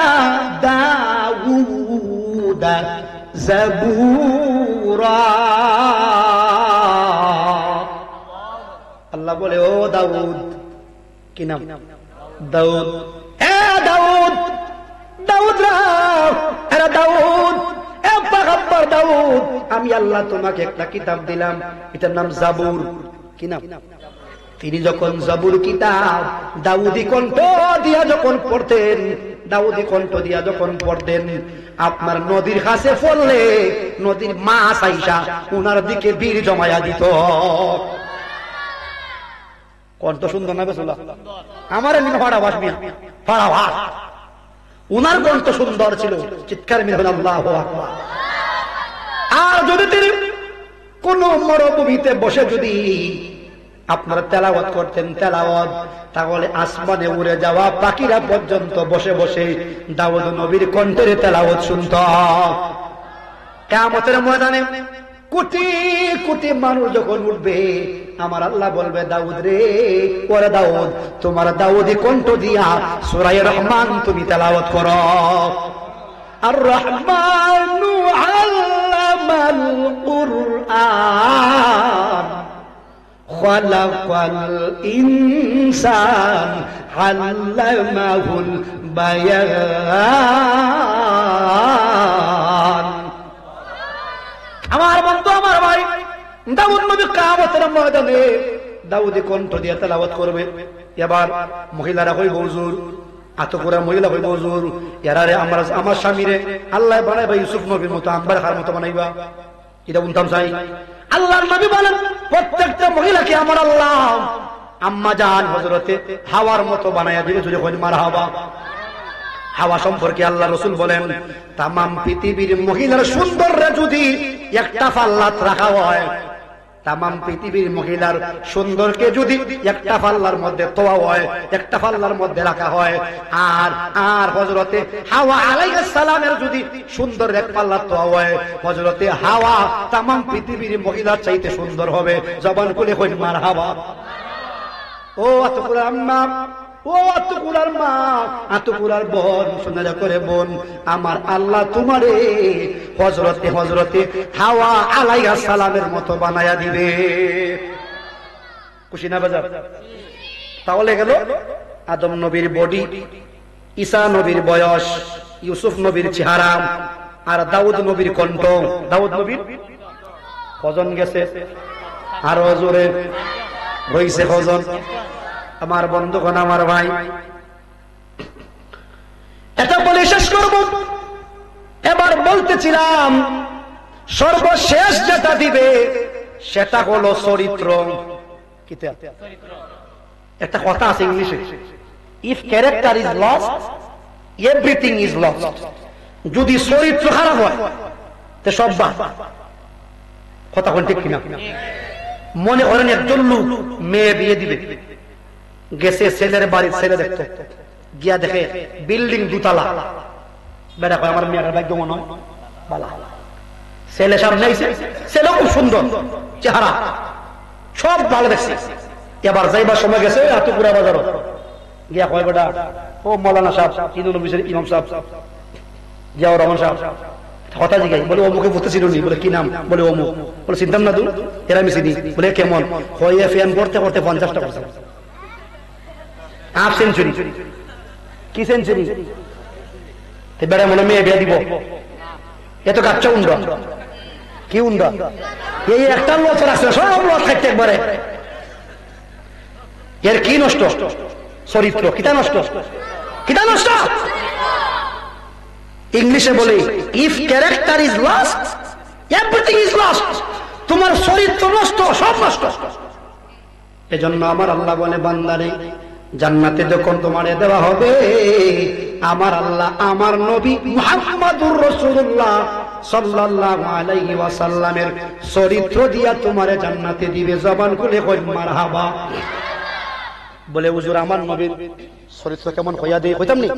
داود زبورا। আল্লাহ বলে, ও দাউদ, কি নাম? দাউদ। দাউদ, দাউদ রাও, এরা দাউদ, পয়গম্বর দাউদ, আমি আল্লাহ তোমাকে একটা কিতাব দিলাম, এটার নাম জাবুর। কি নাম? তিনি যখন জাবুর কিতাব দাউদি কণ্ঠ দিয়া যখন পড়তেন, দাউদি কণ্ঠ দিয়া যখন পড়তেন, আপনার নদীর কাছে পড়লে নদীর মাছ আইসা উনার দিকে বীর জমায়া দিত। কণ্ঠ সুন্দর না? বেসুল্লাহ আমার ফাড়া ভাস, ফাড়া ভাস, উনার কণ্ঠ সুন্দর ছিল। চিৎকার মিলে আল্লাহু আকবার। আর যদি তিনি কোন মরুভূমিতে বসে যদি আপনারা তেলাওয়াত করতেন তেলাওয়াত, তাহলে আসমানে উড়ে যাওয়া পাখিরা পর্যন্ত বসে বসে দাউদ নবীর কণ্ঠের তেলাওয়াত শুনত। কিয়ামতের ময়দানে কোটি কোটি মানুষ যখন উঠবে, আমার আল্লাহ বলবে দাউদ রে, ওরে দাউদ, তোমার দাউদি কণ্ঠ দিয়া সূরা রহমান তুমি তেলাওয়াত করো। আর রহমানু আল্লামাল কুরআন খালাকাল ইনসান আল্লামাহুল বায়ান। আমার বন্ধু, আমার ভাই, দাউদ নবী কিয়ামতের ময়দানে দাউদি কণ্ঠ দিয়ে তেলাওয়াত করবে। এবার মহিলারা কইব হুজুর, এত করে মহিলা কইব হুজুর, এরারে আমার স্বামীরে আল্লাহ বানাইবা ইউসুফ নবীর মতো, আম্বার খার মতো বানাইবা, এটা উনতাম চাই। আল্লাহর নবী বলেন প্রত্যেকটা মহিলাকে আমার আল্লাহ আম্মা জান হযরতে হাওয়ার মতো বানাইয়া দিবে। যদি কই মারহাবা। হাওয়া সম্পর্কে আল্লাহ রাসূল বলেন, তামাম পৃথিবীর মহিলার সৌন্দর্য যদি একটা পাল্লাত রাখা হয়, তামাম পৃথিবীর মহিলার সুন্দরকে যদি একটা পাল্লার মধ্যে তোয়া হয়, একটা পাল্লার মধ্যে রাখা হয়, আর আর হযরতে হাওয়া আলাইহিস সালামের যদি সুন্দর এক পাল্লা তোয়া হয়, হযরতে হাওয়া তামাম পৃথিবীর মহিলার চাইতে সুন্দর হবে। জবান খুলে কই মারহাবা। ও আতকুরার আম্মা, ও আতকুরার মা, আতকুরার বোন, শোনা করে বোন, আমার আল্লাহ তোমারে হযরতে হাওয়া আলাইহিস সালামের মতো বানায়া দিবে। খুশি না বাজার? তাহলে গেল আদম নবীর বডি, ঈসা নবীর বয়স, ইউসুফ নবীর চেহারা, আর দাউদ নবীর কণ্ঠ। দাউদ নবীর কজন গেছে? আরো জোরে হইছে কজন? আমার বন্ধুগণ, আমার ভাই, এটা বলে শেষ করব। এবার বলতেছিলাম সর্বশেষ যেটা দিবে সেটা হলো চরিত্র। একটা কথা আছে ইংলিশে, if character is lost everything is lost. যদি চরিত্র খারাপ হয় তো সব বাদ। কথা কোন ঠিক কিনা? মনে করেন একজন লোক মেয়ে বিয়ে দিবে, গেছে ছেলের বাড়ির ছেলে দেখতে, গিয়া দেখে বিল্ডিং দুতলা। বেটা কয় আমার মেয়ের ভাগ্য মনে হয় ভালো। ছেলে সামনে আইছে, ছেলে খুব সুন্দর চেহারা, সব ভালো দেখছে। এবার যাইবার সময় গেছে আতুপুরা বাজার, গিয়া কয় বেটা, ও মৌলানা সাহেব, ইমাম সাহেব, জিয়াউর রহমান সাহেব, কথা জিগাই। বলে অমুকে বুঝতেছিল নি? বলে কি নাম? বলে অমুক। বলে চিন্তাম না, দু এরা মিশিনি। বলে কেমন? হয়ে ফ্যান করতে করতে 50টা করছে। Half century. কি সেঞ্চুরি? বেড়া মনে মেয়ে বিয়ে দিব, এত কাচ্চা উন্ডা। কি উন্ডা? এই একটা লচ আছে, সব লচ থাকতে একবারে। এর কি নষ্ট? চরিত্র। কিতা নষ্ট? কিতা নষ্ট? ইংলিশে বলে if character is lost everything is lost. তোমার চরিত্র নষ্ট, সব নষ্ট। এজন্য আমার আল্লাহ বলে, বান্দারে জান্নাতে যখন তোমারে দেওয়া হবে, আমার আল্লাহ আমার নবী মুহাম্মদুর রাসূলুল্লাহ সাল্লাল্লাহু আলাইহি ওয়াসাল্লামের চরিত্র দিয়া তোমারে জান্নাতে দিবে। জবান খুলে কই মারহাবা। বলে হুজুর আমার নবীর চরিত্র কেমন হইয়া দেই? কইতাম নি?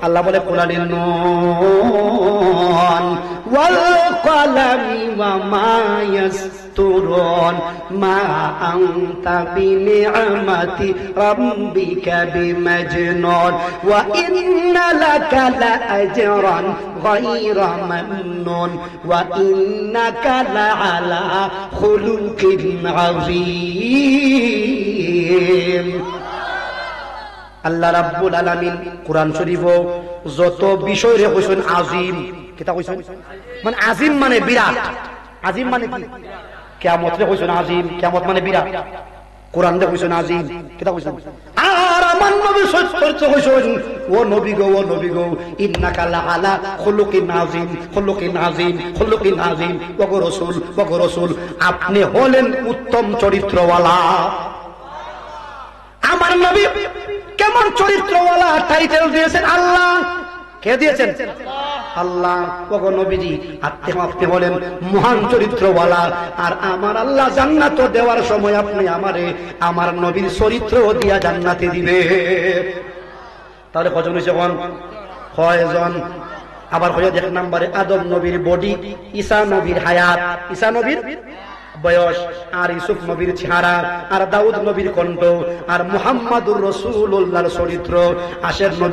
আল্লাহ বলে কুলানিন নুন ওয়াল কলামি ওয়া মা ইয়াসতুরুন মা আনতা বিনিআমাতি রাব্বিকা বিমাজনুন ওয়া ইন্না লাকা লাআজরান গায়রা মামনুন ওয়া ইন্নাকা লাআলা খুলুকিন আযীম। আল্লাহ রাব্বুল আলামিন কুরআন শরীফ যত বিষয় রে কইছেন আজিম। কিতা কইছেন? মানে আজিম মানে বিরাট। আজিম মানে কি? কিয়ামত রে কইছেন আজিম, কিয়ামত মানে বিরাট। কুরআন রে কইছেন আজিম। কিতা কইছেন? আর আমার নবী সত্য কইছেন, ও নবী গো, ও নবী গো, ইন্নাকা লাআলা খুলুকিন আযীম, খুলুকিন আযীম, খুলুকিন আযীম। ও গো রাসূল, ও গো রাসূল, আপনি হলেন উত্তম চরিত্রওয়ালা। আমার নবী কেমন চরিত্রওয়ালা টাইটেল দিয়েছেন আল্লাহ। কে দিয়েছেন? আল্লাহ। ওগো নবীজি, আপনি হলেন মহান চরিত্রওয়ালা, আর আমার আল্লাহ জান্নাত দেওয়ার সময় আপনি আমারে আমার নবীর চরিত্র দিয়া জান্নাতে দিবে। তাহলে কজন হয়েছে? কয়জন? আবার হয়ে 1 নম্বরে আদম নবীর বডি, ঈসা নবীর হায়াত, ঈসা নবীর বয়স, আর ইউসুফ নবীর চেহারা, আর দাউদ নবীর কণ্ঠ, আর মুহাম্মাদুর রাসূলুল্লাহর চরিত্র, আশের নবী